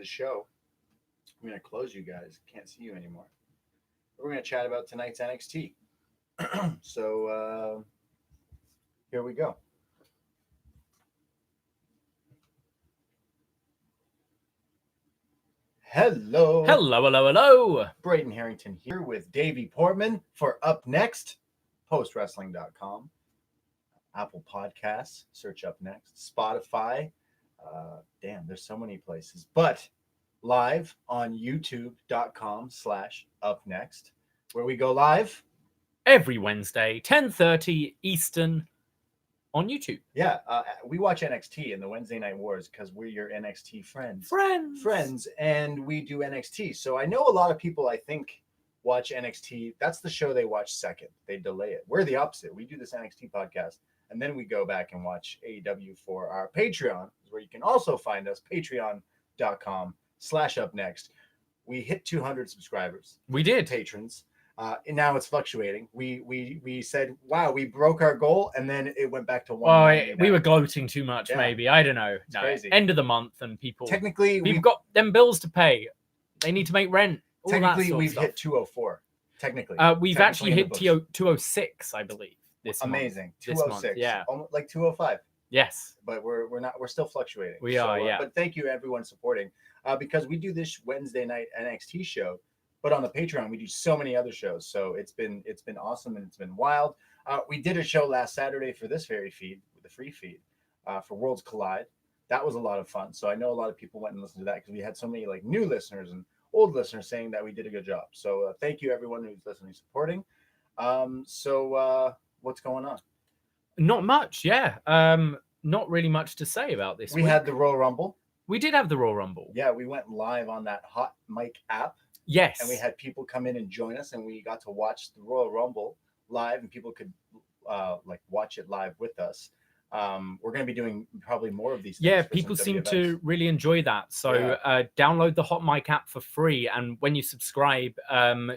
the show. I'm going to close you guys. Can't see you anymore. We're going to chat about tonight's NXT. So here we go. Hello. Hello. Braden Herrington here with Davie Portman for upNXT, postwrestling.com, Apple Podcasts, search upNXT, Spotify. Damn, there's so many places. But live on youtube.com/upNXT, where we go live Every Wednesday, 10:30 Eastern on YouTube. Yeah, we watch NXT in the Wednesday Night Wars because we're your NXT friends. Friends, and we do NXT. So I know a lot of people, I think, watch NXT. That's the show they watch second. They delay it. We're the opposite. We do this NXT podcast, and then we go back and watch AEW for our Patreon, where you can also find us, patreon.com/upNXT. We hit 200 subscribers. We did. Patrons. And now it's fluctuating. We said, wow, we broke our goal, and then it went back to one. Well, we were gloating too much, maybe. I don't know. It's crazy. End of the month, and people we've got them bills to pay. They need to make rent. Technically, we've hit 204. Technically, we've actually hit 206, I believe. This amazing month. 206. This month, yeah, almost like 205. Yes, but we're not. We're still fluctuating. We are, yeah. But thank you everyone supporting, because we do this Wednesday night NXT show. But on the Patreon, we do so many other shows. So it's been awesome, and it's been wild. We did a show last Saturday for this very feed, the free feed, for Worlds Collide. That was a lot of fun. So I know a lot of people went and listened to that because we had so many like new listeners and old listeners saying that we did a good job. So thank you everyone who's listening, supporting. So what's going on? Not much. Yeah. Not really much to say about this. We had the Royal Rumble. We did have the Royal Rumble. Yeah, we went live on that Hot Mic app. Yes. And we had people come in and join us, and we got to watch the Royal Rumble live, and people could like watch it live with us. We're going to be doing probably more of these things. Yeah, people seem to really enjoy that. So download the Hot Mic app for free, and when you subscribe,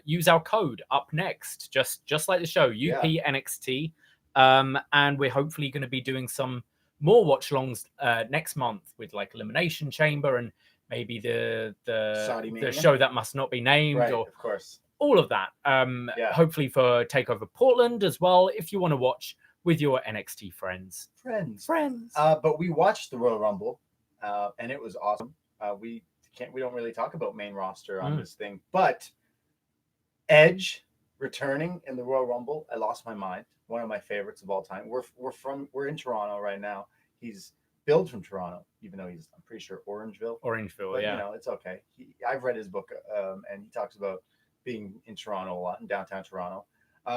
use our code upNXT, just like the show, upNXT. And we're hopefully going to be doing some more watch-alongs next month with like Elimination Chamber and maybe the show that must not be named, right, or of course, all of that. Hopefully for Takeover Portland as well, if you want to watch with your NXT friends. But we watched the Royal Rumble, and it was awesome. We don't really talk about main roster on this thing, but Edge returning in the Royal Rumble, I lost my mind. One of my favorites of all time. We're in Toronto right now. He's billed from Toronto, even though he's, I'm pretty sure, Orangeville, but, yeah. You know, it's okay. I've read his book, and he talks about being in Toronto a lot, in downtown Toronto.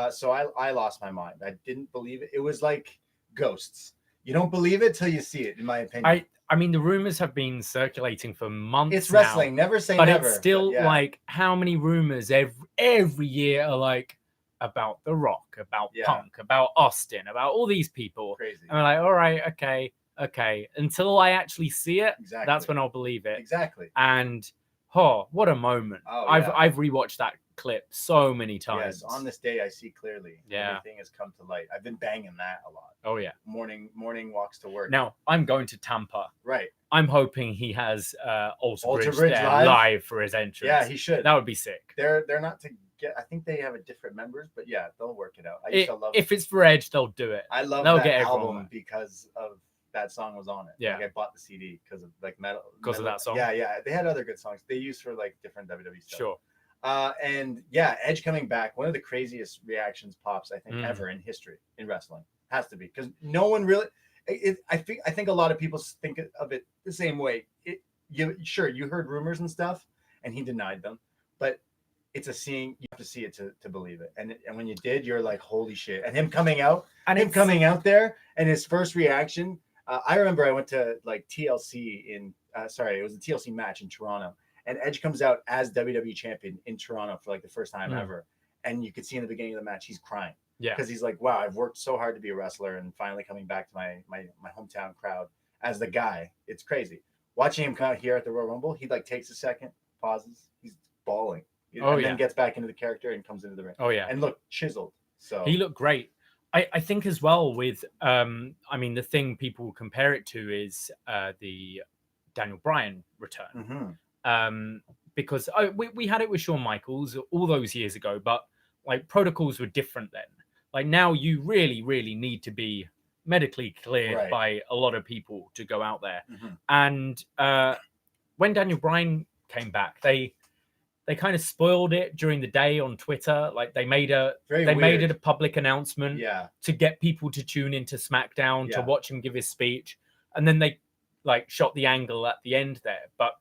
So I lost my mind. I didn't believe it. It was like ghosts. You don't believe it till you see it, in my opinion. I mean, the rumors have been circulating for months. It's wrestling. Now, never say but never. It's still like, how many rumors every year are like about The Rock, about Punk, about Austin, about all these people. Crazy. And I'm like, all right, okay. Until I actually see it, exactly. That's when I'll believe it. Exactly. And what a moment. I've rewatched that clip so many times. Yes, on this day I see clearly. Yeah. Everything has come to light. I've been banging that a lot. Oh yeah. Morning walks to work. Now I'm going to Tampa. Right. I'm hoping he has Alter Bridge there live for his entrance. Yeah, he should. That would be sick. They're not to get. I think they have a different members, but yeah, they'll work it out. I used to love if it's for Edge, they'll do it. I love they'll that get album everyone. Because of that song was on it. Yeah, like I bought the CD because of like metal. Because of that song. Yeah. They had other good songs they used for like different WWE stuff. Sure. And yeah, Edge coming back. One of the craziest reactions pops I think ever in history in wrestling. Has to be because no one really. I think a lot of people think of it the same way. You heard rumors and stuff, and he denied them, but it's a seeing. You have to see it to believe it. And when you did, you're like, holy shit! And him coming out, coming out there, and his first reaction. I remember I went to like TLC it was a TLC match in Toronto, and Edge comes out as WWE champion in Toronto for like the first time ever, and you could see in the beginning of the match he's crying. Yeah, because he's like, wow, I've worked so hard to be a wrestler, and finally coming back to my hometown crowd as the guy. It's crazy. Watching him come out here at the Royal Rumble, he like takes a second, pauses, he's bawling, and then gets back into the character and comes into the ring. Oh yeah, and look chiseled. So he looked great. I think as well with I mean the thing people compare it to is the Daniel Bryan return. because we had it with Shawn Michaels all those years ago, but like protocols were different then. Like now you really, really need to be medically cleared by a lot of people to go out there. And when Daniel Bryan came back, they kind of spoiled it during the day on Twitter. Like they made it a public announcement to get people to tune into SmackDown to watch him give his speech. And then they like shot the angle at the end there. But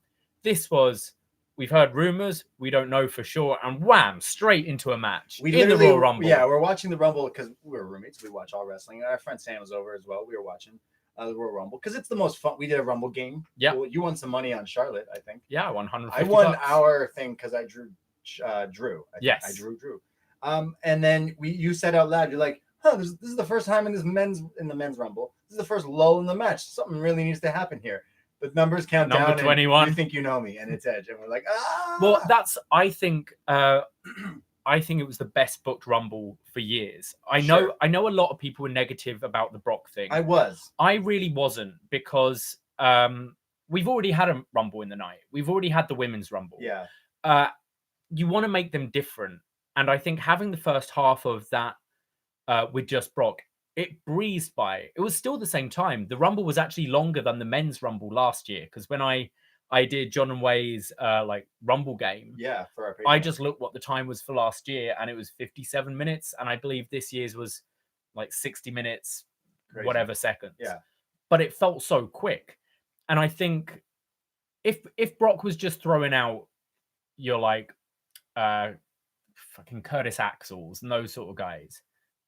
this was, we've heard rumors, we don't know for sure, and wham, straight into a match in the Royal Rumble. Yeah, we're watching the Rumble because we're roommates. We watch all wrestling. Our friend Sam was over as well. We were watching the Royal Rumble because it's the most fun. We did a Rumble game. Yeah, you won some money on Charlotte, I think. Yeah, 150. I won our thing because I drew Drew. I drew Drew. And then you said out loud, you're like, this is the first time in the men's Rumble. This is the first lull in the match. Something really needs to happen here. The numbers count down. Number 21. You think you know me, and it's Edge, and we're like, Well, I think it was the best booked Rumble for years. I know a lot of people were negative about the Brock thing. I really wasn't, because we've already had a Rumble in the night. We've already had the women's Rumble. Yeah. You want to make them different, and I think having the first half of that with just Brock, it breezed by. It was still the same time. The Rumble was actually longer than the men's Rumble last year, because when I did John and Way's like Rumble game, for our I just looked what the time was for last year, and it was 57 minutes, and I believe this year's was like 60 minutes, whatever seconds. Yeah, but it felt so quick, and I think if Brock was just throwing out your like fucking Curtis Axels and those sort of guys,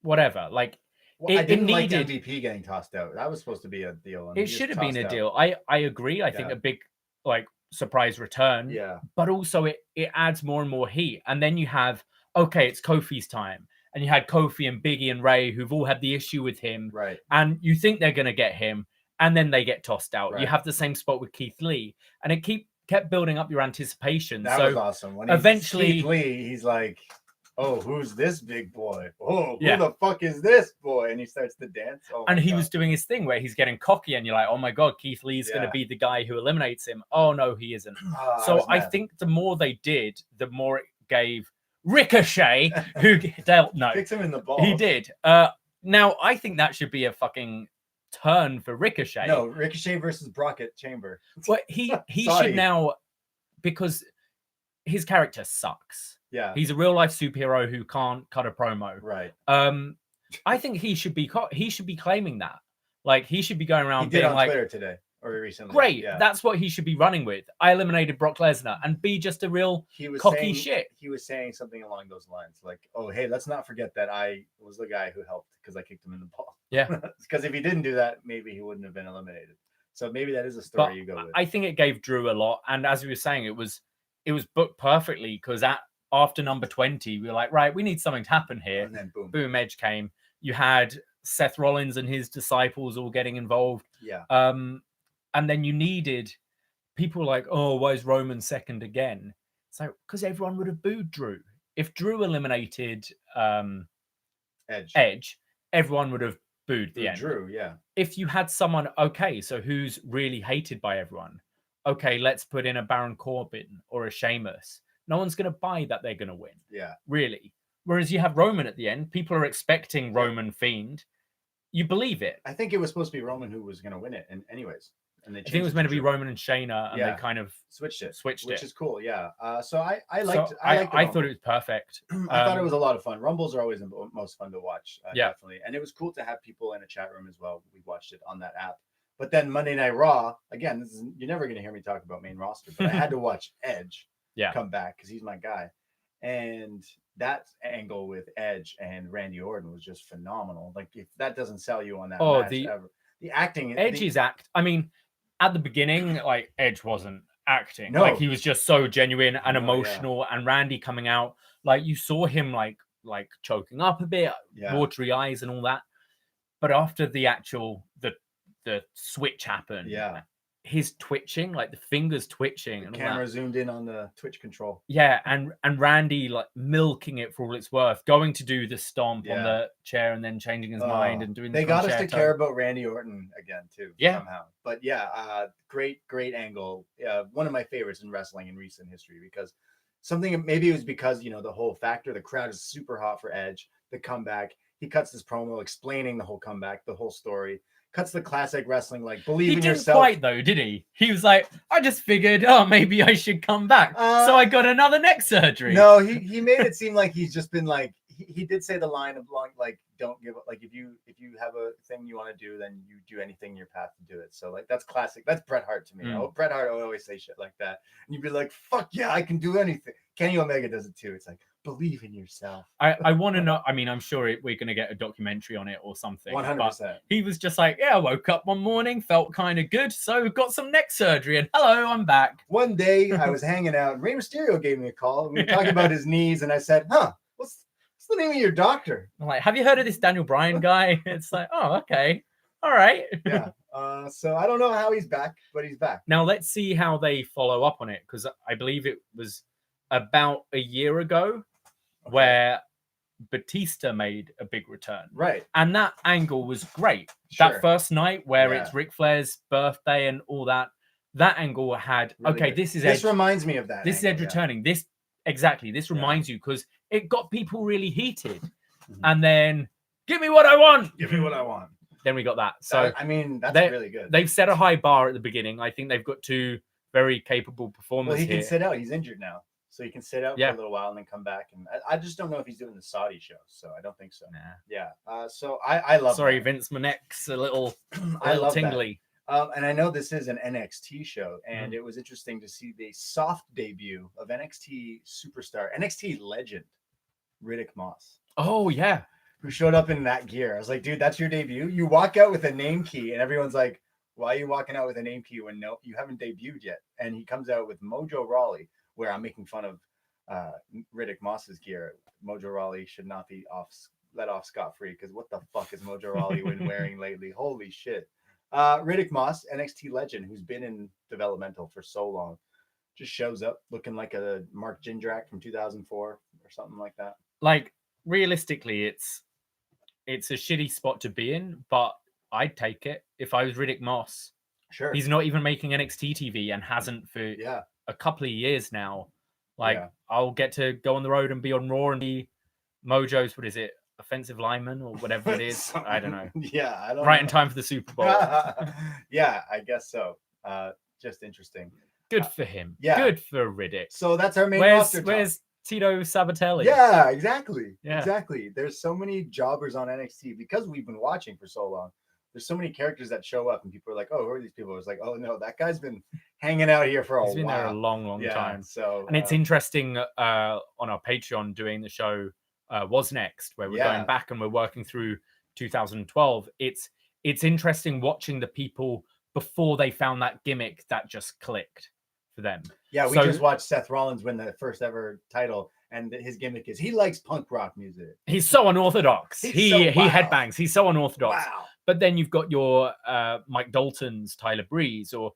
whatever, like. Well, I didn't like MVP getting tossed out. That was supposed to be a deal. It should have been a deal. I agree. I think a big like surprise return. Yeah. But also it adds more and more heat. And then you have, okay, it's Kofi's time. And you had Kofi and Biggie and Ray, who've all had the issue with him. Right. And you think they're going to get him, and then they get tossed out. Right. You have the same spot with Keith Lee. And it kept building up your anticipation. That was awesome. When eventually Keith Lee, he's like, oh, who's this big boy? Oh, who the fuck is this boy? And he starts to dance. And he was doing his thing where he's getting cocky, and you're like, oh my God, Keith Lee's going to be the guy who eliminates him. Oh no, he isn't. So I think the more they did, the more it gave Ricochet, who dealt kicks him in the balls. He did. Now I think that should be a fucking turn for Ricochet. No, Ricochet versus Brock at Chamber. Well, he should now, because his character sucks. Yeah, he's a real life superhero who can't cut a promo. Right. I think he should be claiming that. Like he should be going around. He did being on like, Twitter today or recently. Great, that's what he should be running with. I eliminated Brock Lesnar, and be just a real cocky shit. He was saying something along those lines, like, "Oh, hey, let's not forget that I was the guy who helped because I kicked him in the ball." Yeah, because if he didn't do that, maybe he wouldn't have been eliminated. So maybe that is a story you go with. I think it gave Drew a lot, and as we were saying, it was booked perfectly, because after number 20, we were like, right, we need something to happen here. And then boom, Edge came. You had Seth Rollins and his disciples all getting involved. Yeah. And then you needed people like, oh, why is Roman second again? So because everyone would have booed Drew. If Drew eliminated Edge, everyone would have booed the end. Drew, yeah. If you had someone, okay, so who's really hated by everyone? Okay, let's put in a Baron Corbin or a Sheamus. No one's going to buy that they're going to win. Yeah. Really. Whereas you have Roman at the end. People are expecting Roman Fiend. You believe it. I think it was supposed to be Roman who was going to win it. And anyways. And I think it was meant to be Roman and Shayna. And they kind of switched it. Which is cool. Yeah. So I thought it was perfect. I thought it was a lot of fun. Rumbles are always the most fun to watch. Definitely. And it was cool to have people in a chat room as well. We watched it on that app. But then Monday Night Raw, again, you're never going to hear me talk about main roster, but I had to watch Edge come back because he's my guy. And that angle with Edge and Randy Orton was just phenomenal. Like, if that doesn't sell you on that match ever. The acting. Edge's I mean, at the beginning, like, Edge wasn't acting. No. Like, he was just so genuine and emotional. And Randy coming out, like, you saw him, like choking up a bit, watery eyes and all that. But after the switch happened, his twitching, like the fingers twitching, The and camera zoomed in on the Twitch control. Yeah, and Randy like milking it for all it's worth, going to do the stomp on the chair and then changing his mind and doing. They got us to care about Randy Orton again too. Yeah, somehow. But yeah, great angle. One of my favorites in wrestling in recent history, because something, maybe it was because, you know, the whole factor, the crowd is super hot for Edge, the comeback. He cuts this promo explaining the whole comeback, the whole story. Cuts the classic wrestling, like, believe in yourself. He didn't quite though, did he? He was like, I just figured, oh, maybe I should come back. So I got another neck surgery. No, he made it seem like he's just been like, he did say the line of like, don't give up. Like, if you have a thing you want to do, then you do anything in your path to do it. So like, that's classic. That's Bret Hart to me. Oh, Bret Hart would always say shit like that. And you'd be like, fuck yeah, I can do anything. Kenny Omega does it too. It's like, believe in yourself. I want to know. I mean, I'm sure we're going to get a documentary on it or something. 100%. But he was just like, yeah, I woke up one morning, felt kind of good, so got some neck surgery, and hello, I'm back. One day I was hanging out, and Rey Mysterio gave me a call. And we were talking about his knees, and I said, what's the name of your doctor? I'm like, have you heard of this Daniel Bryan guy? It's like, oh, okay. All right. Yeah. So I don't know how he's back, but he's back. Now let's see how they follow up on it, because I believe it was about a year ago where Batista made a big return. Right. And that angle was great. Sure. That first night where it's Ric Flair's birthday and all that, that angle had, really okay, good. This is Edge. This reminds me of that. This angle, is Edge returning. This, exactly. This reminds you, because it got people really heated. Mm-hmm. And then, give me what I want. Give me what I want. Then we got that. So, I mean, that's really good. They've set a high bar at the beginning. I think they've got two very capable performers. Well, he here. Can sit out. He's injured now. So he can sit out for a little while and then come back. And I just don't know if he's doing the Saudi show. So I don't think so. Nah. Yeah. So I love Sorry, that. Vince, my neck's a little tingly. And I know this is an NXT show. And it was interesting to see the soft debut of NXT superstar, NXT legend, Riddick Moss. Oh, yeah. Who showed up in that gear. I was like, dude, that's your debut? You walk out with a name key and everyone's like, why are you walking out with a name key when you haven't debuted yet? And he comes out with Mojo Rawley, where I'm making fun of Riddick Moss's gear. Mojo Rawley should not be let off scot-free, because what the fuck is Mojo Rawley been wearing lately? Holy shit. Riddick Moss, NXT legend, who's been in developmental for so long, just shows up looking like a Mark Jindrak from 2004 or something like that. Like, realistically, it's a shitty spot to be in, but I'd take it if I was Riddick Moss. Sure. He's not even making NXT TV and hasn't for a couple of years now. Like, I'll get to go on the road and be on Raw and be Mojo's, what is it, offensive lineman or whatever it is. I don't know. Yeah, I don't right know. In time for the Super Bowl. Yeah, I guess so. Just interesting. Good for him. Yeah. Good for Riddick. So that's our main roster. Where's Tito Sabatelli? Yeah, exactly. Yeah. Exactly. There's so many jobbers on NXT because we've been watching for so long. There's so many characters that show up and people are like, oh, who are these people? It's like, oh no, that guy's been hanging out here for a while. He's been there a long time. So, and it's interesting on our Patreon doing the show Was Next, where we're going back and we're working through 2012. It's interesting watching the people before they found that gimmick that just clicked for them. Yeah, we just watched Seth Rollins win the first ever title, and his gimmick is he likes punk rock music. He's so unorthodox. He headbangs. He's so unorthodox. Wow. But then you've got your Mike Dalton's Tyler Breeze or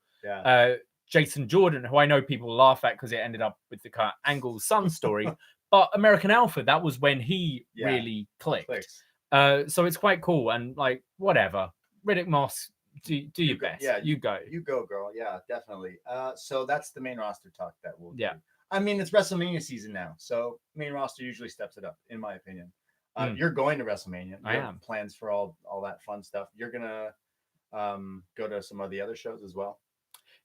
Jason Jordan, who I know people laugh at because it ended up with the Kurt Angle's son story. But American Alpha, that was when he really clicked. So it's quite cool. And like, whatever. Riddick Moss, do your best. Yeah, you go. You go, girl. Yeah, definitely. So that's the main roster talk that we'll do. I mean, it's WrestleMania season now. So main roster usually steps it up, in my opinion. You're going to WrestleMania. I am. Plans for all that fun stuff. You're gonna go to some of the other shows as well.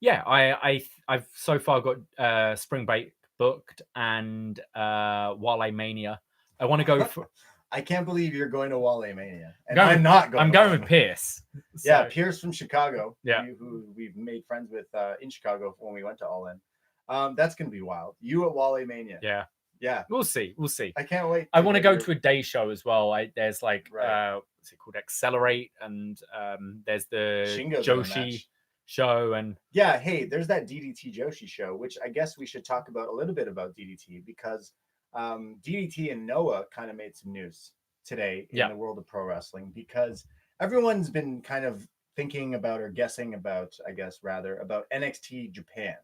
Yeah, I've so far got Spring Break booked and Wale Mania. I want to go for. I can't believe you're going to Wale Mania, and I'm not going. I'm going with Pierce. So. Yeah, Pierce from Chicago. Yeah, who we've made friends with in Chicago when we went to All In. That's gonna be wild. You at Wale Mania. Yeah, we'll see. I can't wait. I want to go to a day show as well. There's like what's it called, Accelerate, and there's the Shingo's Joshi show, and hey, there's that DDT Joshi show, which I guess we should talk about a little bit about DDT, because DDT and Noah kind of made some news today in the world of pro wrestling, because everyone's been kind of thinking about or guessing about, I guess rather, about NXT Japan,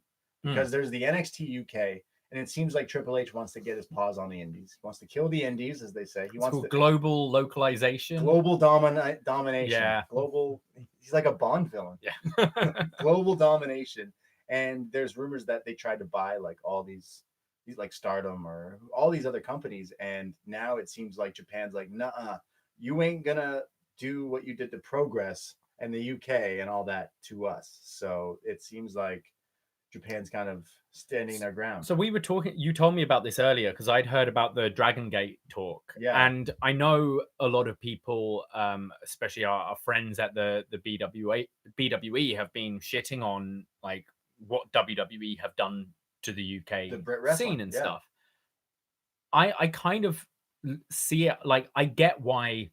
because there's the NXT UK, and it seems like Triple H wants to get his paws on the indies. He wants to kill the indies, as they say. He wants to global localization, global domination. Yeah, global. He's like a Bond villain. Yeah, Global domination. And there's rumors that they tried to buy like all these like Stardom or all these other companies, and now it seems like Japan's like, nah, you ain't gonna do what you did to Progress and the UK and all that to us. So it seems like Japan's kind of standing their ground. So we were talking, you told me about this earlier because I'd heard about the Dragon Gate talk. Yeah. And I know a lot of people, especially our friends at the BWE have been shitting on like what WWE have done to the UK scene and stuff. I kind of see it, like I get why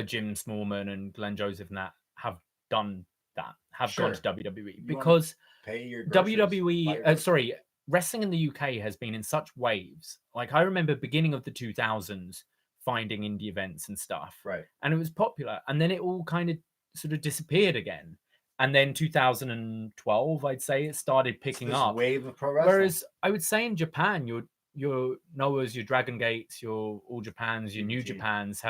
Jim Smallman and Glenn Joseph and that have done that, have gone to WWE, because pay your WWE, wrestling in the UK has been in such waves. Like I remember beginning of the 2000s finding indie events and stuff, right? And it was popular, and then it all kind of sort of disappeared again. And then 2012, I'd say it started picking up. Wave of pro wrestling. Whereas I would say in Japan, your Noahs, your Dragon Gates, your All Japans, your New Japans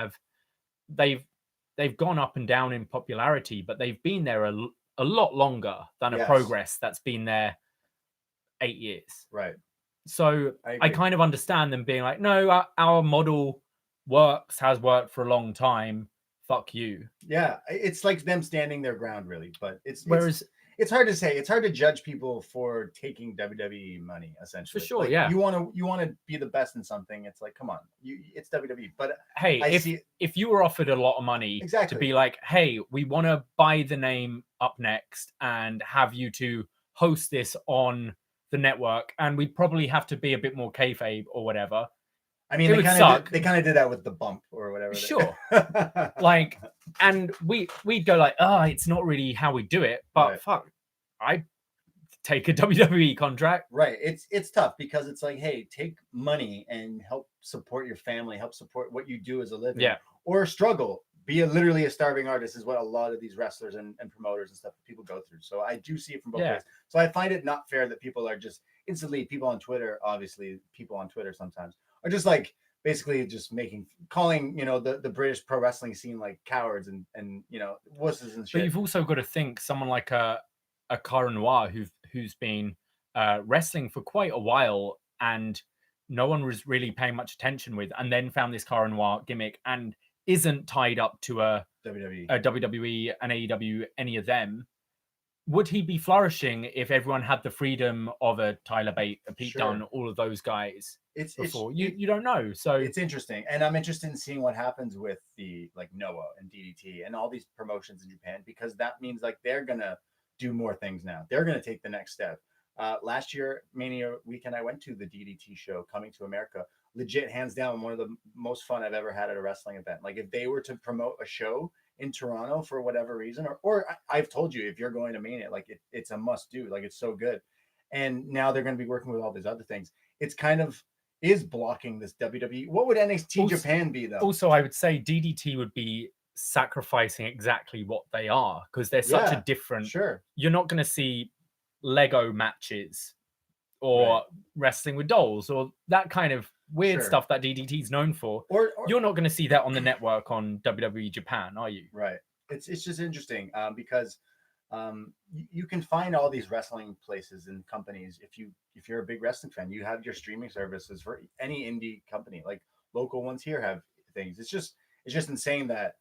they've gone up and down in popularity, but they've been there a lot longer than a Progress that's been there 8 years. Right. So I kind of understand them being like, no, our model has worked for a long time. Fuck you. Yeah, it's like them standing their ground, really. But it's hard to say. It's hard to judge people for taking WWE money, essentially. For sure, like, yeah. You want to be the best in something. It's like, come on, it's WWE. But hey, if you were offered a lot of money to be like, hey, we want to buy the name upNXT and have you to host this on the network, and we'd probably have to be a bit more kayfabe or whatever. I mean, they kind of did that with the bump or whatever. Sure. Like, and we'd go like, it's not really how we do it, but fuck, I take a WWE contract. Right. It's tough because it's like, hey, take money and help support your family, help support what you do as a living. Yeah. Or struggle. Be literally a starving artist is what a lot of these wrestlers and promoters and stuff people go through. So I do see it from both ways. So I find it not fair that people are just instantly, people on Twitter sometimes are just like basically just calling the British pro wrestling scene like cowards and wusses and shit. But you've also got to think someone like a Cara Noir who's been wrestling for quite a while and no one was really paying much attention with, and then found this Cara Noir gimmick and isn't tied up to a WWE, an AEW, any of them. Would he be flourishing if everyone had the freedom of a Tyler Bate, a Pete Dunne, all of those guys before? You don't know. So it's interesting. And I'm interested in seeing what happens with the like Noah and DDT and all these promotions in Japan, because that means like they're going to do more things now. They're going to take the next step. Last year, Mania weekend, I went to the DDT show, Coming to America. Legit, hands down, one of the most fun I've ever had at a wrestling event. Like if they were to promote a show in Toronto for whatever reason, or I've told you, if you're going to Mania, like it's a must do, like it's so good. And now they're going to be working with all these other things. It's kind of is blocking this WWE. What would NXT Japan be though? Also, I would say DDT would be sacrificing exactly what they are, because they're such a different. Sure. You're not going to see Lego matches or wrestling with dolls or that kind of weird stuff that DDT is known for. Or you're not going to see that on the network on WWE Japan, are you? Right. It's just interesting because you can find all these wrestling places and companies. If you're a big wrestling fan, you have your streaming services for any indie company. Like local ones here have things. It's just insane that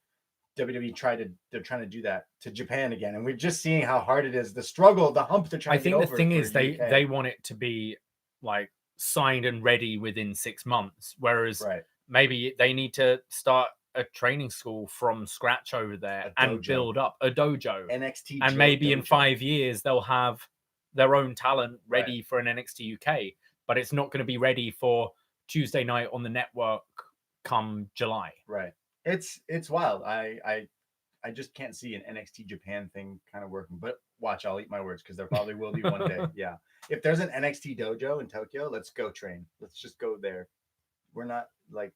WWE they're trying to do that to Japan again, and we're just seeing how hard it is. The struggle, the hump they're trying to get over. I think the thing is they want it to be like signed and ready within 6 months, whereas maybe they need to start a training school from scratch over there and build up a dojo. NXT and maybe in 5 years they'll have their own talent ready for an NXT UK, but it's not going to be ready for Tuesday night on the network come July. Right. It's wild. I just can't see an NXT Japan thing kind of working. But watch, I'll eat my words because there probably will be one day. Yeah. If there's an NXT dojo in Tokyo, let's go train. Let's just go there. We're not like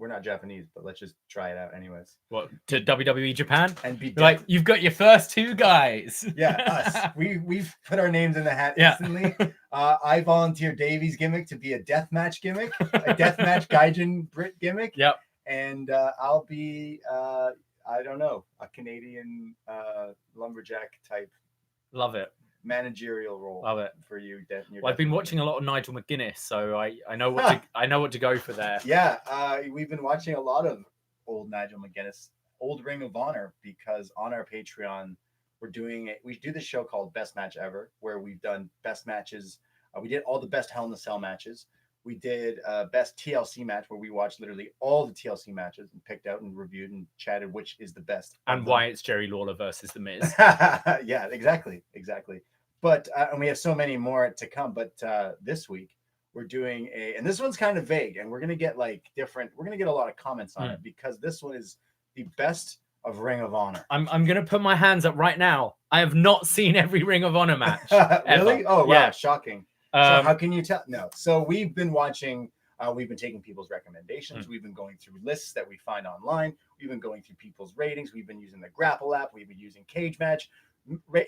We're not Japanese, but let's just try it out anyways. What, to WWE Japan? And be like, you've got your first 2 guys. Yeah, us. We've put our names in the hat instantly. I volunteer Davey's gimmick to be a deathmatch gimmick, a deathmatch Gaijin Brit gimmick. Yep. And I'll be I don't know, a Canadian lumberjack type. Love it. Managerial role. Love it for you. Well, I've been watching a lot of Nigel McGuinness, so I know what to go for there. Yeah, we've been watching a lot of old Nigel McGuinness, old Ring of Honor, because on our Patreon we do this show called Best Match Ever, where we've done best matches. We did all the best Hell in a Cell matches. We did best TLC match, where we watched literally all the TLC matches and picked out and reviewed and chatted which is the best. And why it's Jerry Lawler versus The Miz. Yeah, exactly. But and we have so many more to come. But this week we're doing and this one's kind of vague, and we're gonna get we're gonna get a lot of comments on it, because this one is the best of Ring of Honor. I'm gonna put my hands up right now. I have not seen every Ring of Honor match. Really? Oh wow, yeah. Shocking. So how can you tell? No. So we've been watching, we've been taking people's recommendations. We've been going through lists that we find online. We've been going through people's ratings. We've been using the Grapple app. We've been using Cage Match,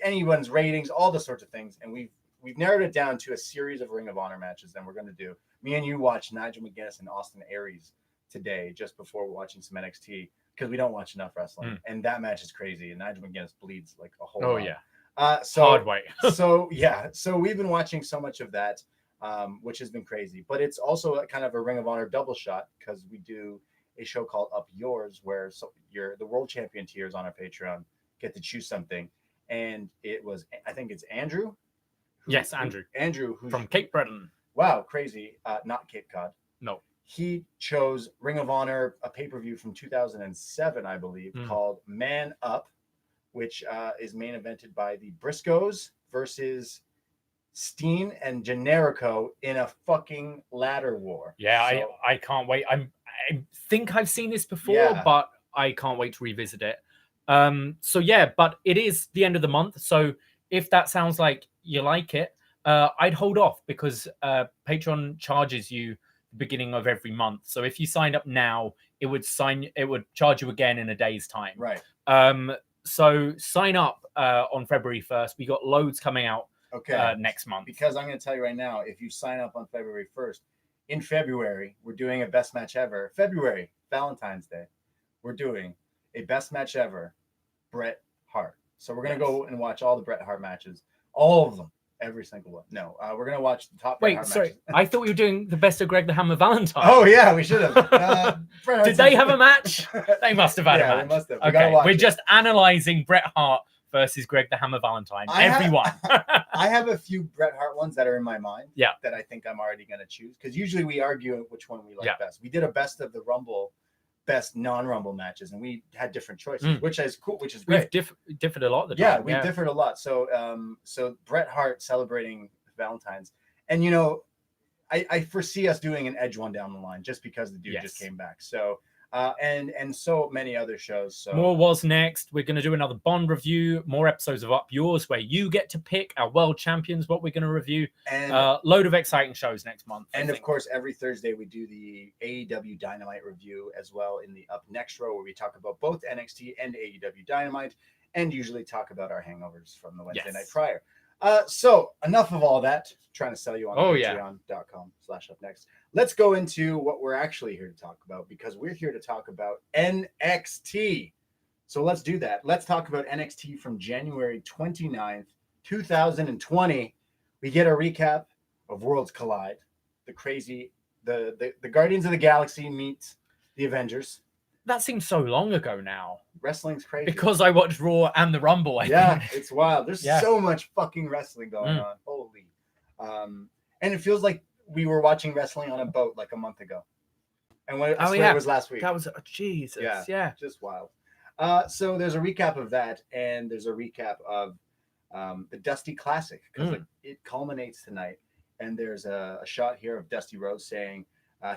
anyone's ratings, all the sorts of things. And we've narrowed it down to a series of Ring of Honor matches that we're going to do. Me and you watched Nigel McGuinness and Austin Aries today, just before watching some NXT, because we don't watch enough wrestling. And that match is crazy. And Nigel McGuinness bleeds like a whole lot. Oh, yeah. Hard way. So we've been watching so much of that, which has been crazy. But it's also a kind of a Ring of Honor double shot, because we do a show called Up Yours, where the world champion tiers on our Patreon get to choose something. And I think it's Andrew. Andrew, who's from Cape Breton. Wow, crazy. Not Cape Cod. No. He chose Ring of Honor, a pay-per-view from 2007, I believe, called Man Up, which is main evented by the Briscoes versus Steen and Generico in a fucking ladder war. Yeah, so, I can't wait. I think I've seen this before, but I can't wait to revisit it. But it is the end of the month, so if that sounds like you like it, I'd hold off, because Patreon charges you the beginning of every month. So if you signed up now, it would charge you again in a day's time. Right. So sign up on February 1st. We got loads coming out next month. Because I'm going to tell you right now, if you sign up on February 1st, in February, we're doing a best match ever. February, Valentine's Day, we're doing a best match ever, Bret Hart. So we're going to go and watch all the Bret Hart matches, all of them, every single one. No, we're going to watch the top Bret Hart matches. I thought we were doing the best of Greg the Hammer Valentine. Oh, yeah, we should have. Did they have a match? They must have had a match. They must have. Okay, we're just analyzing Bret Hart versus Greg the Hammer Valentine. I have a few Bret Hart ones that are in my mind. Yeah. That I think I'm already going to choose, because usually we argue which one we like best. We did a best of the Rumble, best non-Rumble matches, and we had different choices, which is cool, which is great. We've differed a lot. We differed a lot. So Bret Hart celebrating Valentine's, and I foresee us doing an Edge one down the line, just because the dude just came back. So and so many other shows. So more was next. We're going to do another Bond review, more episodes of Up Yours, where you get to pick our world champions, what we're going to review, and load of exciting shows next month. And of course, every Thursday we do the AEW Dynamite review as well, in the Up Next row, where we talk about both NXT and AEW Dynamite, and usually talk about our hangovers from the Wednesday night prior. So enough of all that, trying to sell you on patreon.com/upnext. Let's go into what we're actually here to talk about, because we're here to talk about NXT. So let's do that. Let's talk about NXT from January 29th, 2020. We get a recap of Worlds Collide. The Guardians of the Galaxy meet the Avengers. That seems so long ago now. Wrestling's crazy. Because I watched Raw and the Rumble. I think. It's wild. There's so much fucking wrestling going on. Holy. And it feels like we were watching wrestling on a boat like a month ago. And when it was last week. That was Jesus. Yeah. Just wild. So there's a recap of that, and there's a recap of the Dusty Classic, because it culminates tonight. And there's a shot here of Dusty Rhodes saying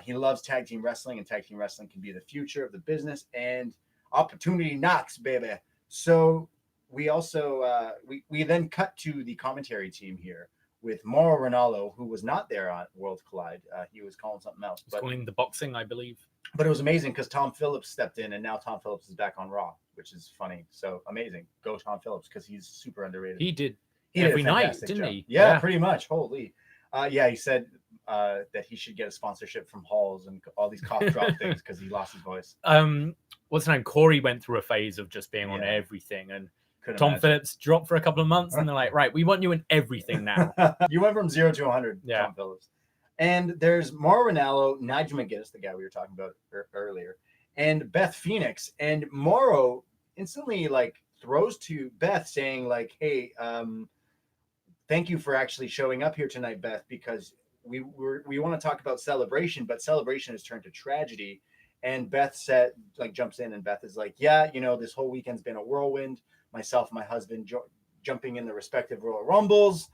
he loves tag team wrestling, and tag team wrestling can be the future of the business, and opportunity knocks, baby. So we also we then cut to the commentary team here with Mauro Ranallo, who was not there on Worlds Collide. He was calling something else. Calling the boxing, I believe. But it was amazing because Tom Phillips stepped in, and now Tom Phillips is back on Raw, which is funny. So amazing. Go Tom Phillips, because he's super underrated. He did He did every a night, fantastic didn't job. he? Yeah, pretty much. Holy. Yeah, he said that he should get a sponsorship from Halls and all these cough drop things because he lost his voice. What's his name? Corey went through a phase of just being on everything, and Tom Phillips dropped for a couple of months, and they're like, right, we want you in everything now. You went from 0 to 100, Tom Phillips. And there's Mauro Ranallo, Nigel McGuinness, the guy we were talking about earlier, and Beth Phoenix. And Mauro instantly like throws to Beth saying like, hey, thank you for actually showing up here tonight, Beth, because we want to talk about celebration, but celebration has turned to tragedy. And Beth jumps in, and Beth is like, yeah, this whole weekend's been a whirlwind. Myself and my husband jumping in the respective Royal Rumbles,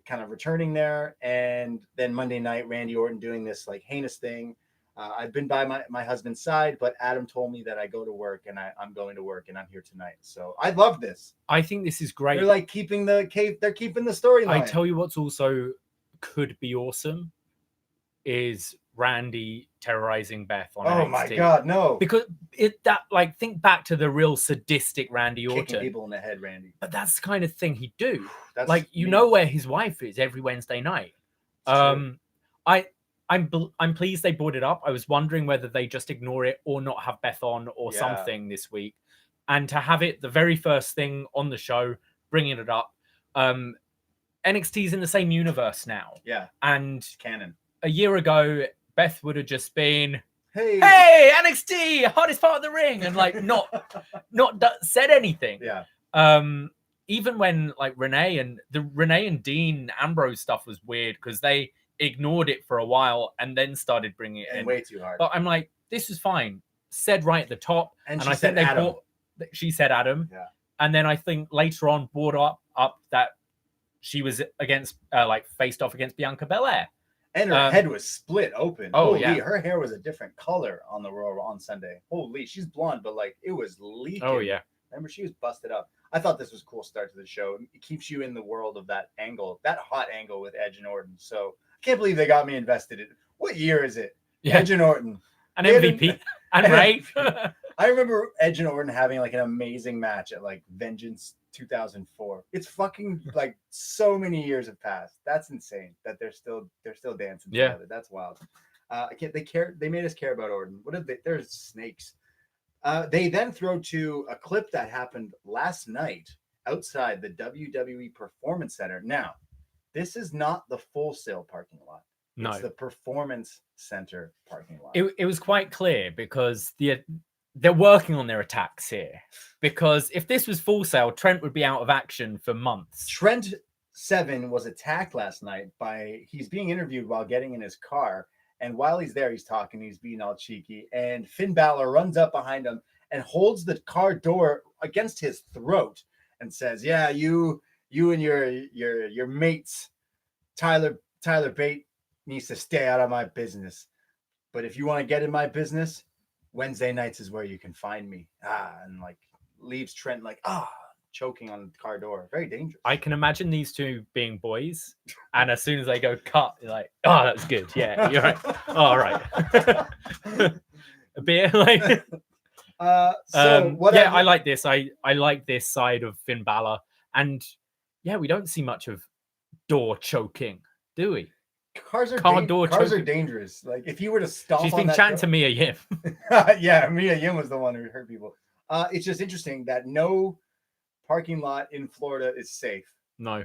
kind of returning there. And then Monday night, Randy Orton doing this like heinous thing. I've been by my husband's side, but Adam told me that I go to work, and I'm going to work, and I'm here tonight. So I love this. I think this is great. They're like keeping the storyline. I tell you what's also could be awesome is Randy terrorizing Beth on NXT. Oh my God, no! Because think back to the real sadistic Randy Orton, kicking people in the head, Randy. But that's the kind of thing he'd do. That's where his wife is every Wednesday night. I'm pleased they brought it up. I was wondering whether they just ignore it or not have Beth on or something this week, and to have it the very first thing on the show, bringing it up. NXT's in the same universe now. Yeah, and it's canon. A year ago, Beth would have just been, hey, NXT, hottest part of the ring, and like not said anything. Yeah. Even when like Renee and Dean Ambrose stuff was weird because they ignored it for a while and then started bringing it in way too hard. But I'm like, this is fine. Said right at the top, and I think she said Adam. Yeah. And then I think later on brought up that she was faced off against Bianca Belair. And her head was split open. Oh, holy, yeah. Her hair was a different color on the Raw on Sunday. Holy, she's blonde, but like it was leaking. Oh, yeah. Remember, she was busted up. I thought this was a cool start to the show. It keeps you in the world of that angle, that hot angle with Edge and Orton. So I can't believe they got me invested in. What year is it? Yeah. Edge and Orton. An MVP. And Ray. I remember Edge and Orton having like an amazing match at like Vengeance 2004. It's fucking like so many years have passed. That's insane that they're still dancing together. That's wild. They made us care about Orton. What did they? There's snakes. They then throw to a clip that happened last night outside the WWE Performance Center. Now, this is not the Full Sail parking lot. No. It's the Performance Center parking lot. It was quite clear because they're working on their attacks here. Because if this was Full Sail, Trent would be out of action for months. Trent Seven was attacked last night he's being interviewed while getting in his car. And while he's there, he's talking, he's being all cheeky. And Finn Balor runs up behind him and holds the car door against his throat and says, yeah, you and your mates, Tyler Bate needs to stay out of my business. But if you want to get in my business, Wednesday nights is where you can find me. And like leaves Trent like, choking on the car door. Very dangerous. I can imagine these two being boys, and as soon as they go cut, you're like, oh, that's good. Yeah, you're right. All right. A beer, like. I like this. I like this side of Finn Balor, and we don't see much of door choking, do we? Cars are dangerous. Like if you were to stomp, she's been chatting to Mia Yim. Yeah, Mia Yim was the one who hurt people. It's just interesting that no parking lot in Florida is safe. No.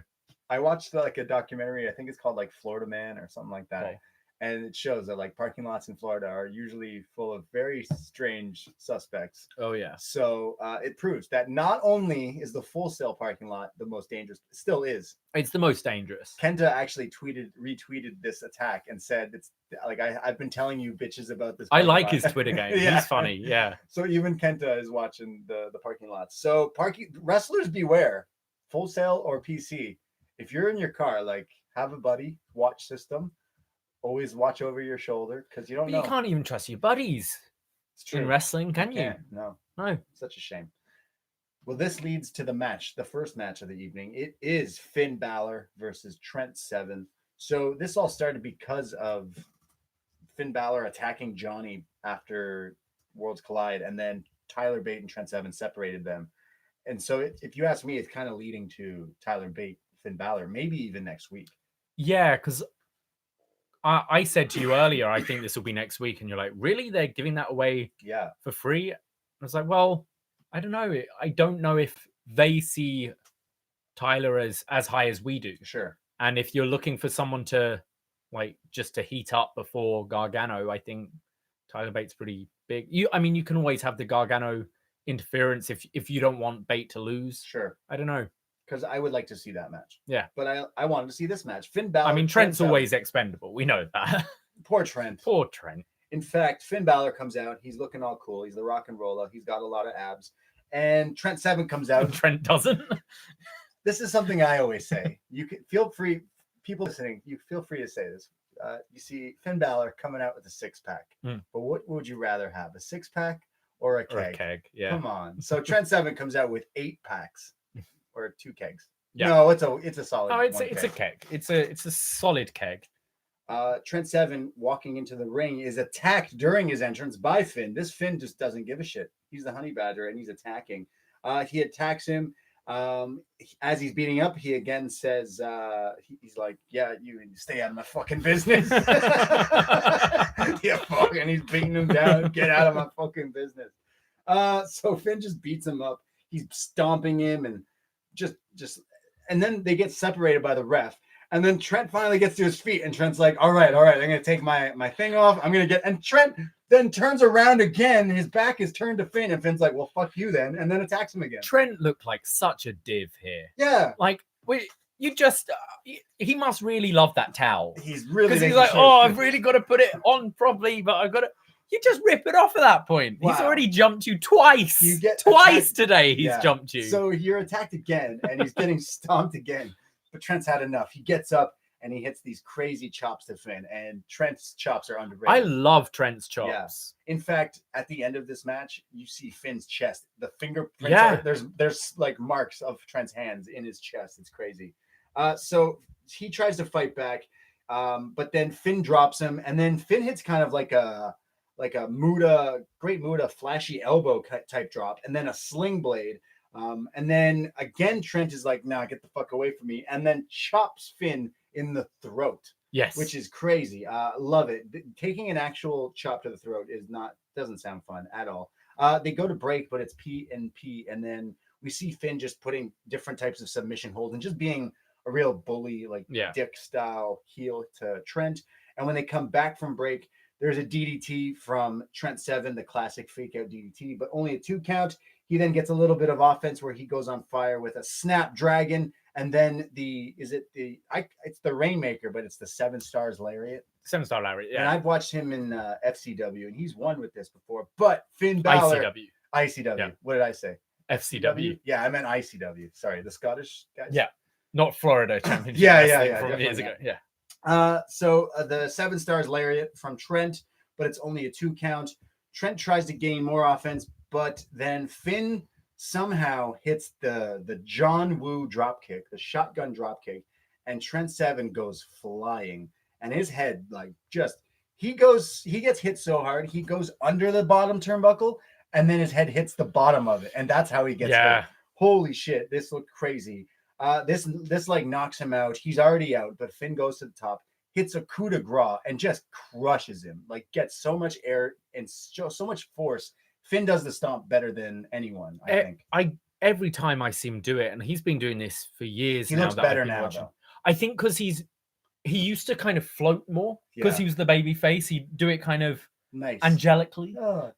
I watched like a documentary, I think it's called like Florida Man or something like that. Okay. And it shows that like parking lots in Florida are usually full of very strange suspects. Oh yeah. So it proves that not only is the Full Sail parking lot the most dangerous, it still is. It's the most dangerous. Kenta actually retweeted this attack and said, "It's like I've been telling you bitches about this." I like his Twitter game. Yeah. He's funny. Yeah. So even Kenta is watching the parking lots. So wrestlers beware. Full Sail or PC. If you're in your car, like have a buddy, watch system. Always watch over your shoulder because you don't know. You can't even trust your buddies in wrestling, can you? No. Such a shame. Well, this leads to the first match of the evening. It is Finn Balor versus Trent Seven. So this all started because of Finn Balor attacking Johnny after Worlds Collide, and then Tyler Bate and Trent Seven separated them. And so, if you ask me, it's kind of leading to Tyler Bate, Finn Balor, maybe even next week. Yeah, because I said to you earlier, I think this will be next week, and you're like, really? They're giving that away for free? I was like, well, I don't know. I don't know if they see Tyler as high as we do. Sure. And if you're looking for someone to just to heat up before Gargano, I think Tyler Bate's pretty big. You can always have the Gargano interference if you don't want Bate to lose. Sure. I don't know. Because I would like to see that match. Yeah. But I wanted to see this match. Finn Balor. I mean, Trent's always expendable. We know that. Poor Trent. Poor Trent. In fact, Finn Balor comes out. He's looking all cool. He's the rock and roller. He's got a lot of abs. And Trent Seven comes out. Trent doesn't. This is something I always say. You can feel free, people listening, you feel free to say this. You see Finn Balor coming out with a 6-pack. But what would you rather have, a 6-pack or a keg? Or a keg, yeah. Come on. So Trent Seven comes out with 8 packs or 2 kegs. Yeah. No, it's a solid. Oh, it's a keg. It's a solid keg. Trent Seven walking into the ring is attacked during his entrance by Finn. This Finn just doesn't give a shit. He's the honey badger and he's attacking. He attacks him. As he's beating up, he again says, he's like, yeah, you stay out of my fucking business. Yeah, fucking, he's beating him down. Get out of my fucking business. So Finn just beats him up. He's stomping him and just, and then they get separated by the ref. And then Trent finally gets to his feet, and Trent's like, all right, I'm going to take my thing off. And Trent then turns around again. His back is turned to Finn, and Finn's like, well, fuck you then, and then attacks him again. Trent looked like such a div here. Yeah. Like, he must really love that towel. He's really, because he's like, oh, I've really got to put it on properly, but I've got to. You just rip it off at that point. Wow. He's already jumped you twice. You get twice attacked. Today he's jumped you. So you're attacked again, and he's getting stomped again. But Trent's had enough. He gets up and he hits these crazy chops to Finn, and Trent's chops are underrated. I love Trent's chops. Yeah. In fact, at the end of this match, you see Finn's chest. The fingerprints are, there's like marks of Trent's hands in his chest. It's crazy. So he tries to fight back, but then Finn drops him, and then Finn hits kind of like a great Muda flashy elbow type drop, and then a sling blade. And then again, Trent is like, nah, get the fuck away from me. And then chops Finn in the throat. Yes. Which is crazy. Love it. Taking an actual chop to the throat doesn't sound fun at all. They go to break, but it's P and P. And then we see Finn just putting different types of submission holds and just being a real bully, like Dick style heel to Trent. And when they come back from break, there's a DDT from Trent Seven, the classic fake out DDT, but only a 2 count. He then gets a little bit of offense where he goes on fire with a Snapdragon, and then it's the Rainmaker, but it's the 7 Stars Lariat. 7-star Lariat, yeah. And I've watched him in FCW, and he's won with this before. But Finn Balor, ICW. Yeah. What did I say? FCW. Yeah, I meant ICW. Sorry, the Scottish guys. Yeah, not Florida Championship. yeah, from years ago. Yeah. So the 7 Stars Lariat from Trent, but it's only a 2 count. Trent tries to gain more offense, but then Finn somehow hits the John Woo dropkick, the shotgun dropkick, and Trent Seven goes flying, and his head he gets hit so hard he goes under the bottom turnbuckle, and then his head hits the bottom of it, and that's how he gets hit. Holy shit, this looked crazy. This like knocks him out. He's already out, but Finn goes to the top, hits a coup de grace, and just crushes him. Like, gets so much air and so much force. Finn does the stomp better than anyone, I think. Every time I see him do it, and he's been doing this for years. He looks better now, though. I think because he used to kind of float more because he was the baby face. He'd do it kind of nice, angelically.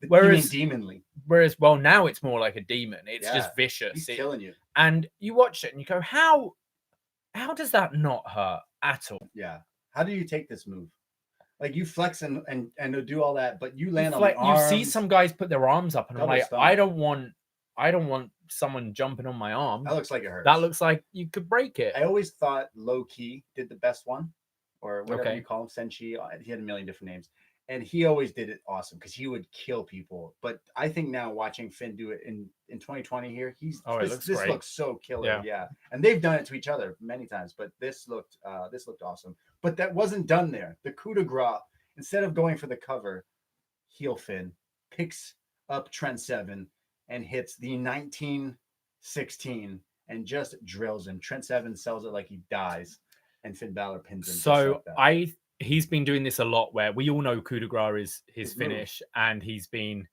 Whereas demonly. Whereas, well, now it's more like a demon. It's just vicious. He's killing you. And you watch it and you go, how does that not hurt at all? Yeah. How do you take this move? Like, you flex and do all that, but you land on the arms. You see some guys put their arms up, and I'm like, I don't want someone jumping on my arm. That looks like it hurts. That looks like you could break it. I always thought Low Key did the best one, or whatever you call him, Senshi. He had a million different names, and he always did it awesome because he would kill people. But I think now watching Finn do it in 2020 here, this looks so killer. Yeah, and they've done it to each other many times, but this looked awesome. But that wasn't done there. The coup de grace instead of going for the cover, heel Finn picks up Trent Seven and hits the 1916 and just drills him. Trent Seven sells it like he dies, and Finn Balor pins him. So he's been doing this a lot where we all know coup de grace is his finish, and he's been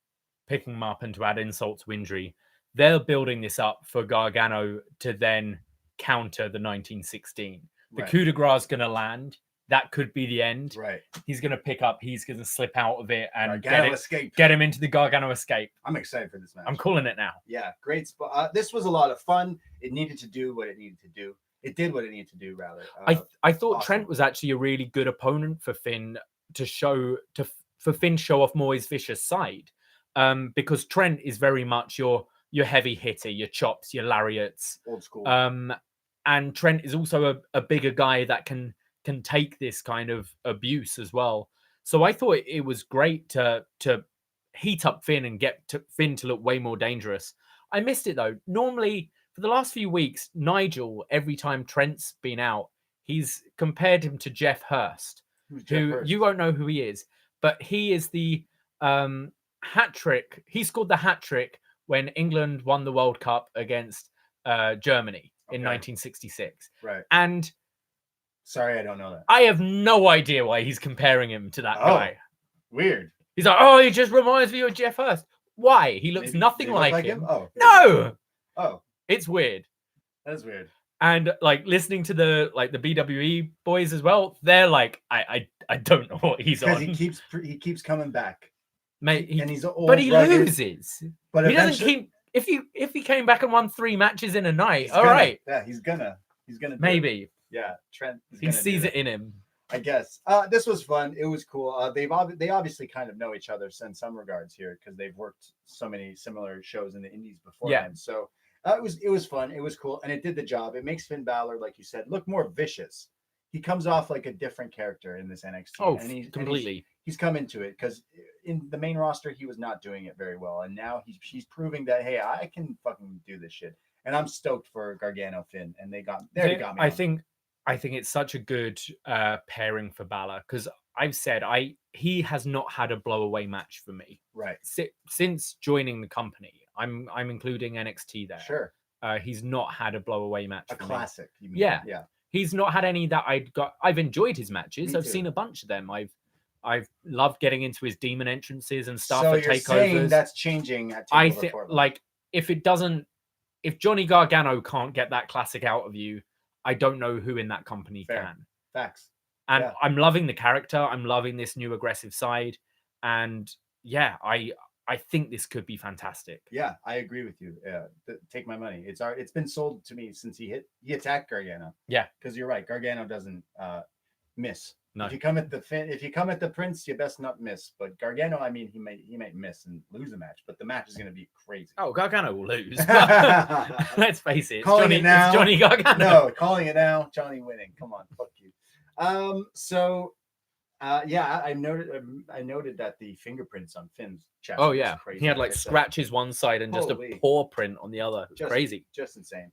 picking him up, and to add insult to injury, they're building this up for Gargano to then counter the 1916. The coup de grace is going to land. That could be the end. Right. He's going to pick up. He's going to slip out of it and get him into the Gargano escape. I'm excited for this match. I'm calling it now. Yeah, great spot. This was a lot of fun. It needed to do what it needed to do. It did what it needed to do, rather. I thought awesome. Trent was actually a really good opponent for Finn for Finn show off more his vicious side, because Trent is very much your heavy hitter, your chops, your lariats, old school. And Trent is also a bigger guy that can take this kind of abuse as well. So I thought it was great to heat up Finn and get Finn to look way more dangerous. I missed it though. Normally, for the last few weeks, Nigel, every time Trent's been out, he's compared him to Jeff Hurst, who you won't know who he is, but he is the hat trick. He scored the hat trick when England won the World Cup against Germany in 1966. Right. And sorry, I don't know that. I have no idea why he's comparing him to that guy. Weird. He's like, oh, he just reminds me of Jeff Hurst. Why? He looks nothing like him. Oh. No. Oh. It's weird. That's weird. And like listening to the BWE boys as well, they're like, I don't know what he's on. Because he keeps coming back. Mate, and he's old, but he loses. But he doesn't keep. If he came back and won 3 matches in a night, all right. Yeah, he's gonna maybe. Yeah, Trent. He sees it in him. I guess. This was fun. It was cool. They obviously kind of know each other in some regards here because they've worked so many similar shows in the indies beforehand. Yeah. So it was fun. It was cool, and it did the job. It makes Finn Balor, like you said, look more vicious. He comes off like a different character in this NXT. Oh, completely. He's come into it because in the main roster he was not doing it very well, and now he's proving that, hey, I can fucking do this shit. And I'm stoked for Gargano Finn, and they got me. I think it's such a good pairing for Balor because I've said he has not had a blowaway match for me. Right. Since joining the company, I'm including NXT there. Sure. He's not had a blowaway match. A classic. You mean. Yeah. Yeah. He's not had any that I've enjoyed his matches. I've seen a bunch of them. I've loved getting into his demon entrances and stuff. So for you're takeovers. Saying that's changing at I think like if Johnny Gargano can't get that classic out of you, I don't know who in that company can. Facts. And yeah. I'm loving the character. I'm loving this new aggressive side. And yeah, I think this could be fantastic. Yeah, I agree with you. Take my money. It's been sold to me since he attacked Gargano. Yeah, because you're right. Gargano doesn't miss. No. If you come at the Prince, you best not miss. But Gargano, I mean, he might miss and lose a match, but the match is going to be crazy. Oh, Gargano will lose. Let's face it. Calling it now. It's Johnny Gargano. No, calling it now. Johnny winning. Come on, fuck you. Yeah, I noted that the fingerprints on Finn's chest. Oh yeah, crazy. He had like scratches one side and just a paw print on the other. Crazy, just insane.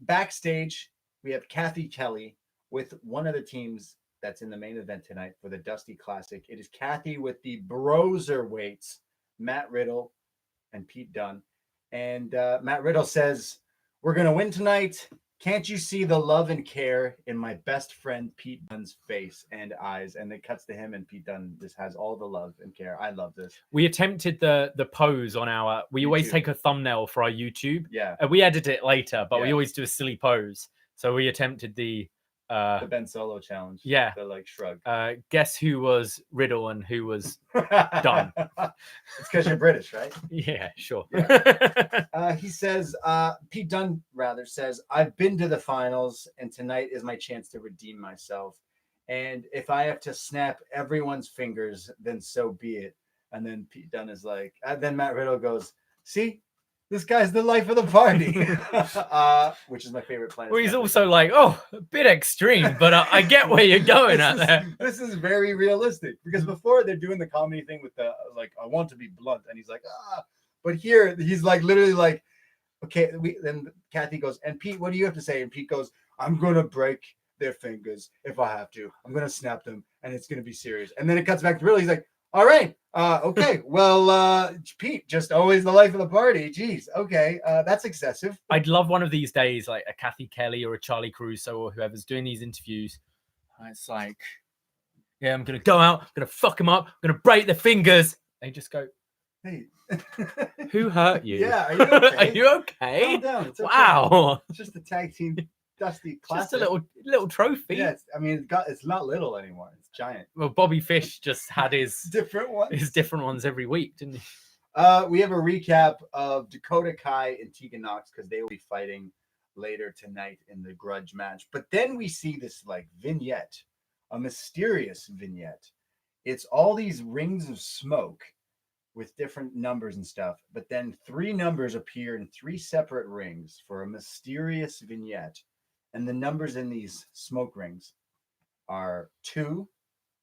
Backstage, we have Kathy Kelly with one of the teams that's in the main event tonight for the Dusty Classic. It is Kathy with the Broserweights, Matt Riddle and Pete Dunne. And Matt Riddle says, "We're gonna win tonight. Can't you see the love and care in my best friend Pete Dunne's face and eyes?" And it cuts to him, and Pete Dunne just has all the love and care. I love this. We attempted the pose on our. We YouTube. Always take a thumbnail for our YouTube. Yeah. We edit it later, but we always do a silly pose. So we attempted the Ben Solo challenge. Yeah. The like shrug. Guess who was Riddle and who was Dunne? It's because you're British, right? Yeah, sure. Yeah. He says, Pete Dunne rather says, "I've been to the finals and tonight is my chance to redeem myself. And if I have to snap everyone's fingers, then so be it." And then Pete Dunne is like, then Matt Riddle goes, "See? This guy's the life of the party," which is my favorite Planet. Well, he's also like, "Oh, a bit extreme, but I get where you're going at there." This is very realistic because before they're doing the comedy thing with the like, "I want to be blunt," and he's like, but here he's like literally like, "Okay." Then Kathy goes, "And Pete, what do you have to say?" And Pete goes, "I'm gonna break their fingers if I have to. I'm gonna snap them, and it's gonna be serious. And then it cuts back to Riddle. He's like, all right, okay, well, Pete, just always the life of the party. Jeez, okay, that's excessive. I'd love one of these days, like a Kathy Kelly or a Charlie Caruso or whoever's doing these interviews. It's like, yeah, I'm gonna go out, I'm gonna fuck them up, I'm gonna break their fingers. They just go, hey, who hurt you? Yeah, are you okay? Are you okay? Calm down. It's okay. Wow, It's just a tag team dusty classic. just a little trophy. Yeah, it's not little anymore. It's giant. Well, Bobby Fish just had his different ones every week, didn't he? We have a recap of Dakota Kai and Tegan Nox because they will be fighting later tonight in the grudge match. But then we see this like vignette, a mysterious vignette. It's all these rings of smoke with different numbers and stuff. But then 3 numbers appear in 3 separate rings for a mysterious vignette. And the numbers in these smoke rings are 2,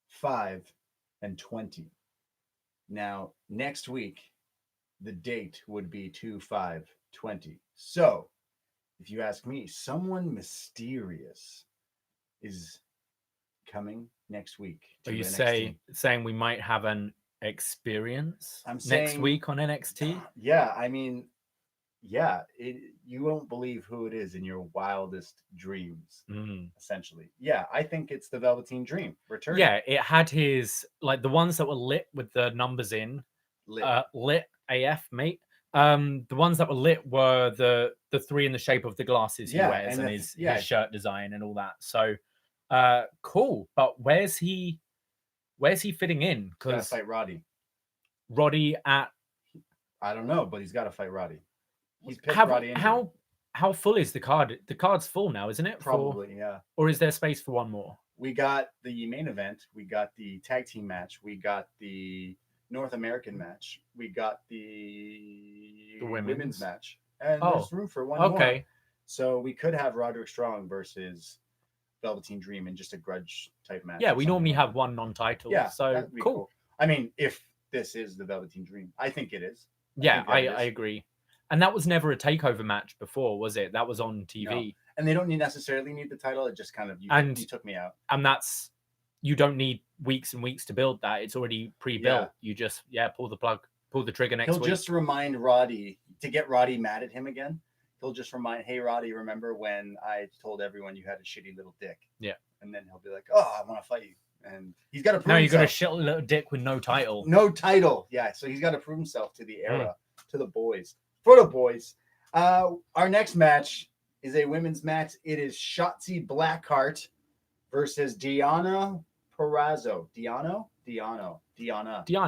5, and 20. Now, next week, the date would be 2/5/20. So, if you ask me, someone mysterious is coming next week. Are you NXT. saying we might have an experience next week on NXT? Yeah, I mean, yeah, you won't believe who it is in your wildest dreams, essentially. Yeah, I think it's the Velveteen Dream returning. Yeah, it had his, like, the ones that were lit with the numbers in. Lit AF, mate. The ones that were lit were the 3 in the shape of the glasses he wears and his shirt design and all that. So cool. But where's he fitting in? Because fight Roddy at, I don't know, but he's got to fight Roddy. He's picked Roddy. How full is the card? The card's full now, isn't it? Probably, yeah. Or is there space for one more? We got the main event. We got the tag team match. We got the North American match. We got the women's match. And there's room for one more. So we could have Roderick Strong versus Velveteen Dream in just a grudge type match. Yeah, we normally have one non-title. Yeah, so cool. I mean, if this is the Velveteen Dream, I think it is. I agree. And that was never a takeover match before, was it? That was on TV. No. And they don't necessarily need the title. It just kind of, you took me out. And you don't need weeks and weeks to build that. It's already pre-built. Yeah. You just, pull the trigger next week. He'll just remind Roddy, to get Roddy mad at him again. He'll just remind, hey, Roddy, remember when I told everyone you had a shitty little dick? Yeah. And then he'll be like, oh, I want to fight you. And he's got to prove himself. Now you got a shitty little dick with no title. No title. Yeah. So he's got to prove himself to the era, to the boys. For the boys. Our next match is a women's match. It is Shotzi Blackheart versus Deonna Purrazzo. Deonna Purrazzo. Deonna.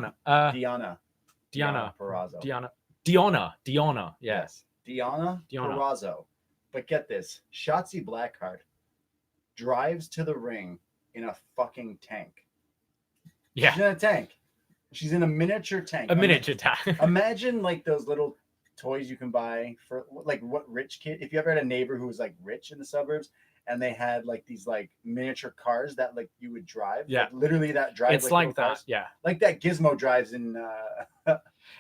Yes. Deonna Purrazzo. But get this. Shotzi Blackheart drives to the ring in a fucking tank. Yeah. She's in a tank. She's in a miniature tank. Miniature tank. Imagine like those little toys you can buy for like what rich kid, if you ever had a neighbor who was like rich in the suburbs and they had like these like miniature cars that like you would drive, like, literally that drive. It's like that cars. Like that Gizmo drives in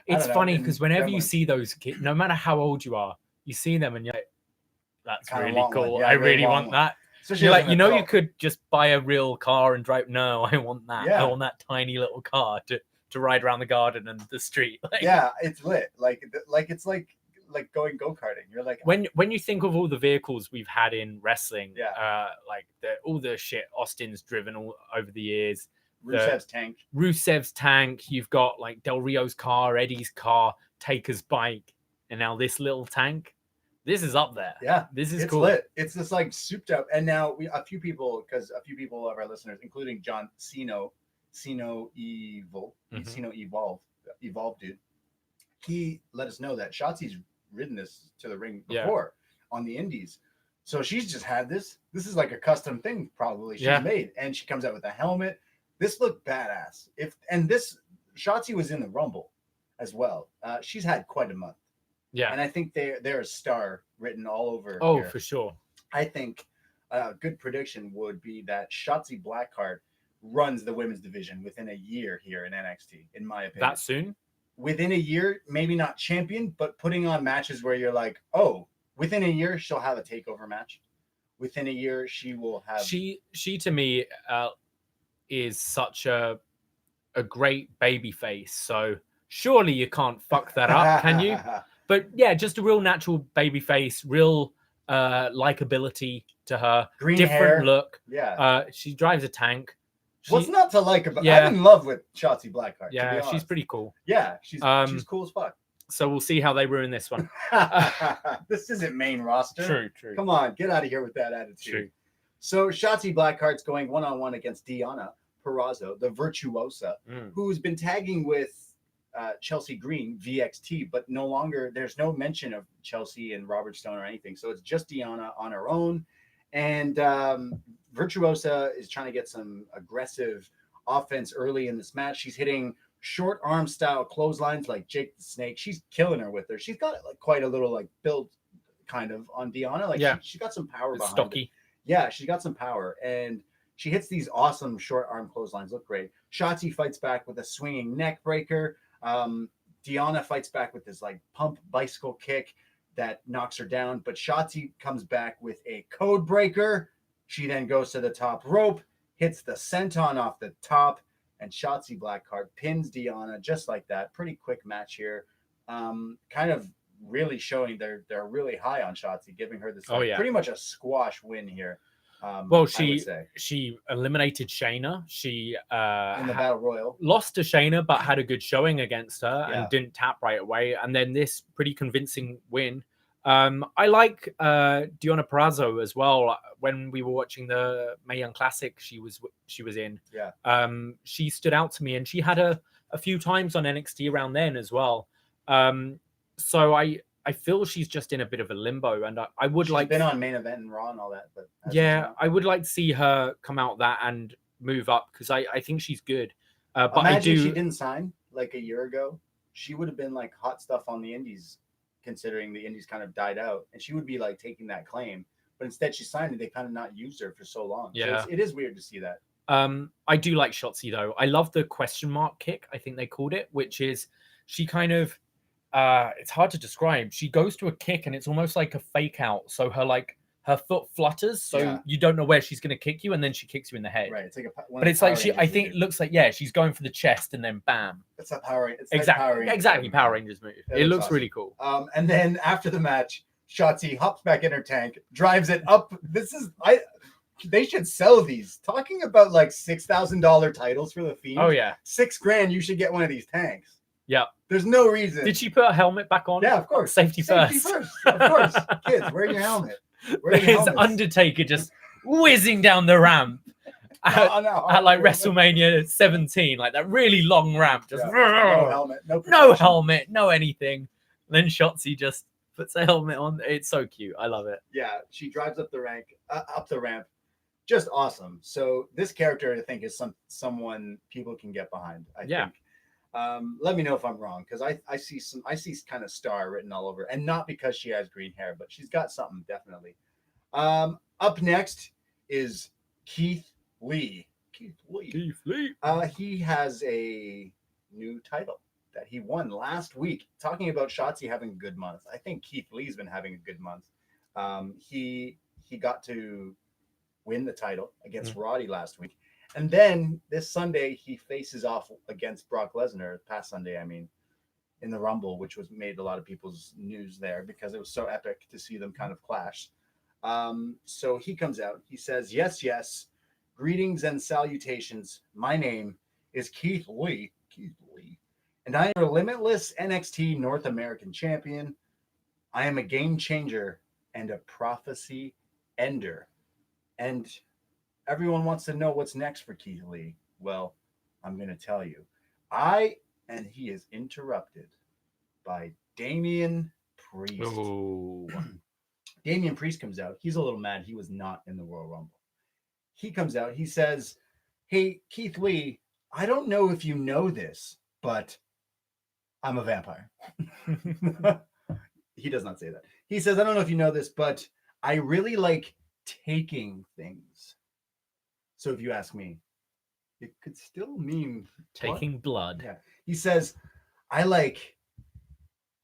it's funny because whenever you see those kids, no matter how old you are, you see them and you're like, that's kind really cool. I really want that. Especially you're like, you could just buy a real car and drive. No, I want that. I want that tiny little car to ride around the garden and the street. Like, it's lit. Like it's like going go-karting. You're like, when you think of all the vehicles we've had in wrestling, like all the shit Austin's driven all over the years. Rusev's tank. You've got like Del Rio's car, Eddie's car, Taker's bike, and now this little tank. This is up there. Yeah, this is it's cool. Lit. It's just like souped up. And now a few people of our listeners, including John Cino Evolve dude, he let us know that Shotzi's ridden this to the ring before on the indies. So she's just had this. This is like a custom thing probably she's made. And she comes out with a helmet. This looked badass. This Shotzi was in the Rumble as well. She's had quite a month. Yeah. And I think they're a star written all over. Oh, here. For sure. I think a good prediction would be that Shotzi Blackheart runs the women's division within a year here in NXT, in my opinion. That soon? Within a year, maybe not champion, but putting on matches where you're like, oh, within a year, she'll have a takeover match. within a year she will have. She to me is such a great baby face. So surely you can't fuck that up, can you? But yeah, just a real natural baby face, real likability to her. Green different hair. look. Yeah. She drives a tank. What's not to like about? Yeah. I'm in love with Shotzi Blackheart. Yeah, she's pretty cool. Yeah, she's cool as fuck. So we'll see how they ruin this one. This isn't main roster. True. Come on, get out of here with that attitude. True. So Shotzi Blackheart's going one-on-one against Deonna Purrazzo, the virtuosa, who's been tagging with Chelsea Green, VXT, but no longer, there's no mention of Chelsea and Robert Stone or anything. So it's just Deonna on her own. And Virtuosa is trying to get some aggressive offense early in this match. She's hitting short arm style clotheslines like Jake the Snake. She's killing her with her. She's got like quite a little like build kind of on Deonna. Like she got some power behind stocky. It. Yeah, she's got some power. And she hits these awesome short arm clotheslines. Look great. Shotzi fights back with a swinging neck breaker. Deonna fights back with this like pump bicycle kick that knocks her down. But Shotzi comes back with a code breaker. She then goes to the top rope, hits the senton off the top, and Shotzi Blackheart pins Deonna just like that. Pretty quick match here. Kind of really showing they're really high on Shotzi, giving her this pretty much a squash win here. Well, she eliminated Shayna. She in the Battle Royal lost to Shayna, but had a good showing against her and didn't tap right away. And then this pretty convincing win. I like Deonna Purrazzo as well. When we were watching the Mae Young Classic, she was in. Yeah. She stood out to me, and she had a few times on NXT around then as well. So I feel she's just in a bit of a limbo, and I would she's been on Main Event and Raw and all that. But I would like to see her come out that and move up because I think she's good. But imagine she didn't sign like a year ago. She would have been like hot stuff on the Indies, considering the Indies kind of died out, and she would be like taking that claim. But instead, she signed it. They kind of not used her for so long. Yeah, so it is weird to see that. I do like Shotzi though. I love the question mark kick. I think they called it, which is she kind of. It's hard to describe. She goes to a kick and it's almost like a fake out. So her foot flutters, so you don't know where she's going to kick you, and then she kicks you in the head. Right. It's like but it's like I think it looks like she's going for the chest and then bam. It's a Power Rangers. Exactly. Power Rangers move. It looks awesome. Really cool. And then after the match, Shotzi hops back in her tank, drives it up. They should sell these. Talking about like $6,000 titles for the Fiend. Oh yeah, $6,000. You should get one of these tanks. Yeah. There's no reason. Did she put a helmet back on? Yeah, of course. Safety first. Of course. Kids, wear your helmet. There's Undertaker just whizzing down the ramp at like WrestleMania 17, like that really long ramp. Just no helmet, no helmet, no anything. And then Shotzi just puts a helmet on. It's so cute. I love it. Yeah, she drives up the ramp. Just awesome. So this character, I think, is someone people can get behind. I think. Let me know if I'm wrong, because I see kind of star written all over, and not because she has green hair, but she's got something definitely. Up next is Keith Lee. He has a new title that he won last week. Talking about Shotzi having a good month, I think Keith Lee's been having a good month. He got to win the title against Roddy last week. And then this Sunday, he faces off against Brock Lesnar, past Sunday, I mean, in the Rumble, which made a lot of people's news there because it was so epic to see them kind of clash. So he comes out, he says, yes, greetings and salutations. My name is Keith Lee, and I am your limitless NXT North American champion. I am a game changer and a prophecy ender. And everyone wants to know what's next for Keith Lee. Well, I'm going to tell you. And he is interrupted by Damien Priest. Oh. Damien Priest comes out. He's a little mad. He was not in the Royal Rumble. He comes out. He says, hey, Keith Lee, I don't know if you know this, but I'm a vampire. He does not say that. He says, I don't know if you know this, but I really like taking things. So if you ask me, it could still mean taking blood. Yeah. He says, I like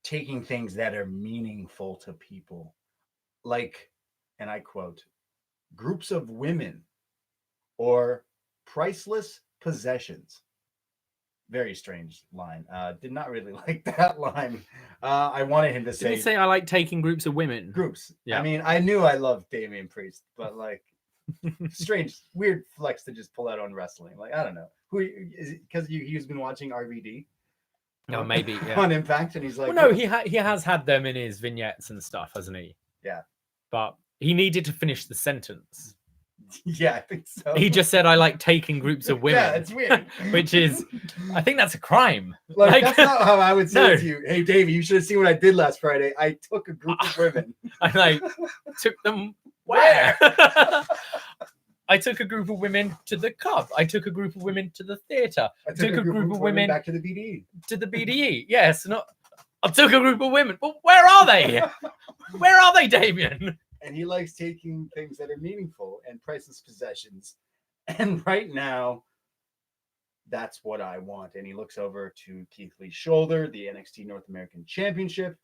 taking things that are meaningful to people. Like, and I quote, groups of women or priceless possessions. Very strange line. Did not really like that line. I wanted him to Did he say I like taking groups of women? Groups. Yeah. I mean, I knew I loved Damien Priest, but like strange, weird flex to just pull out on wrestling. Like, I don't know. Who is it? Because he's been watching RVD. No, maybe yeah. On Impact, and he's like, well, no, he has had them in his vignettes and stuff, hasn't he? Yeah. But he needed to finish the sentence. Yeah, I think so. He just said, I like taking groups of women. Yeah, it's weird. Which is, I think that's a crime. Like that's not how I would say to you, hey, Davey, you should have seen what I did last Friday. I took a group of women. I like took them where? I took a group of women to the Cub. I took a group of women to the theater. I took a group of women back to the BDE. To the BDE, yes. I took a group of women. But where are they? Where are they, Damien? And he likes taking things that are meaningful and priceless possessions. And right now, that's what I want. And he looks over to Keith Lee's shoulder, the NXT North American Championship.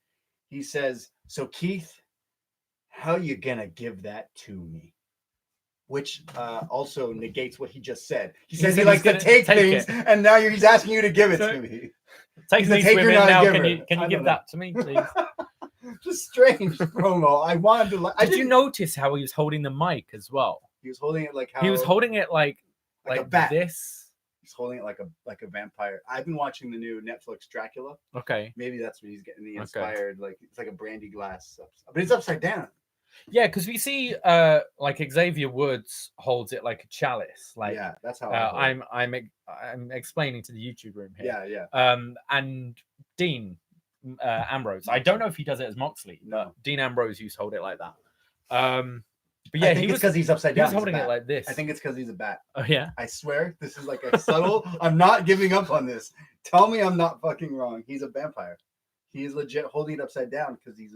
He says, so Keith, how you gonna give that to me? Which also negates what he just said. He says he likes to take things, and now he's asking you to give it to me. Take these women now. Can you give that to me, please? Just strange promo. I wanted to. Did you notice how he was holding the mic as well? He was holding it like how he was holding it like a bat. This. He's holding it like a vampire. I've been watching the new Netflix Dracula. Okay. Maybe that's what he's getting the inspired. Like it's like a brandy glass, but it's upside down. Yeah, because we see like Xavier Woods holds it like a chalice. Like yeah, that's how I'm explaining to the YouTube room here. Yeah. And Dean Ambrose. I don't know if he does it as Moxley. No. Dean Ambrose used to hold it like that. But yeah, I think it's because he's upside down. He was holding it like this. I think it's because he's a bat. Oh yeah. I swear, this is like a subtle. I'm not giving up on this. Tell me I'm not fucking wrong. He's a vampire. He is legit holding it upside down because he's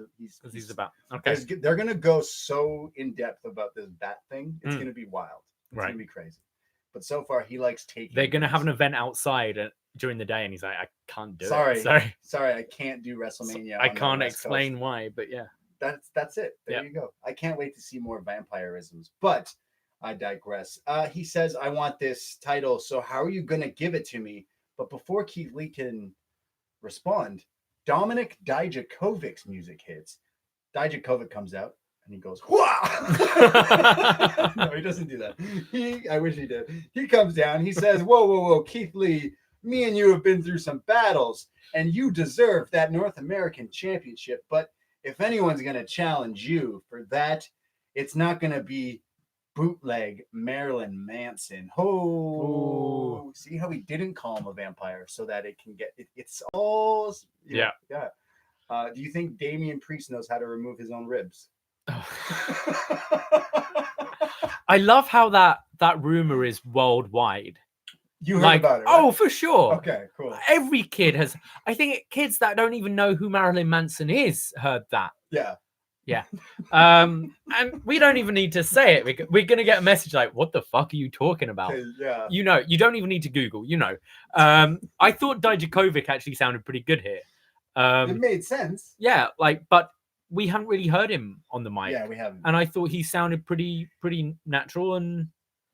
a bat. Okay. They're gonna go so in depth about this bat thing. It's gonna be wild. It's gonna be crazy. But so far, he likes taking. They're gonna have an event outside during the day, and he's like, I can't do it. Sorry, I can't do WrestleMania. I can't explain why, but yeah. That's it. There you go. I can't wait to see more vampirisms, but I digress. He says, I want this title, so how are you going to give it to me? But before Keith Lee can respond, Dominic Dijakovic's music hits. Dijakovic comes out and he goes, Wah! No, he doesn't do that. I wish he did. He comes down. He says, whoa, Keith Lee, me and you have been through some battles and you deserve that North American Championship, but if anyone's going to challenge you for that, it's not going to be bootleg Marilyn Manson. Oh, see how he didn't call him a vampire so that it can get it's all yeah. Do you think Damien Priest knows how to remove his own ribs? I love how that rumor is worldwide. You heard about it, right? Oh, for sure. Okay, cool. Every kid has. I think kids that don't even know who Marilyn Manson is heard that. Yeah. And we don't even need to say it. We're gonna get a message like, "What the fuck are you talking about?" Yeah. You know, you don't even need to Google. You know. I thought Dijakovic actually sounded pretty good here. It made sense. Yeah, but we haven't really heard him on the mic. Yeah, we haven't. And I thought he sounded pretty natural and.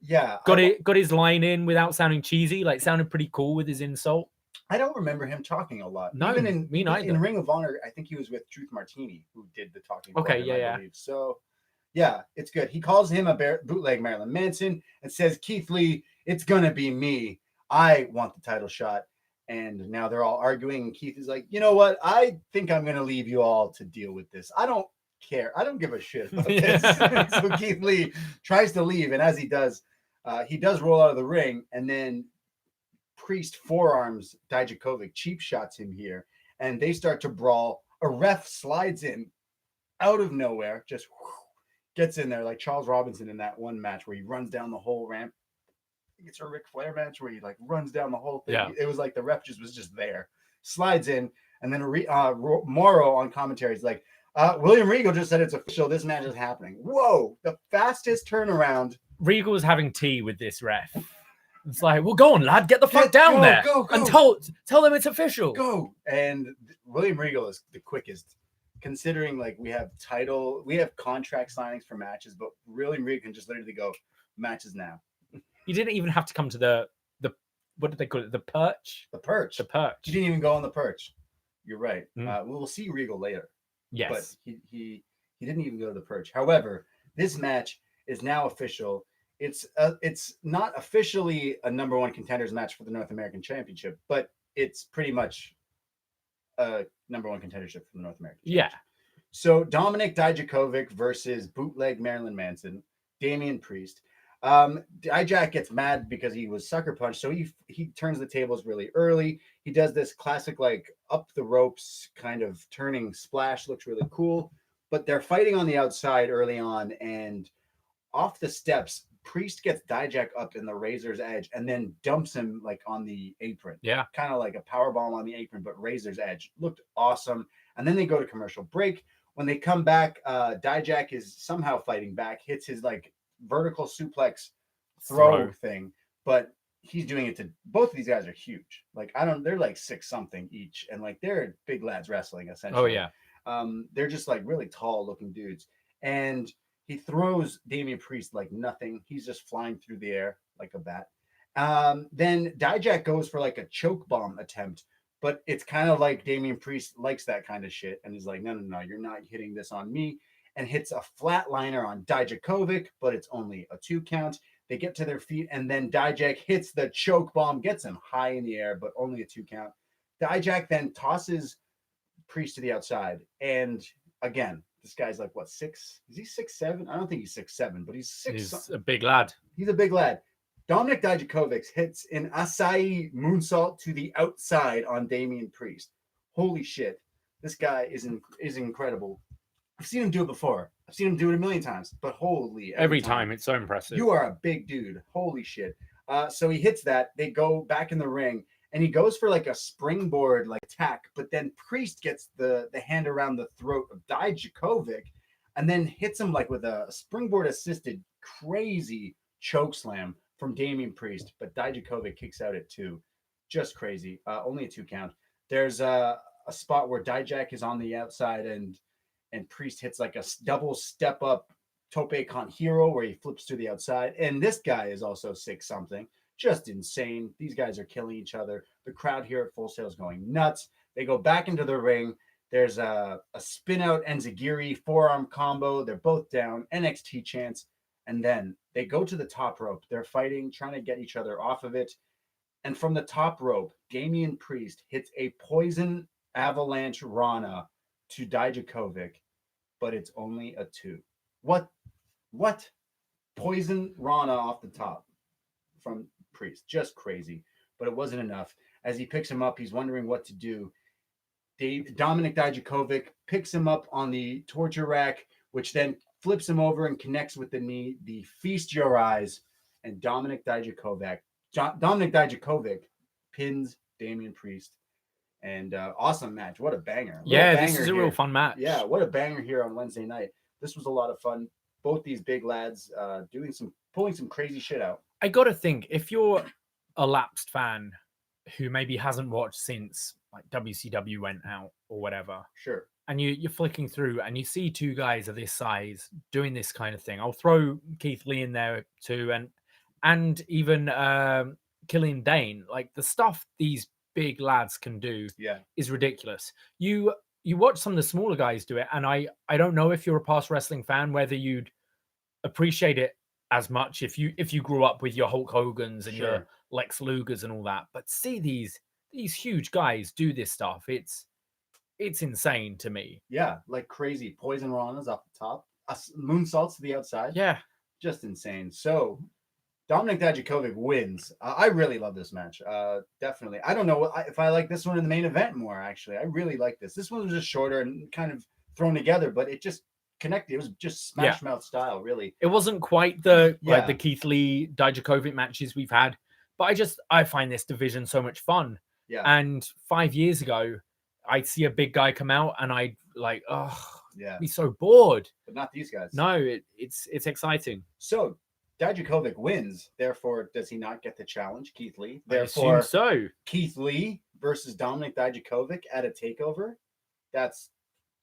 Yeah, got his line in without sounding cheesy. Like sounded pretty cool with his insult. I don't remember him talking a lot. No, even me neither. In Ring of Honor, I think he was with Truth Martini, who did the talking. Okay, I believe. So, yeah, it's good. He calls him a bootleg Marilyn Manson and says, "Keith Lee, it's gonna be me. I want the title shot." And now they're all arguing. And Keith is like, "You know what? I think I'm gonna leave you all to deal with this. I don't care. I don't give a shit about this." So Keith Lee tries to leave, and as he does roll out of the ring, and then Priest forearms Dijakovic, cheap shots him here, and they start to brawl. A ref slides in out of nowhere, just gets in there like Charles Robinson in that one match where he runs down the whole ramp. I think it's a Ric Flair match where he like runs down the whole thing. Yeah. It was like the ref was just there, slides in, and then Morrow on commentary is like, William Regal just said it's official. This match is happening. Whoa, the fastest turnaround. Regal was having tea with this ref. It's like, well, go on, lad, get the fuck down there. Go. And tell them it's official. Go. And William Regal is the quickest considering like we have contract signings for matches, but really we can just literally go matches now. You didn't even have to come to the what did they call it? The perch? The perch. The perch. You didn't even go on the perch. You're right. Mm. We'll see Regal later. Yes. But he didn't even go to the perch. However, this match is now official. It's not officially a number one contenders match for the North American Championship, but it's pretty much a number one contendership for the North American Championship. Yeah. So Dominic Dijakovic versus bootleg Marilyn Manson, Damien Priest. Dijak gets mad because he was sucker punched, so he turns the tables really early. He does this classic like up the ropes kind of turning splash, looks really cool. But they're fighting on the outside early on, and off the steps, Priest gets Dijak up in the razor's edge and then dumps him like on the apron. Yeah, kind of like a power bomb on the apron, but razor's edge. Looked awesome. And then they go to commercial break. When they come back, Dijak is somehow fighting back, hits his like vertical suplex throw thing, but he's doing it to both of these guys are huge. Like they're like 6 something each, and like they're big lads wrestling essentially. Oh yeah. They're just like really tall looking dudes, and he throws Damien Priest like nothing. He's just flying through the air like a bat. Then Dijak goes for like a choke bomb attempt, but it's kind of like Damien Priest likes that kind of shit, and he's like, no, you're not hitting this on me. And hits a flatliner on Dijakovic, but it's only a 2 count. They get to their feet, and then Dijak hits the choke bomb, gets him high in the air, but only a 2 count. Dijak then tosses Priest to the outside. And again, this guy's like, what, 6? Is he 6'7"? I don't think he's 6'7", but he's 6. He's a big lad. He's a big lad. Dominic Dijakovic hits an Asai moonsault to the outside on Damien Priest. Holy shit. This guy is incredible. I've seen him do it before. I've seen him do it a million times, but holy. Every time it's so impressive. You are a big dude. Holy shit. So he hits that. They go back in the ring, and he goes for like a springboard like tack, but then Priest gets the hand around the throat of Dijakovic and then hits him like with a springboard assisted crazy choke slam from Damien Priest, but Dijakovic kicks out at 2. Just crazy. Only a 2 count. There's a spot where Dijak is on the outside and Priest hits like a double step up tope con hero where he flips to the outside. And this guy is also 6 something. Just insane. These guys are killing each other. The crowd here at Full Sail is going nuts. They go back into the ring. There's a spin out enziguri forearm combo. They're both down. NXT chants. And then they go to the top rope. They're fighting, trying to get each other off of it. And from the top rope, Damien Priest hits a poison avalanche Rana to Dijakovic, but it's only a 2. What? Poison Rana off the top from Priest. Just crazy. But it wasn't enough. As he picks him up, he's wondering what to do. Dominic Dijakovic picks him up on the torture rack, which then flips him over and connects with the knee. The feast your eyes, and Dominic Dijakovic pins Damien Priest. And awesome match. What a banger. This is a real fun match. Yeah, what a banger here on Wednesday night. This was a lot of fun. Both these big lads pulling some crazy shit out. I got to think, if you're a lapsed fan who maybe hasn't watched since like WCW went out or whatever. Sure. And you're flicking through and you see 2 guys of this size doing this kind of thing. I'll throw Keith Lee in there too. And even Killian Dane. Like the stuff these big lads can do is ridiculous. You watch some of the smaller guys do it, and I don't know if you're a past wrestling fan whether you'd appreciate it as much if you grew up with your Hulk Hogan's and your Lex Lugers and all that. But see these huge guys do this stuff. It's insane to me. Yeah, like crazy. Poison Ranas off the top, moonsaults to the outside. Yeah, just insane. So Dominic Dijakovic wins. I really love this match. Definitely. I don't know if I like this one in the main event more, actually. I really like this. This one was just shorter and kind of thrown together, but it just connected. It was just Smash Mouth style, really. It wasn't quite the like the Keith Lee Dijakovic matches we've had, but I find this division so much fun. Yeah. And 5 years ago, I'd see a big guy come out and I'd like, be so bored. But not these guys. No, it's exciting. So Dijakovic wins. Therefore, does he not get the challenge, Keith Lee? Therefore, I assume so. Keith Lee versus Dominic Dijakovic at a takeover. That's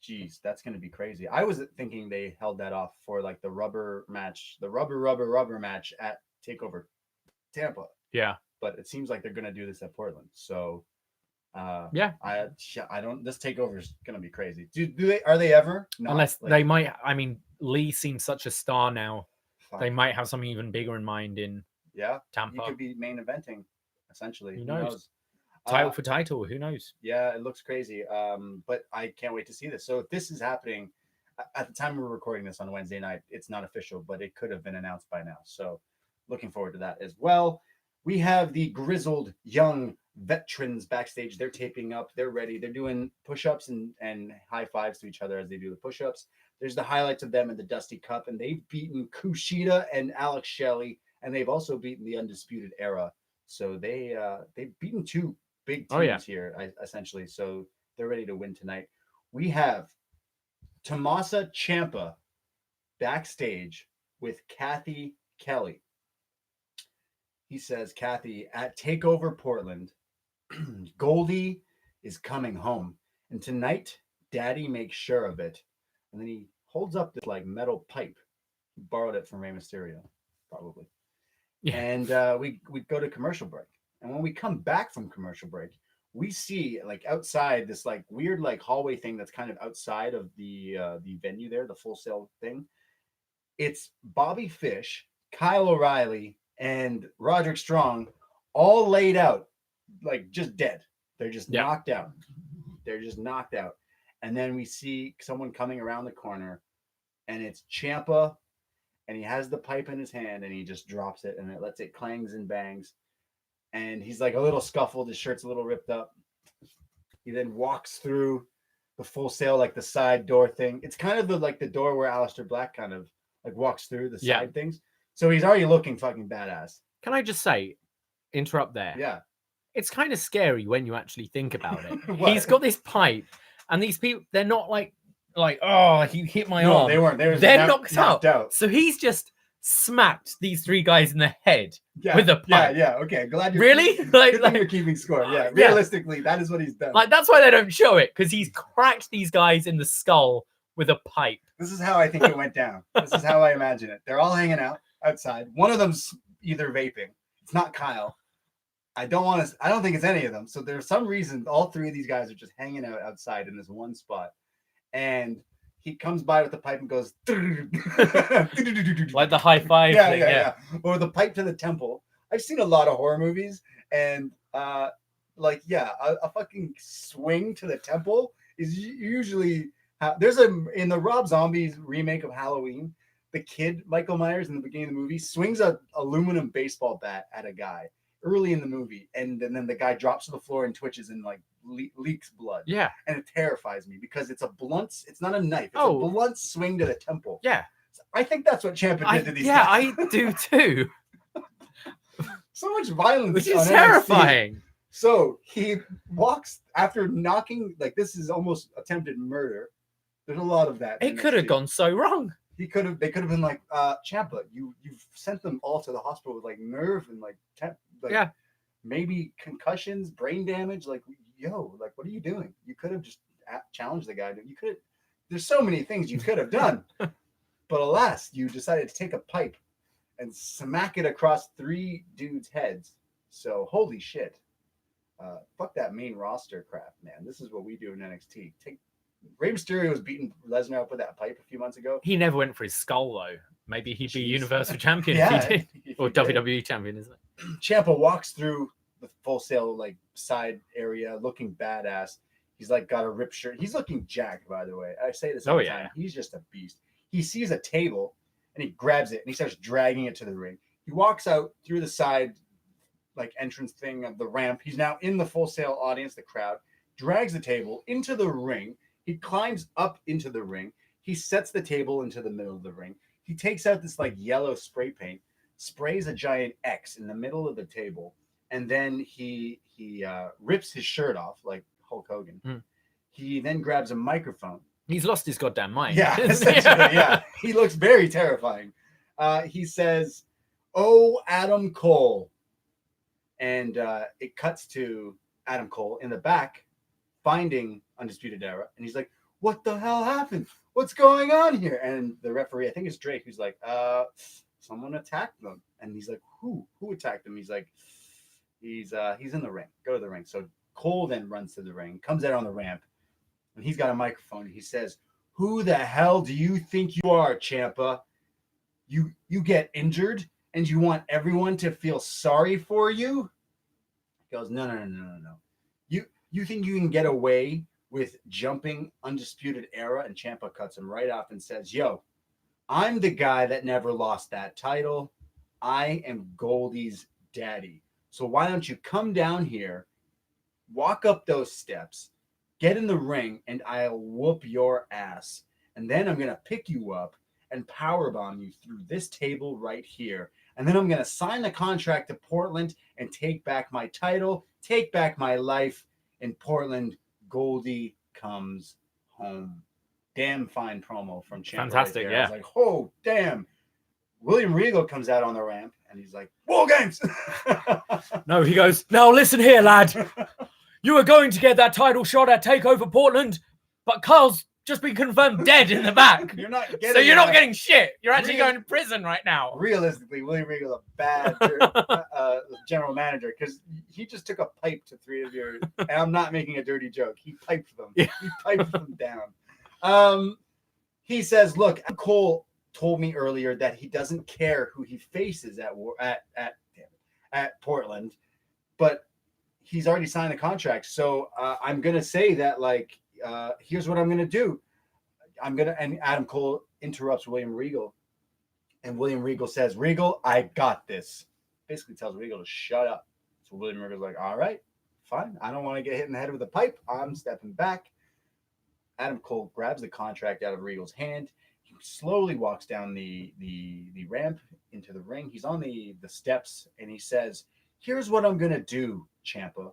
Jeez, that's going to be crazy. I was thinking they held that off for like the rubber match, the rubber match at Takeover Tampa. Yeah. But it seems like they're going to do this at Portland. So, yeah, I don't. This Takeover is going to be crazy. Do they? Are they ever? Not, unless like, they might. I mean, Lee seems such a star now. fuck. They might have something even bigger in mind in Tampa. You could be main eventing, essentially. Who knows? Title for title. Who knows? Yeah, it looks crazy. But I can't wait to see this. So if this is happening at the time we're recording this on Wednesday night, it's not official, but it could have been announced by now. So looking forward to that as well. We have the grizzled young veterans backstage. They're taping up. They're ready. They're doing push-ups and high fives to each other as they do the push-ups. There's the highlights of them in the Dusty Cup, and they've beaten Kushida and Alex Shelley, and they've also beaten the Undisputed Era. So they've beaten two big teams here, essentially. So they're ready to win tonight. We have Tommaso Ciampa backstage with Kathy Kelly. He says, Kathy, at Takeover Portland, Goldie is coming home. And tonight, Daddy makes sure of it. And then he holds up this like metal pipe. He borrowed it from Rey Mysterio, probably. Yeah. And we go to commercial break. And when we come back from commercial break, we see like outside this like weird like hallway thing that's kind of outside of the venue there, the Full Sail thing. It's Bobby Fish, Kyle O'Reilly, and Roderick Strong all laid out, like just dead. They're just knocked out. They're just knocked out. And then we see someone coming around the corner, and it's Ciampa, and he has the pipe in his hand, and he just drops it, and it lets it clangs and bangs. And he's like a little scuffled. His shirt's a little ripped up. He then walks through the Full Sail, like the side door thing. It's kind of the door where Aleister Black kind of like walks through the side things. So he's already looking fucking badass. Can I just say, interrupt there? Yeah. It's kind of scary when you actually think about it. He's got this pipe, and these people, they're not like, oh, he hit my arm. They weren't. They're knocked out. So he's just smacked these three guys in the head with a pipe. Yeah. Okay. Glad you're really you're keeping score. Yeah. Realistically, that is what he's done. Like that's why they don't show it, because he's cracked these guys in the skull with a pipe. This is how I think it went down. This is how I imagine it. They're all hanging out outside. One of them's either vaping. It's not Kyle. I don't think it's any of them. So there's some reason all three of these guys are just hanging out outside in this one spot. And he comes by with the pipe and goes like the high five thing. Yeah. Or the pipe to the temple. I've seen a lot of horror movies, and a fucking swing to the temple is usually in the Rob Zombie's remake of Halloween, the kid Michael Myers in the beginning of the movie swings an aluminum baseball bat at a guy early in the movie, and then the guy drops to the floor and twitches and like leaks blood. Yeah, and it terrifies me because it's not a knife. It's a blunt swing to the temple. Yeah, so I think that's what Ciampa did to these guys. Yeah, I do too. So much violence, which is terrifying. NXT. So he walks after knocking, like this is almost attempted murder. There's a lot of that. It could have gone so wrong. They could have been like, Ciampa, you've sent them all to the hospital with like nerve and like maybe concussions, brain damage. Like, like what are you doing? You could have just challenged the guy. You could. There's so many things you could have done, but alas, you decided to take a pipe and smack it across three dudes' heads. So holy shit, fuck that main roster crap, man. This is what we do in NXT. Rey Mysterio was beating Lesnar up with that pipe a few months ago. He never went for his skull, though. Maybe he'd be Universal Champion if he did. Or WWE Champion, isn't it? Ciampa walks through the Full Sail like side area looking badass. He's like got a ripped shirt. He's looking jacked, by the way. I say this all the time. He's just a beast. He sees a table and he grabs it and he starts dragging it to the ring. He walks out through the side like entrance thing of the ramp. He's now in the Full Sail audience, the crowd, drags the table into the ring. He climbs up into the ring. He sets the table into the middle of the ring. He takes out this like yellow spray paint, sprays a giant X in the middle of the table, and then he rips his shirt off like Hulk Hogan. He then grabs a microphone. He's lost his goddamn mind. Yeah, essentially, yeah. He looks very terrifying. He says, "Oh, Adam Cole," and it cuts to Adam Cole in the back finding Undisputed Era, and he's like, what the hell happened? What's going on here? And the referee, I think it's Drake, who's like, someone attacked them. And he's like, who attacked him? He's like, he's in the ring. Go to the ring. So Cole then runs to the ring, comes out on the ramp, and he's got a microphone. And he says, who the hell do you think you are, Ciampa? You get injured and you want everyone to feel sorry for you? He goes, no. You think you can get away with jumping Undisputed Era? And Ciampa cuts him right off and says, yo, I'm the guy that never lost that title. I am Goldie's daddy. So why don't you come down here, walk up those steps, get in the ring, and I'll whoop your ass. And then I'm going to pick you up and powerbomb you through this table right here. And then I'm going to sign the contract to Portland and take back my title, take back my life. In Portland, Goldie comes home. Damn fine promo from Ciampa. Fantastic, right, yeah. I was like, oh, damn. William Regal comes out on the ramp and he's like, War Games. No, he goes, now listen here, lad. You were going to get that title shot at TakeOver Portland, but Carl's just been confirmed dead in the back. You're not getting so you're not getting shit. You're actually going to prison right now. Realistically, William Regal a bad general manager because he just took a pipe to three of your. And I'm not making a dirty joke. He piped them. Yeah. He piped them down. He says, "Look, Cole told me earlier that he doesn't care who he faces at Portland, but he's already signed the contract. So I'm gonna say that here's what I'm gonna do. And Adam Cole interrupts William Regal, and William Regal says, Regal, I got this. Basically tells Regal to shut up. So William Regal's like, all right, fine. I don't want to get hit in the head with a pipe. I'm stepping back. Adam Cole grabs the contract out of Regal's hand. He slowly walks down the ramp into the ring. He's on the steps, and he says, here's what I'm going to do, Ciampa.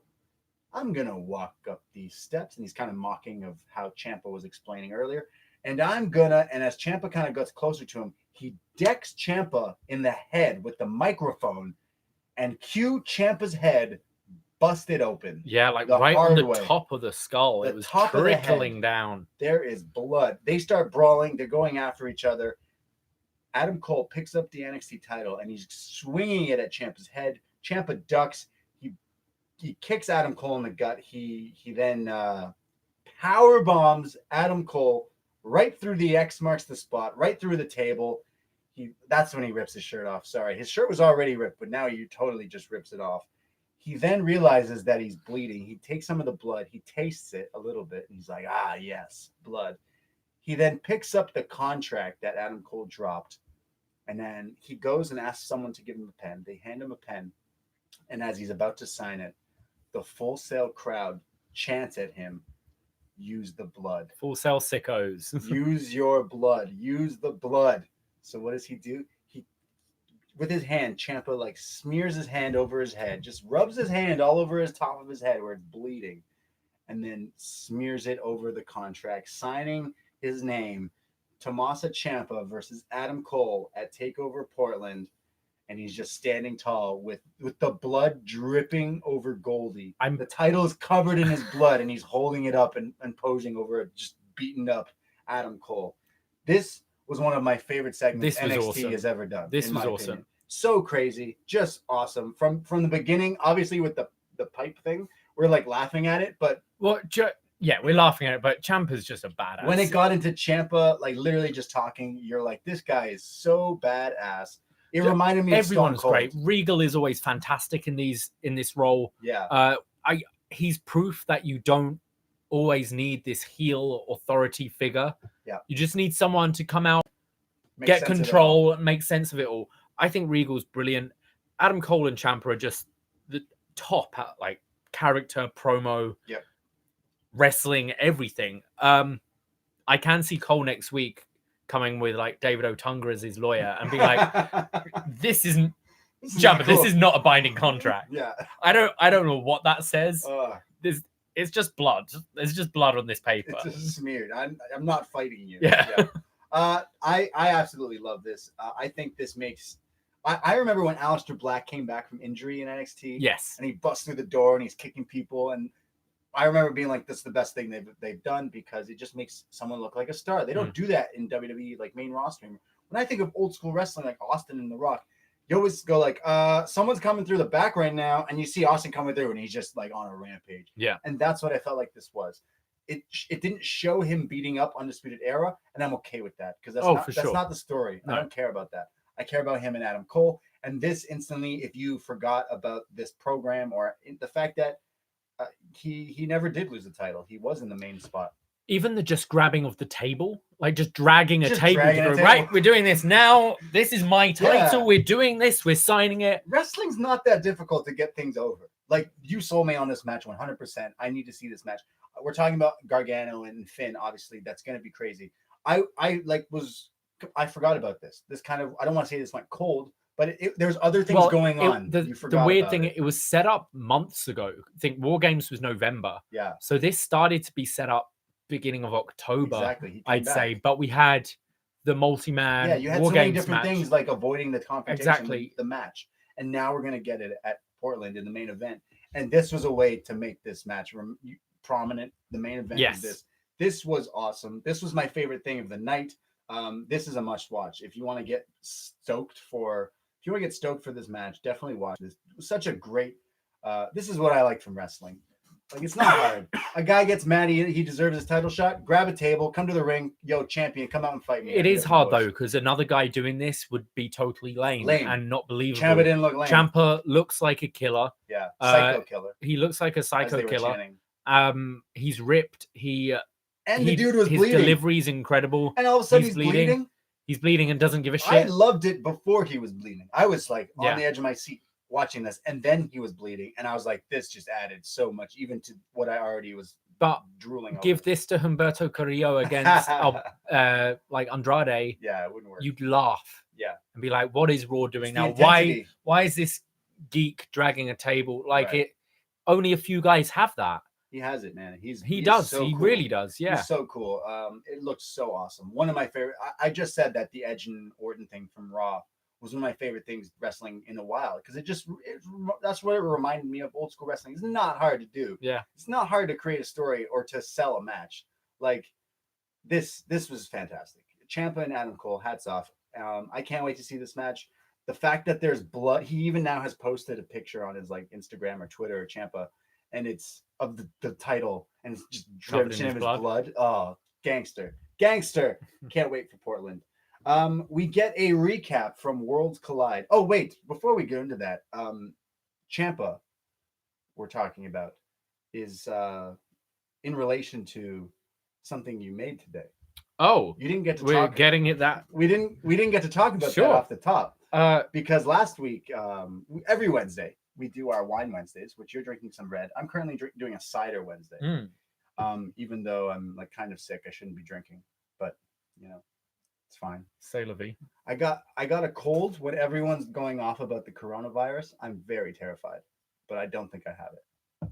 I'm going to walk up these steps. And he's kind of mocking of how Ciampa was explaining earlier. And as Ciampa kind of gets closer to him, he decks Ciampa in the head with the microphone and cue Ciampa's head busted open. Yeah, like right on the top of the skull. It was trickling down. There is blood. They start brawling. They're going after each other. Adam Cole picks up the NXT title and he's swinging it at Ciampa's head. Ciampa ducks. He kicks Adam Cole in the gut. He then power bombs Adam Cole right through the X marks the spot, right through the table. That's when he rips his shirt off. Sorry, his shirt was already ripped, but now he totally just rips it off. He then realizes that he's bleeding. He takes some of the blood. He tastes it a little bit, and he's like, ah, yes, blood. He then picks up the contract that Adam Cole dropped, and then he goes and asks someone to give him a pen. They hand him a pen, and as he's about to sign it, the Full Sail crowd chants at him, use the blood. Full Sail sickos. Use your blood. Use the blood. So what does he do? He, with his hand, Ciampa smears his hand over his head, just rubs his hand all over his top of his head where it's bleeding, and then smears it over the contract, signing his name, Tommaso Ciampa versus Adam Cole at TakeOver Portland. And he's just standing tall with the blood dripping over Goldie. The title is covered in his blood, and he's holding it up and posing over it, just beaten up Adam Cole. This was one of my favorite segments NXT has ever done. This was awesome. Opinion. So crazy, just awesome. From the beginning, obviously with the pipe thing, we're laughing at it, but yeah, we're laughing at it, but Ciampa's just a badass. When it got into Ciampa, literally just talking, you're like, this guy is so badass. It reminded me of everyone's Stone Cold. Great. Regal is always fantastic in this role. Yeah. He's proof that you don't always need this heel authority figure. Yeah. You just need someone to come out, get control, and make sense of it all. I think Regal's brilliant. Adam Cole and Ciampa are just the top at character, promo, wrestling, everything. I can see Cole next week coming with David Otunga as his lawyer and being like, this isn't Ciampa, cool. This is not a binding contract. Yeah. I don't know what that says. It's just blood. There's just blood on this paper. It's just smeared. I'm not fighting you. Yeah. I absolutely love this. I think this makes I remember when Aleister Black came back from injury in NXT. Yes. And he busts through the door and he's kicking people, and I remember being like, "This is the best thing they've done," because it just makes someone look like a star. They don't do that in WWE like main roster. When I think of old school wrestling like Austin and The Rock, you always go like, someone's coming through the back right now, and you see Austin coming through, and he's just like on a rampage. Yeah, and that's what I felt like this was. It didn't show him beating up Undisputed Era, and I'm okay with that because that's not the story. No. I don't care about that. I care about him and Adam Cole. And this instantly, if you forgot about this program or the fact that he never did lose the title, he was in the main spot. Even the just grabbing of the table, like just dragging a table to go, right, we're doing this now. This is my title. Yeah. We're doing this. We're signing it. Wrestling's not that difficult to get things over. Like, you sold me on this match 100%. I need to see this match. We're talking about Gargano and Finn. Obviously, that's going to be crazy. I forgot about this. This kind of, I don't want to say this went cold, but there's other things going on. The weird thing, it was set up months ago. I think War Games was November. Yeah. So this started to be set up beginning of October, exactly. I'd say. But we had the multi-man. Yeah, you had War so many Games different match. things like avoiding the confrontation, exactly. the match. And now we're going to get it at Portland in the main event. And this was a way to make this match prominent. The main event of this. This was awesome. This was my favorite thing of the night. This is a must watch. If you want to get stoked for this match, definitely watch this. It was such a great, this is what I like from wrestling. Like, it's not hard. A guy gets mad, he deserves his title shot. Grab a table, come to the ring. Yo, champion, come out and fight me. It is hard, though, because another guy doing this would be totally lame. And not believable. Ciampa didn't look lame. Ciampa looks like a killer. Yeah, psycho killer. He looks like a psycho killer. He's ripped. The dude was bleeding. His delivery is incredible. And all of a sudden he's bleeding. He's bleeding and doesn't give a shit. I loved it before he was bleeding. I was like on the edge of my seat watching this, and then he was bleeding, and I was like, this just added so much, even to what I already was drooling over. Give this to Humberto Carrillo against like Andrade. Yeah, it wouldn't work. You'd laugh. Yeah. And be like, what is Raw doing now? Why is this geek dragging a table? Like only a few guys have that. He has it, man. He does. So he cool. Really does. Yeah. He's so cool. It looks so awesome. One of my favorite. I just said that the Edge and Orton thing from Raw was one of my favorite things wrestling in a while, because that's what it reminded me of old school wrestling. It's not hard to do. Yeah. It's not hard to create a story or to sell a match. Like this was fantastic. Ciampa and Adam Cole, hats off. I can't wait to see this match. The fact that there's blood, he even now has posted a picture on his like Instagram or Twitter or Ciampa, and it's of the title, and it's just dripping in his blood. Oh, gangster. Can't wait for Portland. We get a recap from Worlds Collide. Oh, wait, before we go into that, Ciampa we're talking about is in relation to something you made today. Oh, you didn't get to we're getting it that we didn't get to talk about that off the top. Because last week, every Wednesday we do our wine Wednesdays, which you're drinking some red. I'm currently doing a cider Wednesday. Even though I'm like kind of sick, I shouldn't be drinking, but you know, it's fine. C'est la vie. I got a cold when everyone's going off about the coronavirus. I'm very terrified, but I don't think I have it.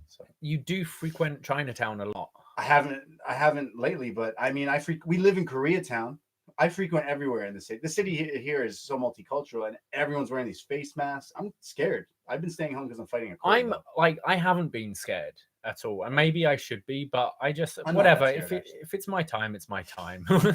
So you do frequent Chinatown a lot. I haven't lately, but I mean, we live in Koreatown. I frequent everywhere in the city. The city here is so multicultural, and everyone's wearing these face masks. I'm scared. I've been staying home because I'm fighting a cold. I haven't been scared at all, and maybe I should be, but whatever. If it's my time, it's my time. Do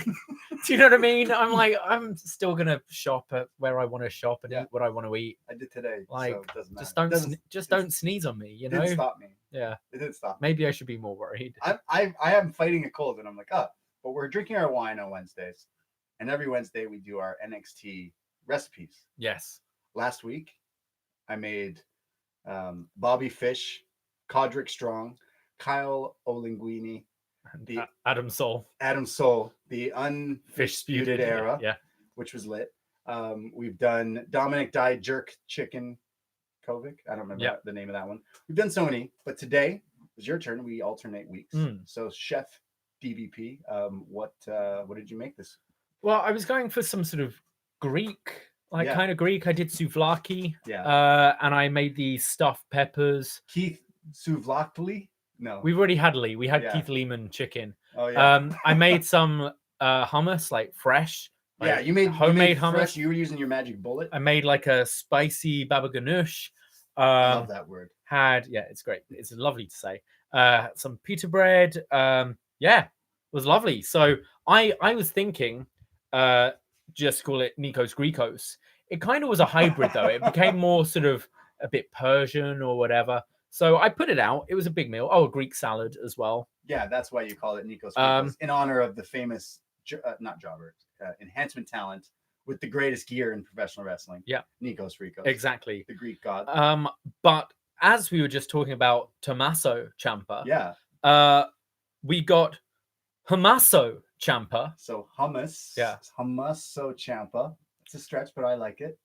you know what I mean? I'm still gonna shop at where I want to shop and eat what I want to eat. I did today. Like, so it doesn't matter. Don't sneeze on me. You know, it didn't stop me. Yeah, it didn't stop me. Maybe I should be more worried. I am fighting a cold, and I'm like, but we're drinking our wine on Wednesdays. And every Wednesday we do our NXT recipes. Yes. Last week I made Bobby Fish, Codrick Strong, Kyle Olinguini, the Adam Soul, the Undisputed Era, which was lit. We've done Dominic Dijakovic. I don't remember the name of that one. We've done so many, but today was your turn. We alternate weeks. So Chef DVP, what did you make this? Well, I was going for some sort of Greek, kind of Greek. I did souvlaki, and I made these stuffed peppers. Keith souvlaki? No, we've already had Lee. We had Keith Lehman chicken. Oh yeah. I made some hummus, like fresh. You made homemade hummus. Fresh. You were using your magic bullet. I made like a spicy baba ganoush. I love that word. It's great. It's lovely to say. Some pita bread. It was lovely. So I was thinking, just call it Nikos Grikos. It kind of was a hybrid though. It became more sort of a bit Persian or whatever. So I put it out. It was a big meal. Oh, a Greek salad as well. Yeah, that's why you call it Nikos Grikos, in honor of the famous, enhancement talent with the greatest gear in professional wrestling. Yeah, Nikos Grikos. Exactly. The Greek god. But as we were just talking about Tommaso Ciampa, we got Tommaso Ciampa. So hummus. Yeah. Tommaso Ciampa. It's a stretch, but I like it.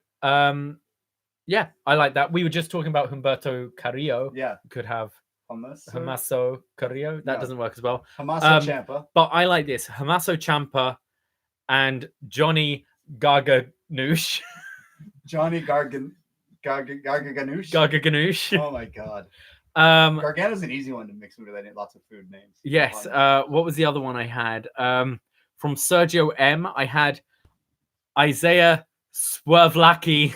Yeah, I like that. We were just talking about Humberto Carrillo. Yeah. Could have hummus. Tommaso Carrillo. That doesn't work as well. Tommaso Ciampa. But I like this. Tommaso Ciampa and Johnny Garganoush. Johnny Garganoush. Garganoush. Oh my god. Gargano's an easy one to mix with. I need lots of food names. Yes. What was the other one I had? From Sergio M, I had Isaiah Swervlaki.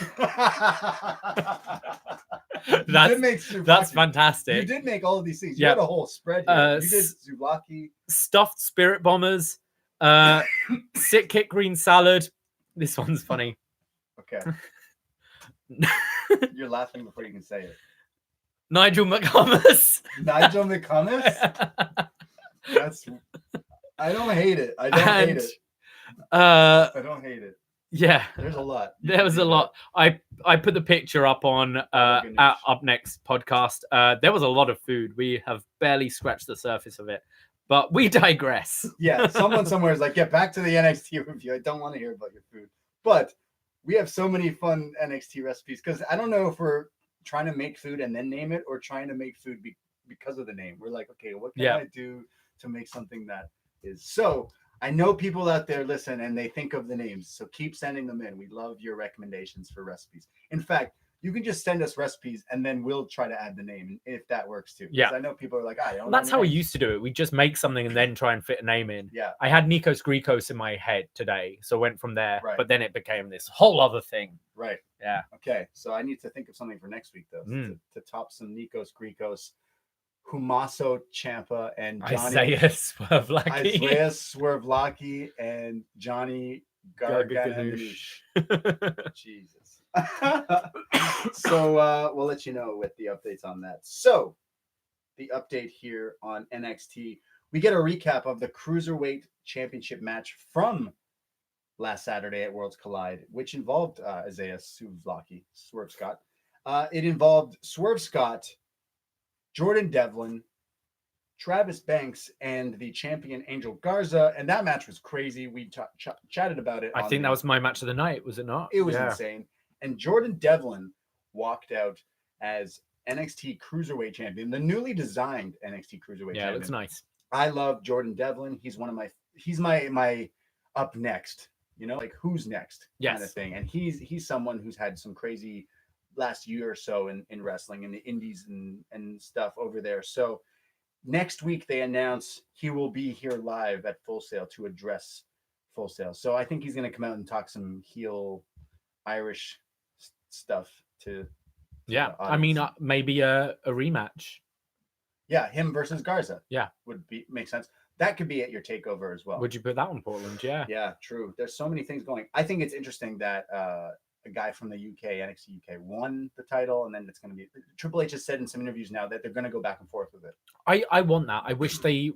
That's fantastic. You did make all of these things. You had a whole spread here. You did Zuvlaki. Stuffed spirit bombers. Sit kick green salad. This one's funny. Okay. You're laughing before you can say it. Nigel McComas. Nigel McComas? I don't hate it. I don't hate it. Yeah. There's a lot. There was a lot. I put the picture up on at upNXT podcast. There was a lot of food. We have barely scratched the surface of it. But we digress. Yeah, someone somewhere is like, get back to the NXT review. I don't want to hear about your food. But we have so many fun NXT recipes because I don't know if we're trying to make food and then name it or trying to make food because of the name. We're like, okay, what can I do to make something that is so? I know people out there listen and they think of the names, so keep sending them in. We love your recommendations for recipes. In fact, you can just send us recipes and then we'll try to add the name if that works too. Yeah, I know people are like, I don't know. That's how we used to do it. We just make something and then try and fit a name in. Yeah. I had Nikos Grikos in my head today, so went from there. Right. But then it became this whole other thing. Right. Yeah. Okay. So I need to think of something for next week though, to top some Nikos Grikos, Tommaso Ciampa, and Isaiah Swervlaki and Johnny Garganoush. Jesus. So we'll let you know with the updates on that. So the update here on NXT, we get a recap of the Cruiserweight Championship match from last Saturday at Worlds Collide, which involved Isaiah Swerve Scott. It involved Swerve Scott, Jordan Devlin, Travis Banks, and the champion Angel Garza, and that match was crazy. We chatted about it. I think that was my match of the night, was it not? It was insane. And Jordan Devlin walked out as NXT Cruiserweight Champion, the newly designed NXT Cruiserweight Champion. Yeah, it looks nice. I love Jordan Devlin. He's my up next, like who's next kind of thing. And he's someone who's had some crazy last year or so in wrestling in the indies and stuff over there. So next week they announce he will be here live at Full Sail to address Full Sail. So I think he's going to come out and talk some heel Irish stuff to I mean maybe a rematch. Yeah, him versus Garza. Yeah, would make sense. That could be at your takeover as well. Would you put that on Portland? Yeah, true. There's so many things going. I think it's interesting that a guy from the UK, NXT UK, won the title, and then it's going to be Triple H has said in some interviews now that they're going to go back and forth with it. I want that. I wish they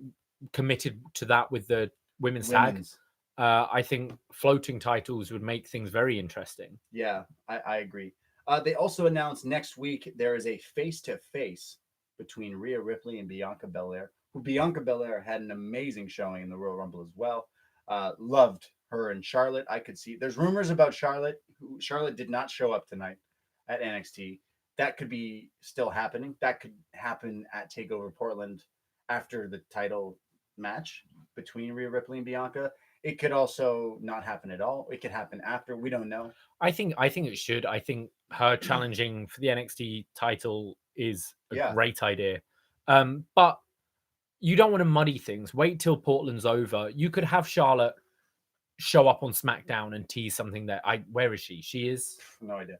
committed to that with the women's tag. I think floating titles would make things very interesting. Yeah, I agree. They also announced next week there is a face-to-face between Rhea Ripley and Bianca Belair. Bianca Belair had an amazing showing in the Royal Rumble as well. Loved her and Charlotte. I could see there's rumors about Charlotte. Charlotte did not show up tonight at NXT. That could be still happening. That could happen at TakeOver Portland after the title match between Rhea Ripley and Bianca. It could also not happen at all. It could happen after. We don't know. I think it should. I think her challenging for the NXT title is a great idea. But you don't want to muddy things. Wait till Portland's over. You could have Charlotte show up on SmackDown and tease something that where is she? She is no idea.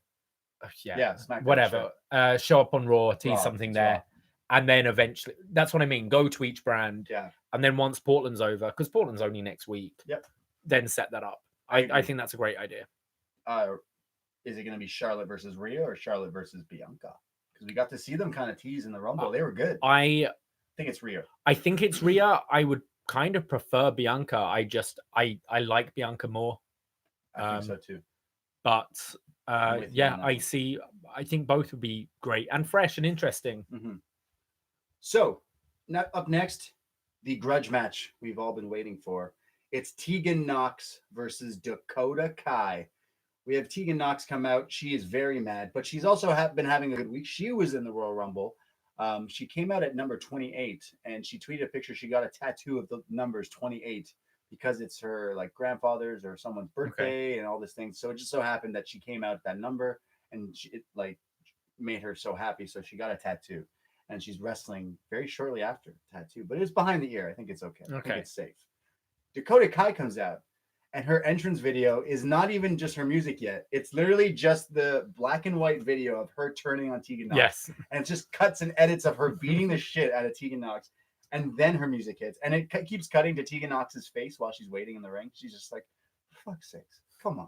yeah, SmackDown whatever. Show up on Raw, tease Raw, something it's there, Raw. and then eventually, that's what I mean. Go to each brand, Yeah. and then once Portland's over, because Portland's only next week. Yep. Then set that up. I I think that's a great idea. Is it going to be Charlotte versus Rhea or Charlotte versus Bianca? Because we got to see them kind of tease in the Rumble. They were good. I think it's Rhea. I think it's Rhea. I would kind of prefer Bianca. I like Bianca more. I think so too. But yeah, I think both would be great and fresh and interesting. Mm-hmm. So, now up next, the grudge match we've all been waiting for. It's Tegan Nox versus Dakota Kai. We have Tegan Nox come out. She is very mad, but she's also been having a good week. She was in the Royal Rumble. She came out at number 28, and she tweeted a picture. She got a tattoo of the numbers 28 because it's her like grandfather's or someone's birthday and all this thing. So it just so happened that she came out at that number, and it like made her so happy. So she got a tattoo, and she's wrestling very shortly after the tattoo. But it's behind the ear. I think it's okay. I think it's safe. Dakota Kai comes out, and her entrance video is not even just her music yet. It's literally just the black and white video of her turning on Tegan Nox. Yes. And it's just cuts and edits of her beating the shit out of Tegan Nox. And then her music hits. And it keeps cutting to Tegan Nox's face while she's waiting in the ring. She's just like, for fuck's sakes, come on.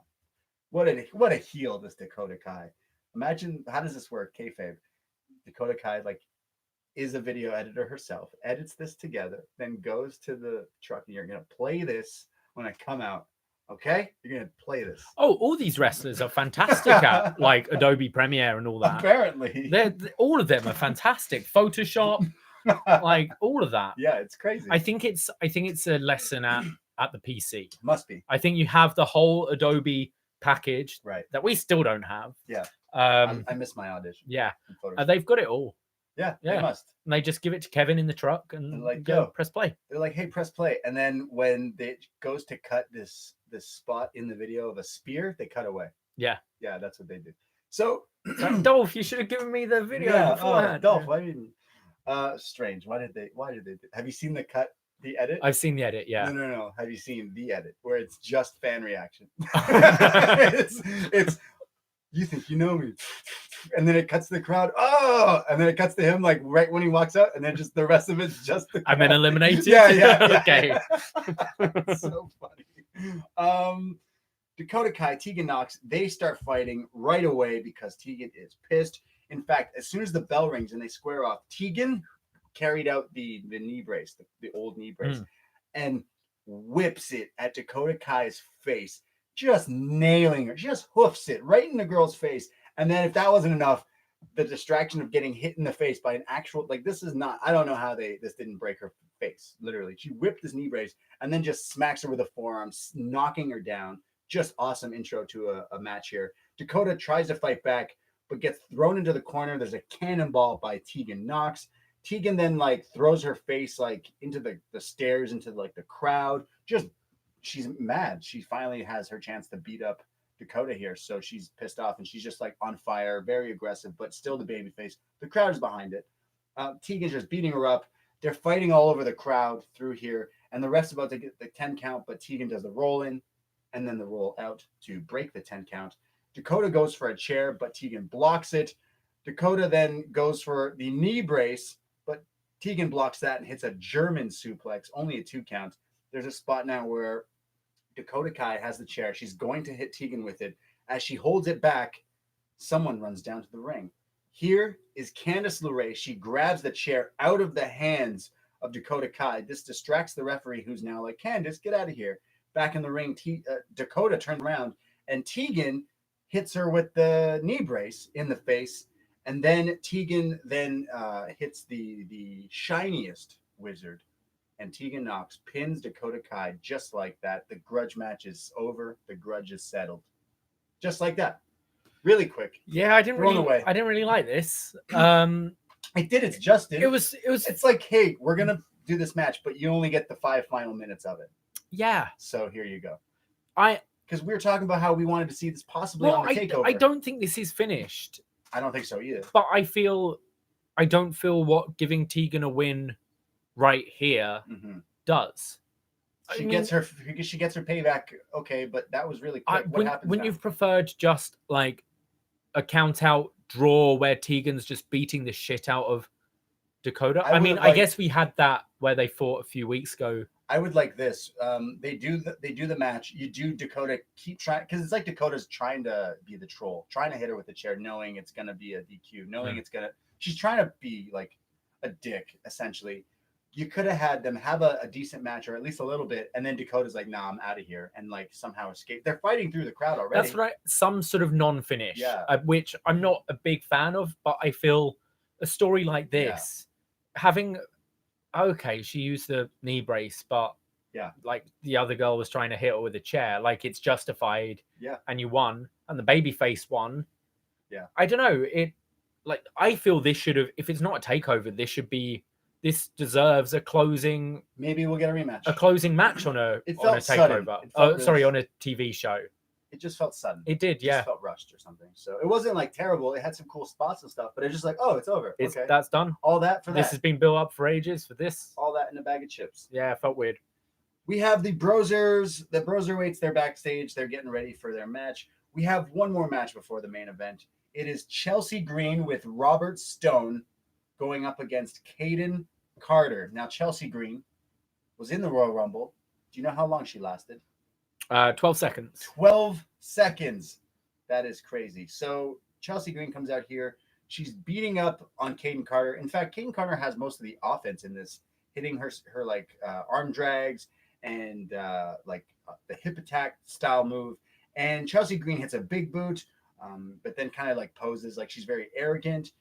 What a heel, this Dakota Kai. Imagine, how does this work? Kayfabe. Dakota Kai, like, is a video editor herself, edits this together, then goes to the truck, and you're going to play this when I come out. Okay? You're going to play this. Oh, all these wrestlers are fantastic at like Adobe Premiere and all that. Apparently. All of them are fantastic. Photoshop, like all of that. Yeah, it's crazy. I think it's a lesson at the PC. Must be. I think you have the whole Adobe package that we still don't have. Yeah. I missed my audition. Yeah. They've got it all. Yeah, they must. And they just give it to Kevin in the truck and like, go press play. They're like, hey, press play. And then when it goes to cut this spot in the video of a spear, they cut away. Yeah. Yeah, that's what they do. So Dolph, you should have given me the video beforehand. Dolph, why didn't strange. Why did they do? Have you seen the edit? I've seen the edit, yeah. No. Have you seen the edit where it's just fan reaction? it's you think you know me. And then it cuts to the crowd. Oh, and then it cuts to him like right when he walks out, and then just the rest of it's just the crowd. I've been eliminated. Yeah. Okay. So funny. Dakota Kai, Tegan Nox, they start fighting right away because Tegan is pissed. In fact, as soon as the bell rings and they square off, Tegan carried out the knee brace, the old knee brace, and whips it at Dakota Kai's face, just nailing her, just hoofs it right in the girl's face. And then if that wasn't enough, the distraction of getting hit in the face by an actual, like, this is not, I don't know how this didn't break her face, literally. She whipped this knee brace and then just smacks her with a forearm, knocking her down. Just awesome intro to a match here. Dakota tries to fight back, but gets thrown into the corner. There's a cannonball by Tegan Nox. Tegan then like throws her face like into the stairs, into like the crowd. Just, she's mad. She finally has her chance to beat up Dakota here, so she's pissed off and she's just like on fire, very aggressive, but still the baby face. The crowd is behind it. Tegan's just beating her up. They're fighting all over the crowd through here, and the ref's about to get the 10 count, but Tegan does the roll in and then the roll out to break the 10 count. Dakota goes for a chair, but Tegan blocks it. Dakota then goes for the knee brace, but Tegan blocks that and hits a German suplex, only a 2 count. There's a spot now where Dakota Kai has the chair. She's going to hit Tegan with it. As she holds it back, someone runs down to the ring. Here is Candice LeRae. She grabs the chair out of the hands of Dakota Kai. This distracts the referee, who's now like, Candice, get out of here. Back in the ring, Dakota turns around, and Tegan hits her with the knee brace in the face. And then Tegan then hits the shiniest wizard. And Tegan Nox pins Dakota Kai just like that. The grudge match is over. The grudge is settled. Just like that. Really quick. Yeah, I didn't really like this. It did its justice. It's like, hey, we're gonna do this match, but you only get the 5 final minutes of it. Yeah. So here you go. Because we were talking about how we wanted to see this possibly on the takeover. I don't think this is finished. I don't think so either. But I don't feel what giving Tegan a win right here does. She gets her payback, okay, but that was really quick. What happens when now? you've preferred just like a count out draw where Tegan's just beating the shit out of Dakota. I mean, I guess we had that where they fought a few weeks ago. I would like this. They do the match. You do Dakota keep trying, because it's like Dakota's trying to be the troll, trying to hit her with the chair, knowing it's gonna be a DQ, knowing she's trying to be like a dick essentially. You could have had them have a decent match, or at least a little bit, and then Dakota's like, "Nah, I'm out of here," and like somehow escape. They're fighting through the crowd already. That's right. Some sort of non-finish, which I'm not a big fan of, but I feel a story like this, having, okay, she used the knee brace, but like the other girl was trying to hit her with a chair, like it's justified, and you won, and the babyface won. I don't know. I feel this should have, if it's not a takeover, this deserves a closing. Maybe we'll get a rematch. A closing match on a takeover. On a TV show. It just felt sudden. It did, It just felt rushed or something. So it wasn't like terrible. It had some cool spots and stuff, but it's just like, oh, it's over. Okay, that's done. All that for that. This has been built up for ages for this. All that in a bag of chips. Yeah, it felt weird. We have the Broserweights. They're backstage. They're getting ready for their match. We have one more match before the main event. It is Chelsea Green with Robert Stone going up against Caden Carter. Now, Chelsea Green was in the Royal Rumble. Do you know how long she lasted? 12 seconds. 12 seconds. That is crazy. So Chelsea Green comes out here. She's beating up on Caden Carter. In fact, Caden Carter has most of the offense in this, hitting her like arm drags and the hip attack style move. And Chelsea Green hits a big boot, but then kind of like poses like she's very arrogant.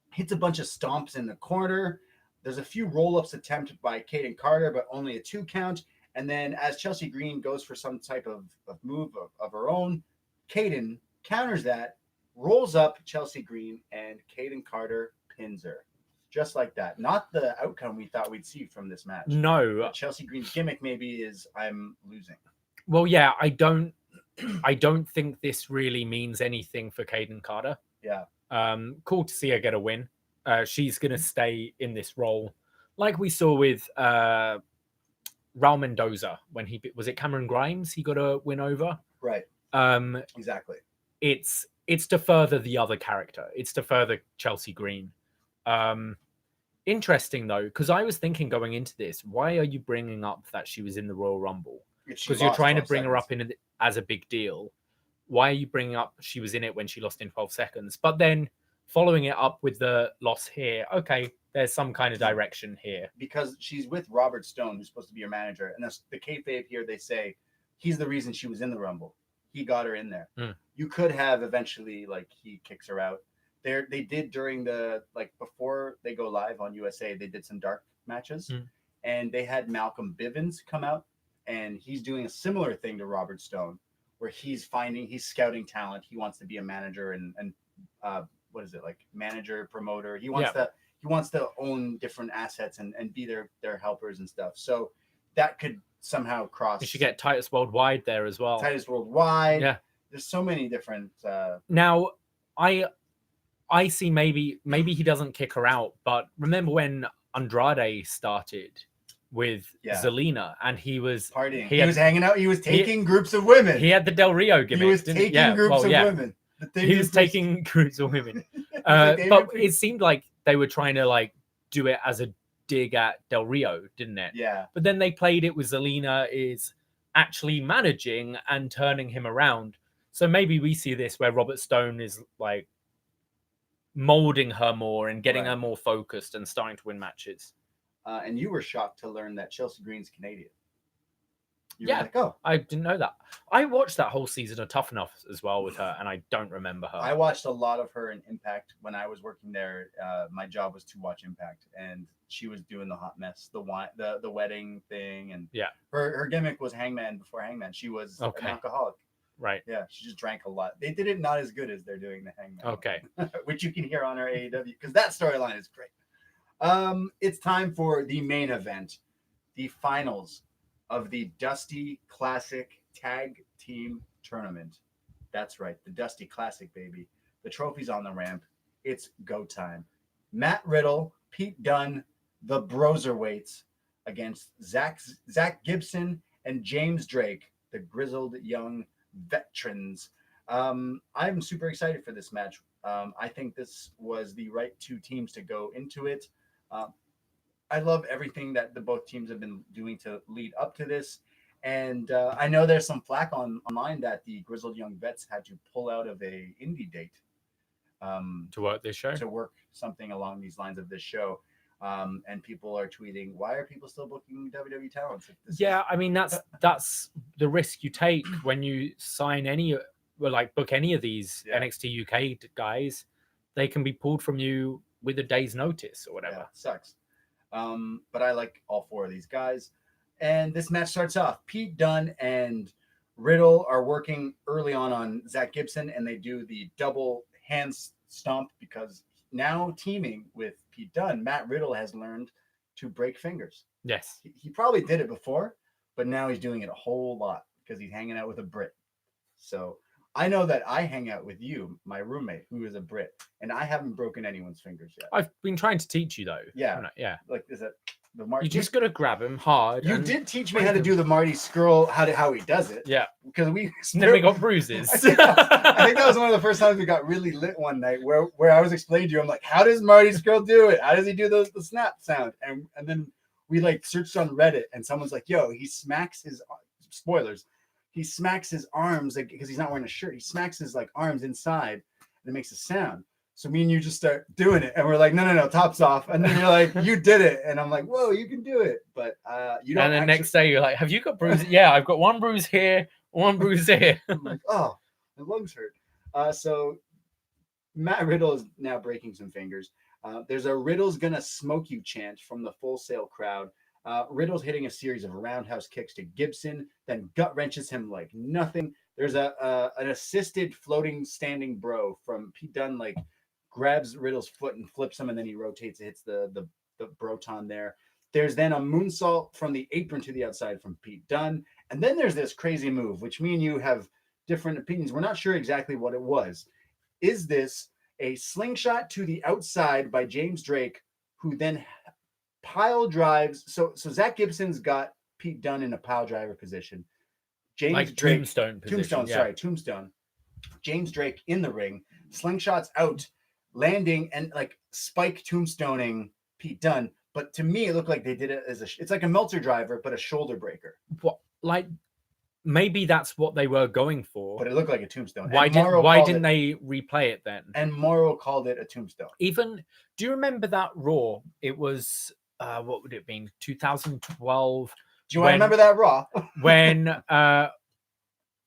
Hits a bunch of stomps in the corner. There's a few roll-ups attempted by Caden Carter, but only a 2 count. And then as Chelsea Green goes for some type of move of her own, Caden counters that, rolls up Chelsea Green, and Caden Carter pins her. Just like that. Not the outcome we thought we'd see from this match. No. But Chelsea Green's gimmick maybe is I'm losing. Well, yeah, I don't think this really means anything for Caden Carter. Yeah. Cool to see her get a win. She's going to stay in this role. Like we saw with Raul Mendoza when was it Cameron Grimes he got a win over? Right. Exactly. It's to further the other character. It's to further Chelsea Green. Interesting though, because I was thinking going into this, why are you bringing up that she was in the Royal Rumble? Because you're trying to bring her up as a big deal. Why are you bringing up she was in it when she lost in 12 seconds? But then following it up with the loss here, okay, there's some kind of direction here. Because she's with Robert Stone, who's supposed to be your manager. And that's the kayfabe here. They say he's the reason she was in the Rumble. He got her in there. You could have eventually, like, he kicks her out. They did during the, like, before they go live on USA, they did some dark matches. And they had Malcolm Bivens come out. And he's doing a similar thing to Robert Stone, where he's scouting talent. He wants to be a manager and what is it, like manager, promoter. He wants to own different assets and be their helpers and stuff. So that could somehow cross. You should get Titus Worldwide there as well. Titus Worldwide. Yeah. There's so many different. Now, I see maybe he doesn't kick her out, but remember when Andrade started with Zelina, and he was partying. He was hanging out. He was taking groups of women. He had the Del Rio gimmick. He was taking groups of women. He was taking groups of women. But it seemed like they were trying to like do it as a dig at Del Rio, didn't it? Yeah. But then they played it with Zelina is actually managing and turning him around. So maybe we see this where Robert Stone is like molding her more and getting her more focused and starting to win matches. And you were shocked to learn that Chelsea Green's Canadian. You were like, oh. I didn't know that. I watched that whole season of Tough Enough as well with her, and I don't remember her. I watched a lot of her in Impact when I was working there. My job was to watch Impact, and she was doing the hot mess, the wedding thing, and her gimmick was Hangman before Hangman. She was an alcoholic. Right. Yeah, she just drank a lot. They did it not as good as they're doing the Hangman. Okay. Which you can hear on our AEW, because that storyline is great. It's time for the main event, the finals of the Dusty Classic Tag Team Tournament. That's right, the Dusty Classic, baby. The trophy's on the ramp. It's go time. Matt Riddle, Pete Dunne, the Broserweights against Zach Gibson and James Drake, the grizzled young veterans. I'm super excited for this match. I think this was the right two teams to go into it. I love everything that the both teams have been doing to lead up to this. And I know there's some flack online that the Grizzled Young Vets had to pull out of a indie date to work this show, to work something along these lines of this show. And people are tweeting, why are people still booking WWE talents? I mean, that's the risk you take when you sign book any of these NXT UK guys. They can be pulled from you with a day's notice or whatever. Yeah, sucks. But I like all four of these guys. And this match starts off. Pete Dunne and Riddle are working early on Zach Gibson, and they do the double hand stomp because now teaming with Pete Dunne, Matt Riddle has learned to break fingers. Yes. He probably did it before, but now he's doing it a whole lot because he's hanging out with a Brit. So I know that I hang out with you, my roommate, who is a Brit, and I haven't broken anyone's fingers yet. I've been trying to teach you, though. Yeah. Yeah. Like, is it the Marty? You just got to grab him hard. You did teach me how to do the Marty Skrull, how he does it. Yeah. Because then we got bruises. I think that was one of the first times we got really lit one night where I was explaining to you, I'm like, how does Marty Skrull do it? How does he do the snap sound? And then we like searched on Reddit, and someone's like, yo, he smacks his spoilers. He smacks his arms like because he's not wearing a shirt. He smacks his like arms inside, and it makes a sound. So me and you just start doing it, and we're like, no, tops off. And then you're like, you did it, and I'm like, whoa, you can do it, but you don't. And then next day you're like, have you got bruises? Yeah, I've got one bruise here, one bruise here. I'm like, oh, my lungs hurt. So Matt Riddle is now breaking some fingers. There's a Riddle's gonna smoke you chant from the Full Sail crowd. Riddle's hitting a series of roundhouse kicks to Gibson, then gut wrenches him like nothing. There's an assisted floating standing bro from Pete Dunne, like grabs Riddle's foot and flips him, and then he rotates, hits the Broton there. There's then a moonsault from the apron to the outside from Pete Dunne, and then there's this crazy move, which me and you have different opinions. We're not sure exactly what it was. Is this a slingshot to the outside by James Drake, who then pile drives? So Zach Gibson's got Pete Dunne in a pile driver position. James Drake, tombstone position. Tombstone. James Drake in the ring, slingshots out, landing and like spike tombstoning Pete Dunne. But to me, it looked like they did it as it's like a Meltzer driver, but a shoulder breaker. What, like maybe that's what they were going for. But it looked like a tombstone. Why didn't they replay it then? And Morrow called it a tombstone. Even, do you remember that Raw? It was what would it have been? 2012. Do you want to remember that Raw?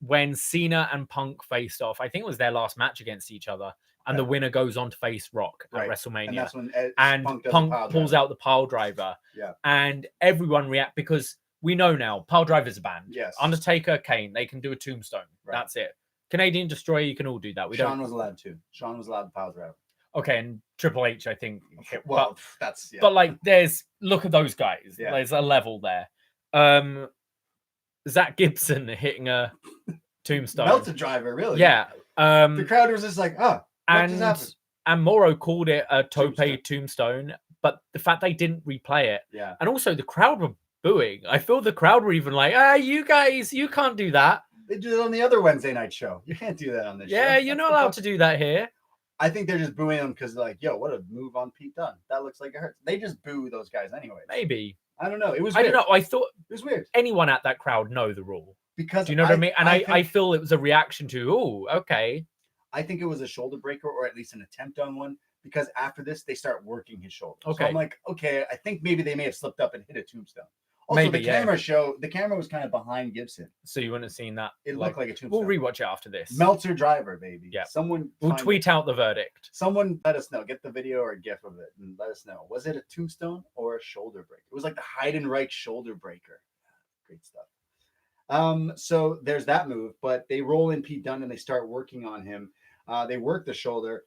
when Cena and Punk faced off, I think it was their last match against each other, and the winner goes on to face Rock at WrestleMania. And that's when Punk pulls out the pile driver. Yeah. And everyone react because we know now pile drivers are banned. Yes. Undertaker, Kane, they can do a tombstone. Right. That's it. Canadian Destroyer, you can all do that. Shawn was allowed to. Shawn was allowed to pile driver. Okay, and Triple H, I think. Well, but like, look at those guys. Yeah. There's a level there. Zach Gibson hitting a tombstone. Meltzer driver, really? Yeah. The crowd was just like, oh, what just happened? And Morrow called it a tope tombstone, but the fact they didn't replay it. Yeah. And also the crowd were booing. I feel the crowd were even like, you guys, you can't do that. They do it on the other Wednesday night show. You can't do that on this show. Yeah, you're not allowed to do that here. I think they're just booing them because they're like, yo, what a move on Pete Dunne. That looks like it hurts. They just boo those guys anyway. Maybe. I don't know. It was weird. I don't know. I thought it was weird. Anyone at that crowd know the rule. Because do you know what I mean? And I feel it was a reaction to, oh, okay. I think it was a shoulder breaker or at least an attempt on one because after this, they start working his shoulder. Okay. So I'm like, okay, I think maybe they may have slipped up and hit a tombstone. Also, maybe, the camera was kind of behind Gibson. So you wouldn't have seen that. It looked like a tombstone. We'll rewatch it after this. Meltzer driver, baby. Yeah. We'll tweet out the verdict. Someone let us know. Get the video or a GIF of it and let us know. Was it a tombstone or a shoulder breaker? It was like the Heidenreich shoulder breaker. Great stuff. So there's that move, but they roll in Pete Dunne and they start working on him. They work the shoulder.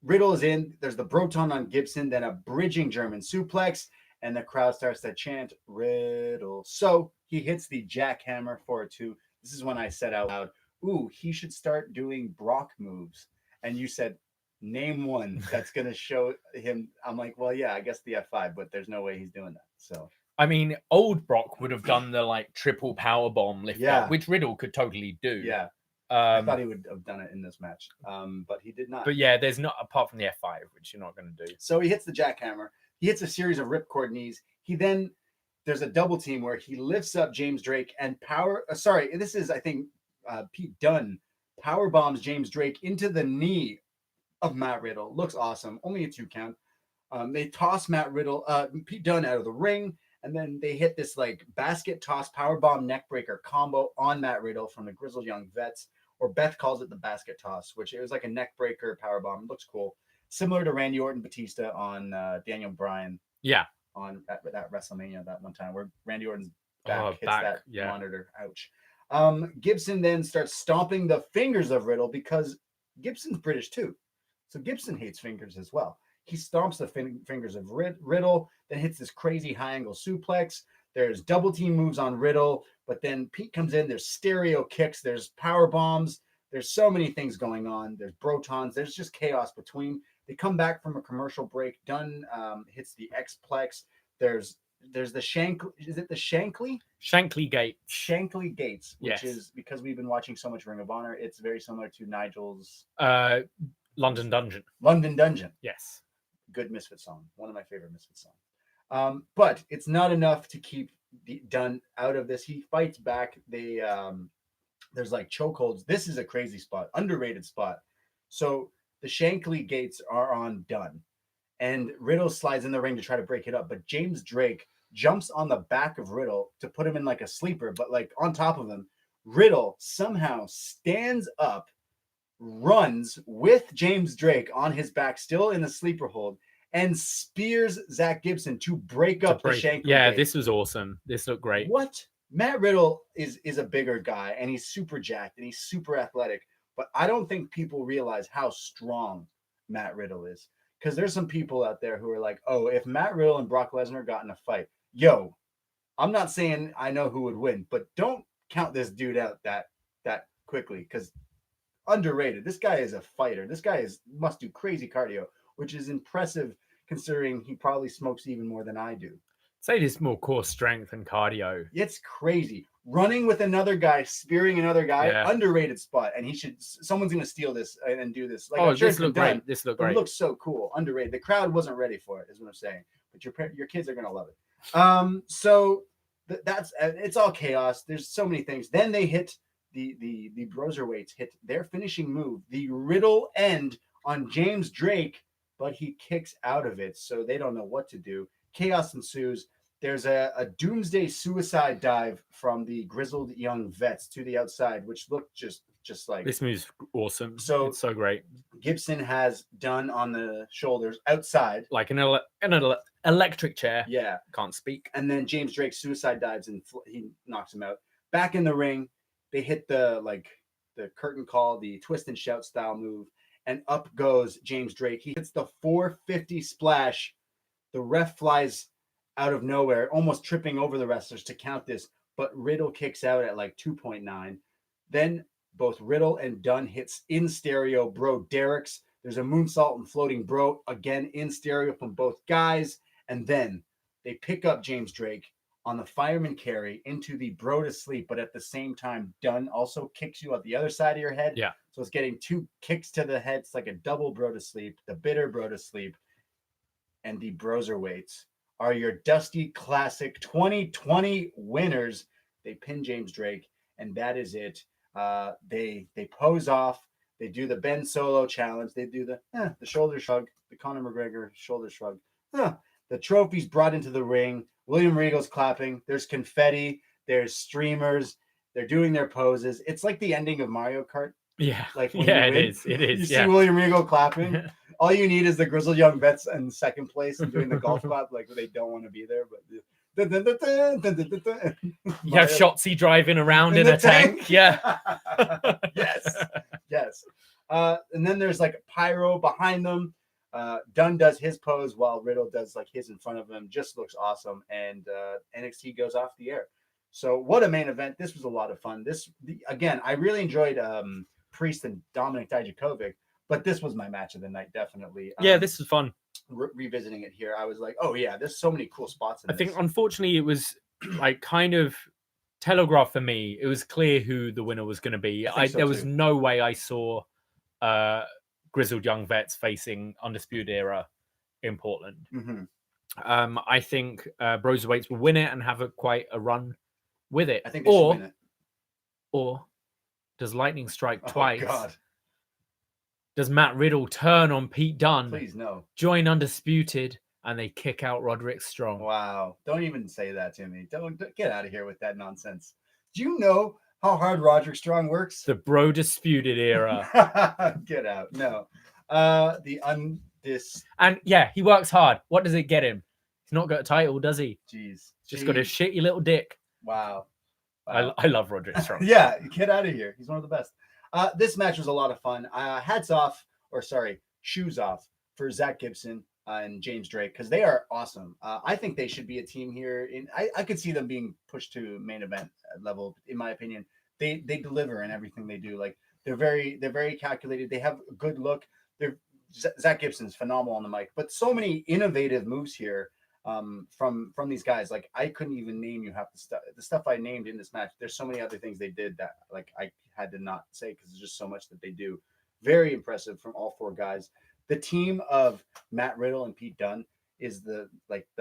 Riddle is in. There's the Broton on Gibson, then a bridging German suplex. And the crowd starts to chant Riddle. So he hits the jackhammer for a 2. This is when I said out loud, ooh, he should start doing Brock moves. And you said, name one that's going to show him. I'm like, well, yeah, I guess the F5, but there's no way he's doing that. So, I mean, old Brock would have done the like triple power bomb lift up, which Riddle could totally do. Yeah. I thought he would have done it in this match, but he did not. But yeah, there's not, apart from the F5, which you're not going to do. So he hits the jackhammer. He hits a series of ripcord knees. He then, there's a double team where he lifts up James Drake and this is, I think, Pete Dunne power bombs James Drake into the knee of Matt Riddle. Looks awesome. Only a 2 count. They toss Pete Dunne out of the ring, and then they hit this like basket toss powerbomb neckbreaker combo on Matt Riddle from the Grizzled Young Vets, or Beth calls it the basket toss, which it was like a neckbreaker powerbomb. It looks cool. Similar to Randy Orton Batista on Daniel Bryan. Yeah. On that WrestleMania that one time where Randy Orton's back hits that monitor. Ouch. Gibson then starts stomping the fingers of Riddle because Gibson's British too. So Gibson hates fingers as well. He stomps the fingers of Riddle, then hits this crazy high angle suplex. There's double team moves on Riddle, but then Pete comes in. There's stereo kicks. There's power bombs. There's so many things going on. There's brotons. There's just chaos between. They come back from a commercial break. Dunn hits the X-Plex. There's the Shankly. Is it the Shankly? Shankly Gate. Shankly Gates, which is, because we've been watching so much Ring of Honor, it's very similar to Nigel's London Dungeon. London Dungeon. Yes. Good Misfit song. One of my favorite Misfit songs. But it's not enough to keep Dunn out of this. He fights back. There's like chokeholds. This is a crazy spot, underrated spot. So the Shankly Gates are on Dunn, and Riddle slides in the ring to try to break it up. But James Drake jumps on the back of Riddle to put him in like a sleeper, but like on top of him. Riddle somehow stands up, runs with James Drake on his back, still in the sleeper hold, and spears Zach Gibson to break up the Shankly. Yeah, Gate. this was awesome. This looked great. What? Matt Riddle is a bigger guy, and he's super jacked, and he's super athletic, but I don't think people realize how strong Matt Riddle is. Because there's some people out there who are like, oh, if Matt Riddle and Brock Lesnar got in a fight, yo, I'm not saying I know who would win, but don't count this dude out that quickly, because underrated. This guy is a fighter. This guy must do crazy cardio, which is impressive considering he probably smokes even more than I do. Say this more core strength and cardio. It's crazy. Running with another guy, spearing another guy, underrated spot. And someone's going to steal this and do this. Like, this looked great. This looked great. It looks so cool. Underrated. The crowd wasn't ready for it, is what I'm saying. But your kids are going to love it. So it's all chaos. There's so many things. Then they hit the Broserweights hit their finishing move, the Riddle end on James Drake, but he kicks out of it. So they don't know what to do. Chaos ensues. There's a doomsday suicide dive from the Grizzled Young Vets to the outside, which looked just like... This move's awesome. So it's so great. Gibson has Dunn on the shoulders outside. Like an electric chair. Yeah. Can't speak. And then James Drake suicide dives and he knocks him out. Back in the ring, they hit the curtain call, the twist and shout style move, and up goes James Drake. He hits the 450 splash. The ref flies out of nowhere, almost tripping over the wrestlers to count this, but Riddle kicks out at like 2.9. Then both Riddle and Dunn hits in stereo bro Derek's. There's a moonsault and floating bro, again in stereo from both guys. And then they pick up James Drake on the fireman carry into the bro to sleep, but at the same time, Dunn also kicks you at the other side of your head. Yeah. So it's getting 2 kicks to the head. It's like a double bro to sleep, the bitter bro to sleep. And the Broserweights are your Dusty Classic 2020 winners. They pin James Drake, and that is it. They pose off. They do the Ben Solo challenge. They do the shoulder shrug, the Conor McGregor shoulder shrug. The trophy's brought into the ring. William Regal's clapping. There's confetti. There's streamers. They're doing their poses. It's like the ending of Mario Kart. Yeah. Like it is. You see William Regal clapping. All you need is the Grizzled Young Vets in second place and doing the golf clap like they don't want to be there, but you have Shotzi driving around in a tank. Yeah. Yes. And then there's like a pyro behind them. Dunn does his pose while Riddle does like his in front of him. Just looks awesome. And NXT goes off the air. So what a main event. This was a lot of fun. Again, I really enjoyed Priest and Dominic Dijakovic, but this was my match of the night, definitely. Yeah, this was fun. Revisiting it here, I was like, oh yeah, there's so many cool spots in I think unfortunately it was like kind of telegraphed for me. It was clear who the winner was going to be. There was no way I saw Grizzled Young Vets facing Undisputed Era in Portland. I think Broserweights will win it and have quite a run with it. I think they should win it. Or does lightning strike twice? Oh, God. Does Matt Riddle turn on Pete Dunne? Please, no. Join Undisputed and they kick out Roderick Strong. Wow. Don't even say that to me. Don't get out of here with that nonsense. Do you know how hard Roderick Strong works? The Bro Disputed Era. Get out. No. And yeah, he works hard. What does it get him? He's not got a title, does he? Jeez. Just got a shitty little dick. Wow. I love Roderick Strong. Yeah, get out of here. He's one of the best. This match was a lot of fun. Shoes off for Zach Gibson and James Drake, because they are awesome. I think they should be a team here. I could see them being pushed to main event level, in my opinion. They deliver in everything they do. Like they're very calculated. They have a good look. Zach Gibson's phenomenal on the mic, but so many innovative moves here from these guys. Like I couldn't even name you half the stuff I named in this match. There's so many other things they did that like I had to not say because there's just so much that they do. Very impressive from all four guys. The team of Matt Riddle and Pete Dunne is the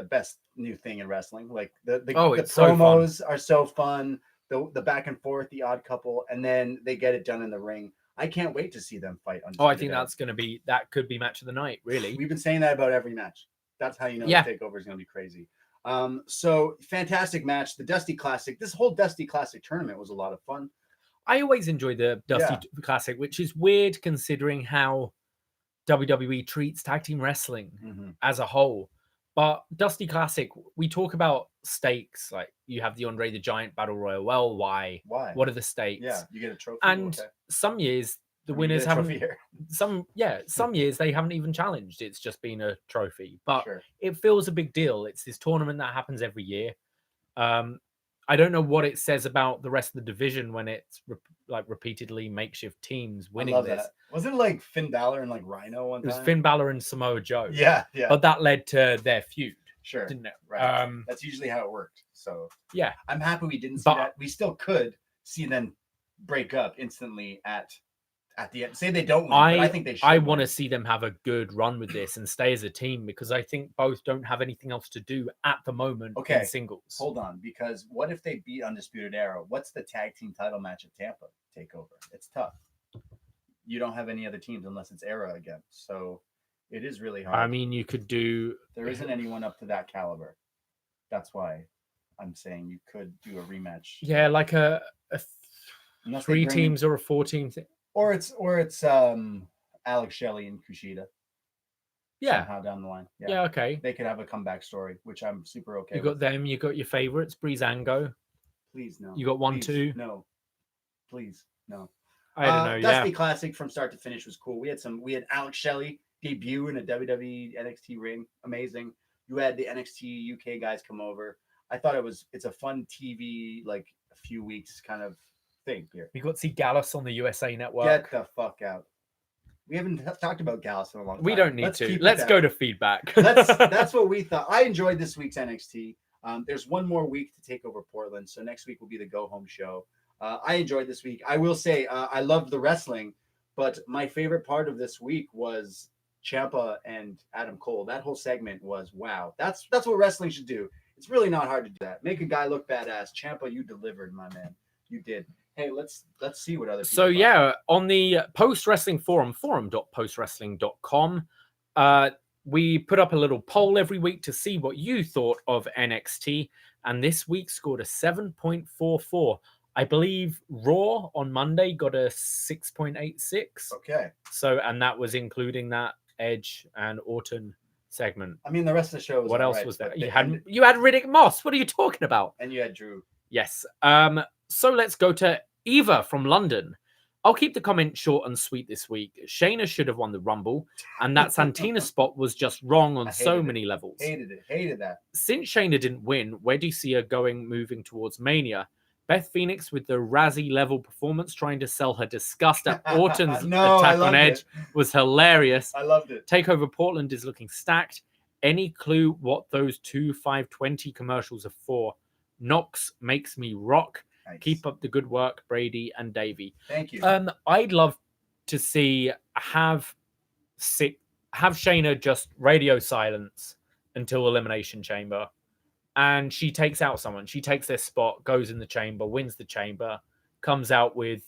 best new thing in wrestling. Like the promos are so fun. The back and forth, the odd couple, and then they get it done in the ring. I can't wait to see them fight. I think that could be match of the night. Really, we've been saying that about every match. That's how you know the takeover is going to be crazy. So fantastic match. The Dusty Classic. This whole Dusty Classic tournament was a lot of fun. I always enjoy the Dusty Classic, which is weird considering how WWE treats tag team wrestling as a whole. But Dusty Classic, we talk about stakes. Like you have the Andre the Giant Battle Royal. Well, why? What are the stakes? Yeah, you get a trophy. And some years the winners haven't. Some years they haven't even challenged. It's just been a trophy. But it feels a big deal. It's this tournament that happens every year. I don't know what it says about the rest of the division when it's repeatedly makeshift teams winning this. That. Wasn't it like Finn Balor and like Rhino one time? It was Finn Balor and Samoa Joe. Yeah. But that led to their feud. Sure. Didn't it? Right. That's usually how it worked. So yeah. I'm happy we didn't see that. We still could see them break up instantly at the end. Say they don't win, but I think they should. I want to see them have a good run with this and stay as a team because I think both don't have anything else to do at the moment in singles. Hold on, because what if they beat Undisputed Era? What's the tag team title match at Tampa TakeOver? It's tough. You don't have any other teams unless it's Era again. So it is really hard. I mean, you could do... There isn't anyone up to that caliber. That's why I'm saying you could do a rematch. Yeah, like a 3 teams or a 4-team thing. Or it's Alex Shelley and Kushida. Yeah. Somehow down the line. Yeah, okay. They could have a comeback story, which I'm super okay with. You got them, you got your favorites, Breezango. Please, no. You got 1, 2. No. Please, no. I don't know, Dusty Classic from start to finish was cool. We had Alex Shelley debut in a WWE NXT ring. Amazing. You had the NXT UK guys come over. I thought it's a fun TV, like a few weeks kind of thing here. We got to see Gallus on the USA Network. Get the fuck out. We haven't talked about Gallus in a long time. We don't need to. Let's go to feedback. That's what we thought. I enjoyed this week's NXT. There's one more week to take over Portland, so next week will be the go-home show. I enjoyed this week. I will say I loved the wrestling, but my favorite part of this week was Ciampa and Adam Cole. That whole segment was wow. That's what wrestling should do. It's really not hard to do that. Make a guy look badass. Ciampa, you delivered, my man. You did. Hey, let's see what other people So on the Post Wrestling Forum, forum.postwrestling.com, we put up a little poll every week to see what you thought of NXT, and this week scored a 7.44. I believe Raw on Monday got a 6.86. Okay. So, and that was including that Edge and Orton segment. I mean, the rest of the show was what else was there? You had Riddick Moss. What are you talking about? And you had Drew. Yes. So let's go to Eva from London. I'll keep the comment short and sweet this week. Shayna should have won the Rumble, and that Santina spot was just wrong on so many levels. Hated that. Since Shayna didn't win, where do you see her moving towards Mania? Beth Phoenix with the Razzie level performance trying to sell her disgust at Orton's attack on Edge was hilarious. I loved it. TakeOver Portland is looking stacked. Any clue what those 2 520 commercials are for? Knox makes me rock. Nice. Keep up the good work, Brady and Davie. Thank you. I'd love to see have Shayna just radio silence until Elimination Chamber, and she takes out someone. She takes their spot, goes in the chamber, wins the chamber, comes out with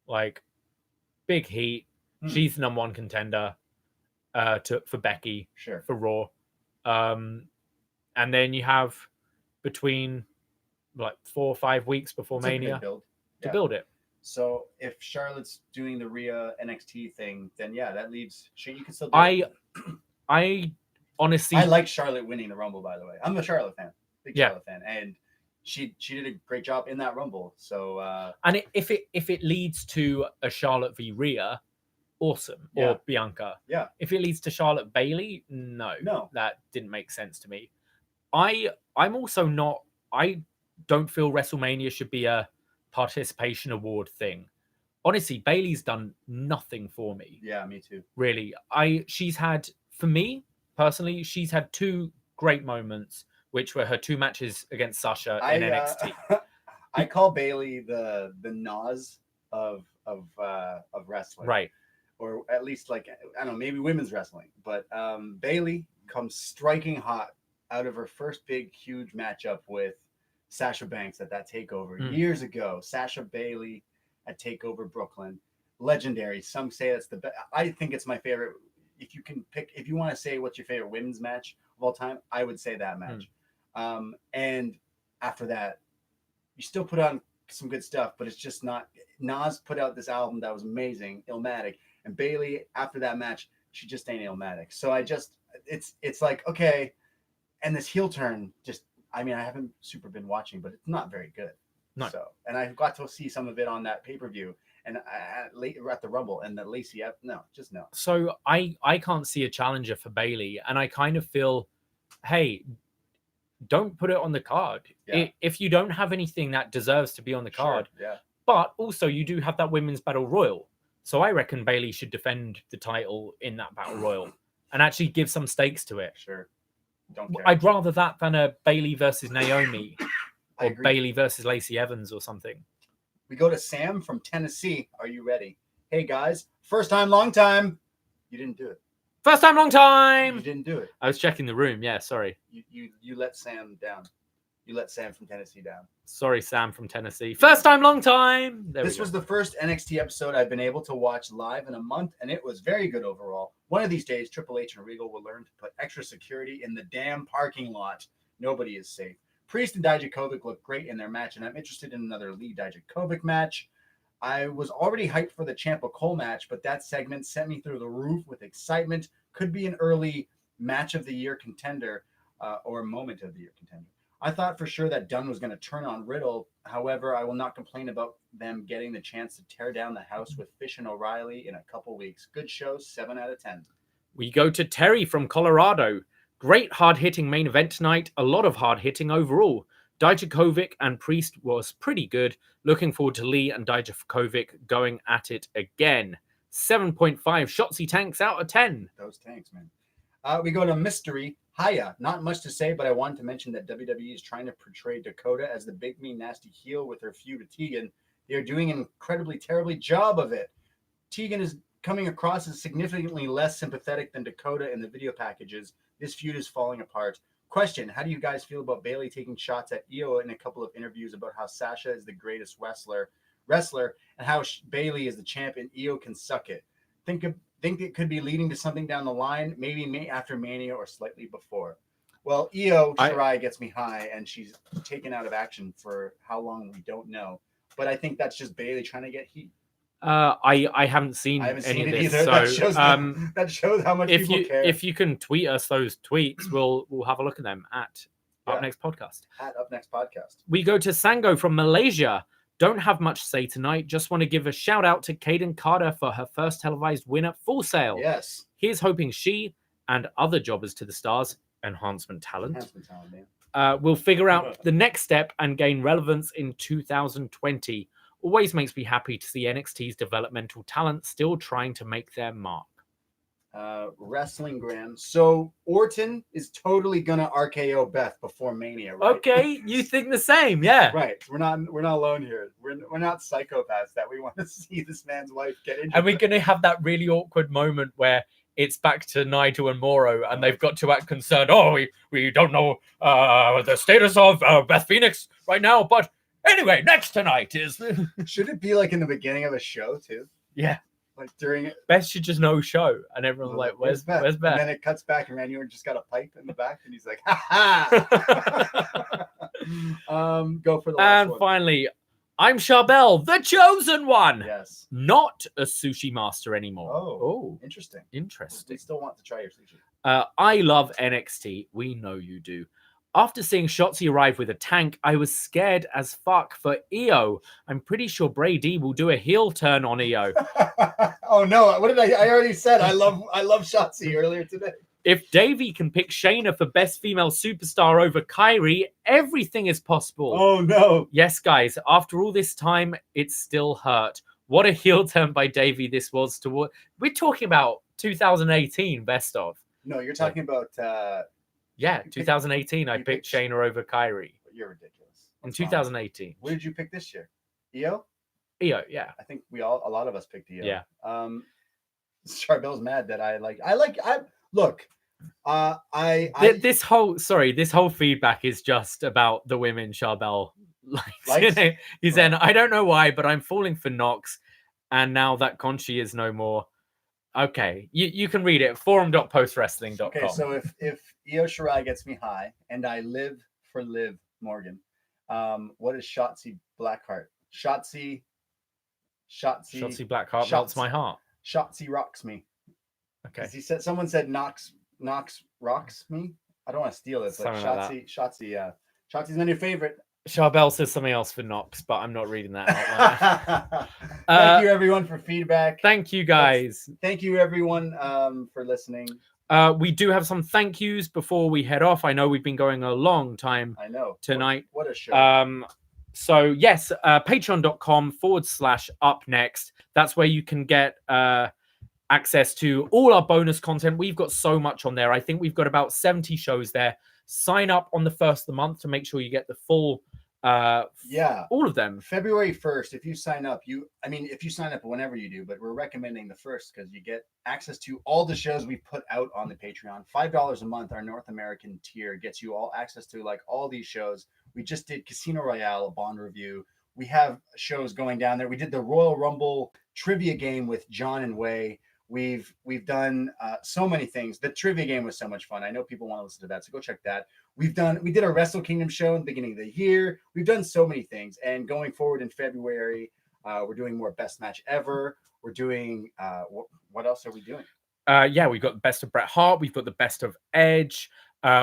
like big heat. She's the number one contender for Becky, sure, for Raw. And then you have between like 4 or 5 weeks before Mania to build it. So if Charlotte's doing the Rhea NXT thing, then yeah, that leaves Shane. You can still do it. I honestly, I like Charlotte winning the Rumble. By the way, I'm a Charlotte fan, big Charlotte fan, and she did a great job in that Rumble. So and if it leads to a Charlotte v Rhea, awesome, or Bianca. Yeah. If it leads to Charlotte Bayley, no, that didn't make sense to me. I'm also not. I don't feel WrestleMania should be a participation award thing. Honestly, Bayley's done nothing for me. Yeah, me too. Really, she's had, for me personally, she's had 2 great moments, which were her 2 matches against Sasha in NXT. I call Bayley the Nas of wrestling, right? Or at least like I don't know, maybe women's wrestling. But Bayley comes striking hot out of her first big huge matchup with Sasha Banks at that takeover years ago. Sasha Bayley at Takeover Brooklyn, legendary. Some say that's the best. I think it's my favorite. If you can pick, if you want to say what's your favorite women's match of all time, I would say that match. And after that, you still put on some good stuff, but it's just not. Nas put out this album that was amazing, Illmatic, and Bayley after that match, she just ain't Illmatic. So it's like okay, and this heel turn just. I mean, I haven't super been watching, but it's not very good. No. So, and I got to see some of it on that pay-per-view and at the Rumble and the Lacey. No. So I can't see a challenger for Bayley, and I kind of feel, hey, don't put it on the card. Yeah. If you don't have anything that deserves to be on the card, yeah. But also you do have that women's battle royal, so I reckon Bayley should defend the title in that battle royal and actually give some stakes to it. Sure. Don't care. I'd rather that than a Bayley versus Naomi or Bayley versus Lacey Evans or something. We go to Sam from Tennessee. Are you ready? Hey guys, first time, long time. You didn't do it. First time, long time. You didn't do it. I was checking the room. Yeah, sorry. You let Sam down. You let Sam from Tennessee down. Sorry, Sam from Tennessee. First time, long time. This was the first NXT episode I've been able to watch live in a month, and it was very good overall. One of these days, Triple H and Regal will learn to put extra security in the damn parking lot. Nobody is safe. Priest and Dijakovic look great in their match, and I'm interested in another Lee Dijakovic match. I was already hyped for the Ciampa Cole match, but that segment sent me through the roof with excitement. Could be an early match of the year contender or moment of the year contender. I thought for sure that Dunn was going to turn on Riddle. However, I will not complain about them getting the chance to tear down the house with Fish and O'Reilly in a couple weeks. Good show, 7 out of 10. We go to Terry from Colorado. Great hard-hitting main event tonight. A lot of hard-hitting overall. Dijakovic and Priest was pretty good. Looking forward to Lee and Dijakovic going at it again. 7.5 Shotzi tanks out of 10. Those tanks, man. We go to Mystery. Hiya. Not much to say, but I wanted to mention that WWE is trying to portray Dakota as the big, mean, nasty heel with her feud with Tegan. They are doing an incredibly, terribly job of it. Tegan is coming across as significantly less sympathetic than Dakota in the video packages. This feud is falling apart. Question, how do you guys feel about Bayley taking shots at Io in a couple of interviews about how Sasha is the greatest wrestler and how Bayley is the champ and Io can suck it? Think it could be leading to something down the line, maybe after Mania or slightly before. Well, Io Shirai gets me high, and she's taken out of action for how long we don't know. But I think that's just Bayley trying to get heat. I haven't seen any of this, either. So that shows how much people care. If you can tweet us those tweets, we'll have a look at them at upNXT Podcast. At upNXT Podcast. We go to Sango from Malaysia. Don't have much to say tonight. Just want to give a shout out to Kaden Carter for her first televised win at Full Sail. Yes. Here's hoping she and other jobbers to the stars, enhancement talent, will figure out the next step and gain relevance in 2020. Always makes me happy to see NXT's developmental talent still trying to make their mark. Wrestling Graham. So Orton is totally gonna RKO Beth before Mania, right? Okay, you think the same, yeah. Right. We're not alone here. We're not psychopaths that we want to see this man's wife get injured. And we're gonna have that really awkward moment where it's back to Nigel and Moro, and they've got to act concerned. Oh, we don't know the status of Beth Phoenix right now, but anyway, next tonight is. Should it be like in the beginning of a show too? Yeah. Like during it. Beth should just know show, and everyone's like, "Where's Beth?" And then it cuts back, and Randy Orton just got a pipe in the back, and he's like, "Ha ha!" Go for the last And one. finally, I'm Charbel, the chosen one. Yes. Not a sushi master anymore. Oh, interesting. Interesting. We still want to try your sushi. I love NXT. We know you do. After seeing Shotzi arrive with a tank, I was scared as fuck for Io. I'm pretty sure Brady will do a heel turn on Io. Oh no! What did I already said? I love Shotzi earlier today. If Davey can pick Shayna for best female superstar over Kyrie, everything is possible. Oh no! Yes, guys. After all this time, it still hurt. What a heel turn by Davey this was. We're talking about 2018 best of. No, you're talking about. Yeah, 2018. I picked Shayna over Kyrie. You're ridiculous. In 2018. What did you pick this year? Io? Io, yeah. I think a lot of us picked Io. Yeah. Charbel's mad that This whole feedback is just about the women Charbel likes. He said, I don't know why, but I'm falling for Nox, and now that Conchi is no more. Okay, you can read it. Forum.postwrestling.com. Okay, so if Io Shirai gets me high and I live for Liv Morgan, what is Shotzi Blackheart? Shotzi Blackheart melts my heart. Shotzi rocks me. Okay. Someone said Nox rocks me. I don't want to steal it, but Shotzi, Shotzi's my new favorite. Charbel says something else for Nox, but I'm not reading that out loud. Thank you everyone for feedback. Thank you guys. Thank you everyone for listening. We do have some thank yous before we head off. I know we've been going a long time. I know. Tonight. What a show. So yes, patreon.com/upNXT. That's where you can get access to all our bonus content. We've got so much on there. I think we've got about 70 shows there. Sign up on the first of the month to make sure you get the full all of them. February 1st, if you sign up, if you sign up whenever you do, but we're recommending the first because you get access to all the shows we put out on the Patreon. $5 a month, our North American tier gets you all access to like all these shows. We just did Casino Royale, a Bond review. We have shows going down there. We did the Royal Rumble trivia game with John and Way. We've done so many things. The trivia game was so much fun. I know people want to listen to that, so go check that. We did a Wrestle Kingdom show in the beginning of the year. We've done so many things, and going forward in February, we're doing more Best Match Ever. We're doing what else are we doing? We've got the best of Bret Hart. We've got the best of Edge.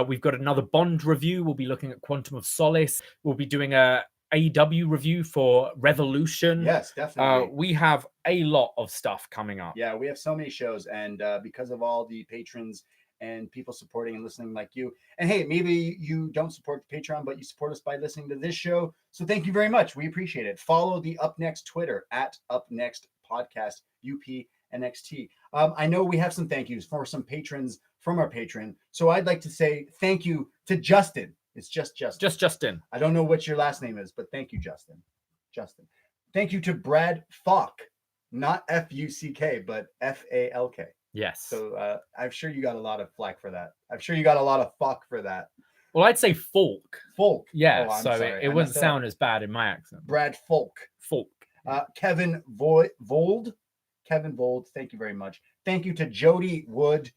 We've got another Bond review. We'll be looking at Quantum of Solace. We'll be doing a AEW review for Revolution. Yes, definitely. We have a lot of stuff coming up. Yeah, we have so many shows, and because of all the patrons and people supporting and listening like you. And hey, maybe you don't support the Patreon, but you support us by listening to this show. So thank you very much. We appreciate it. Follow the upNXT Twitter at upNXT Podcast upNXT. I know we have some thank yous for some patrons from our patron. So I'd like to say thank you to Justin. It's just Justin. Just Justin. I don't know what your last name is, but thank you, Justin. Justin. Thank you to Brad Falk, not F-U-C-K, but F-A-L-K. Yes. So I'm sure you got a lot of flack for that. I'm sure you got a lot of fuck for that. Well, I'd say Falk. Falk. Yeah, oh, so it wouldn't sound as bad in my accent. Brad Falk. Falk. Kevin Vold. Kevin Vold, thank you very much. Thank you to Jody Wood,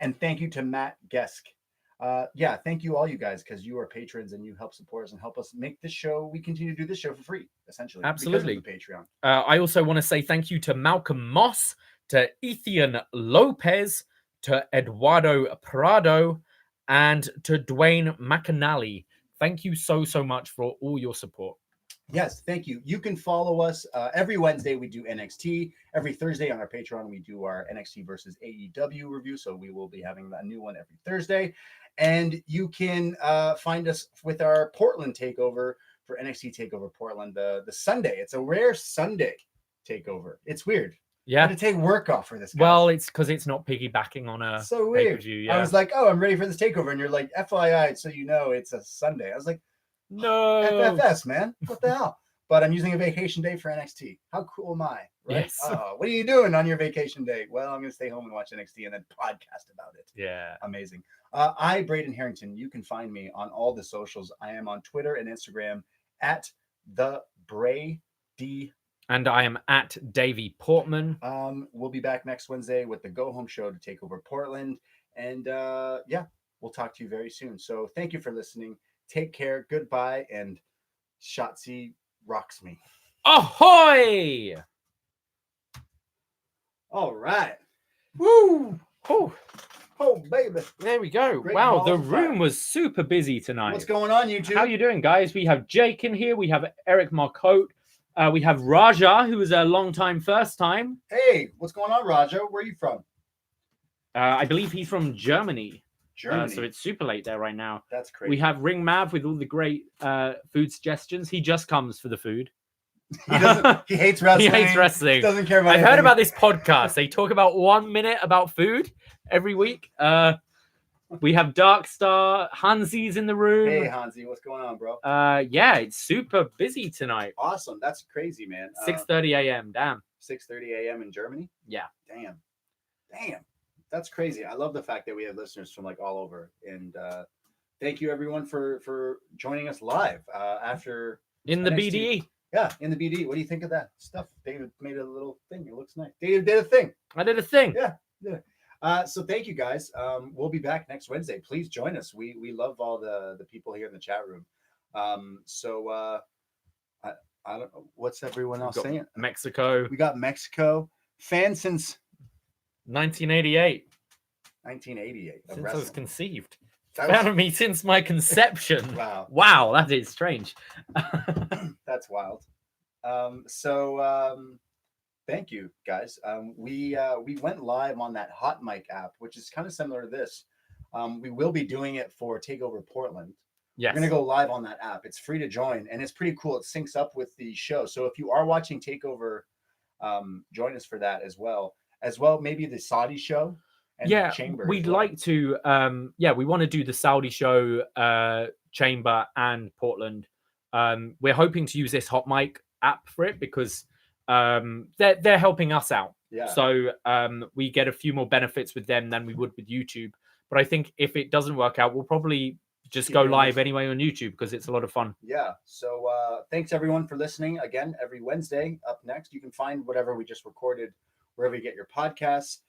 and thank you to Matt Gesk. Thank you all you guys, because you are patrons and you help support us and help us make this show. We continue to do this show for free, essentially. Absolutely. Because of the Patreon. I also want to say thank you to Malcolm Moss, to Ethan Lopez, to Eduardo Prado, and to Dwayne McAnally. Thank you so much for all your support. Yes, thank you. You can follow us every Wednesday. We do NXT. Every Thursday on our Patreon, we do our NXT versus AEW review. So we will be having a new one every Thursday. And you can find us with our Portland takeover for NXT Takeover Portland the Sunday. It's a rare Sunday takeover. It's weird. Yeah. I had to take work off for this. Guys. Well, it's because it's not piggybacking on a so weird. pay-per-view. Yeah. I was like, oh, I'm ready for this takeover, and you're like, FYI, so you know, it's a Sunday. I was like, no, FFS, man, what the hell? But I'm using a vacation day for NXT. How cool am I? Right? Yes. What are you doing on your vacation day? Well, I'm going to stay home and watch NXT and then podcast about it. Yeah. Amazing. Braden Herrington. You can find me on all the socials. I am on Twitter and Instagram at the Brady. And I am at Davie Portman. We'll be back next Wednesday with the Go Home Show to take over Portland. And we'll talk to you very soon. So thank you for listening. Take care. Goodbye. And Shotzi rocks me. Ahoy! All right. Woo! Oh, baby. There we go. Great wow, the balls of fire. room was super busy tonight. What's going on, YouTube? How you doing, guys? We have Jake in here. We have Eric Marcotte. We have Raja, who is a long time, first time. Hey, what's going on, Raja? Where are you from? I believe he's from Germany. Germany. So it's super late there right now. That's crazy. We have Ring Mav with all the great food suggestions. He just comes for the food. He hates wrestling. He hates wrestling. Doesn't care about I've anything. heard about this podcast. They talk about 1 minute about food every week. We have Darkstar. Hansi's in the room. Hey, Hansi, what's going on, bro? Yeah, it's super busy tonight. Awesome. That's crazy, man. 6:30 a.m. Damn. 6:30 a.m. in Germany? Yeah. Damn. That's crazy. I love the fact that we have listeners from like all over. And thank you everyone for joining us live after In the NXT. BDE. Yeah, in the BD. What do you think of that stuff? David made a little thing. It looks nice. David did a thing. I did a thing. Yeah. So thank you guys. We'll be back next Wednesday. Please join us. We love all the people here in the chat room. I don't know what's everyone else saying. Mexico. We got Mexico fan since 1988. 1988. Since I was conceived. That was- Found me since my conception. Wow. Wow, that is strange. That's wild. Thank you guys. We went live on that Hot Mic app, which is kind of similar to this. We will be doing it for Takeover Portland. Yes. We're gonna go live on that app. It's free to join, and it's pretty cool. It syncs up with the show. So if you are watching Takeover, join us for that as well. Maybe the Saudi show. And yeah, Chamber. we'd like to. We want to do the Saudi show, Chamber, and Portland. We're hoping to use this Hot Mic app for it because they're helping us out. Yeah. So we get a few more benefits with them than we would with YouTube. But I think if it doesn't work out, we'll probably just go live anyway on YouTube because it's a lot of fun. Yeah. So thanks everyone for listening. Again, every Wednesday, up next, you can find whatever we just recorded wherever you get your podcasts.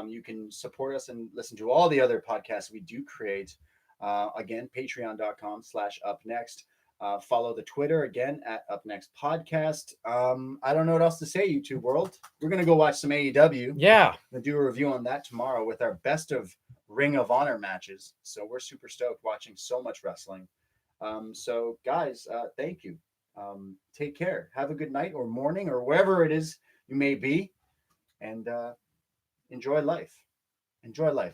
You can support us and listen to all the other podcasts we do create. Again, patreon.com/upnext. Follow the Twitter again at upnext podcast. I don't know what else to say, YouTube world. We're going to go watch some AEW. Yeah. We'll do a review on that tomorrow with our best of Ring of Honor matches. So we're super stoked watching so much wrestling. So guys, thank you. Take care. Have a good night or morning or wherever it is you may be. And enjoy life.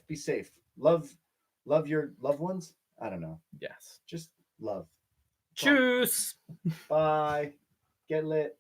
Be safe. Love your loved ones. I don't know. Yes. Just love. Tschüss. Bye. Get lit.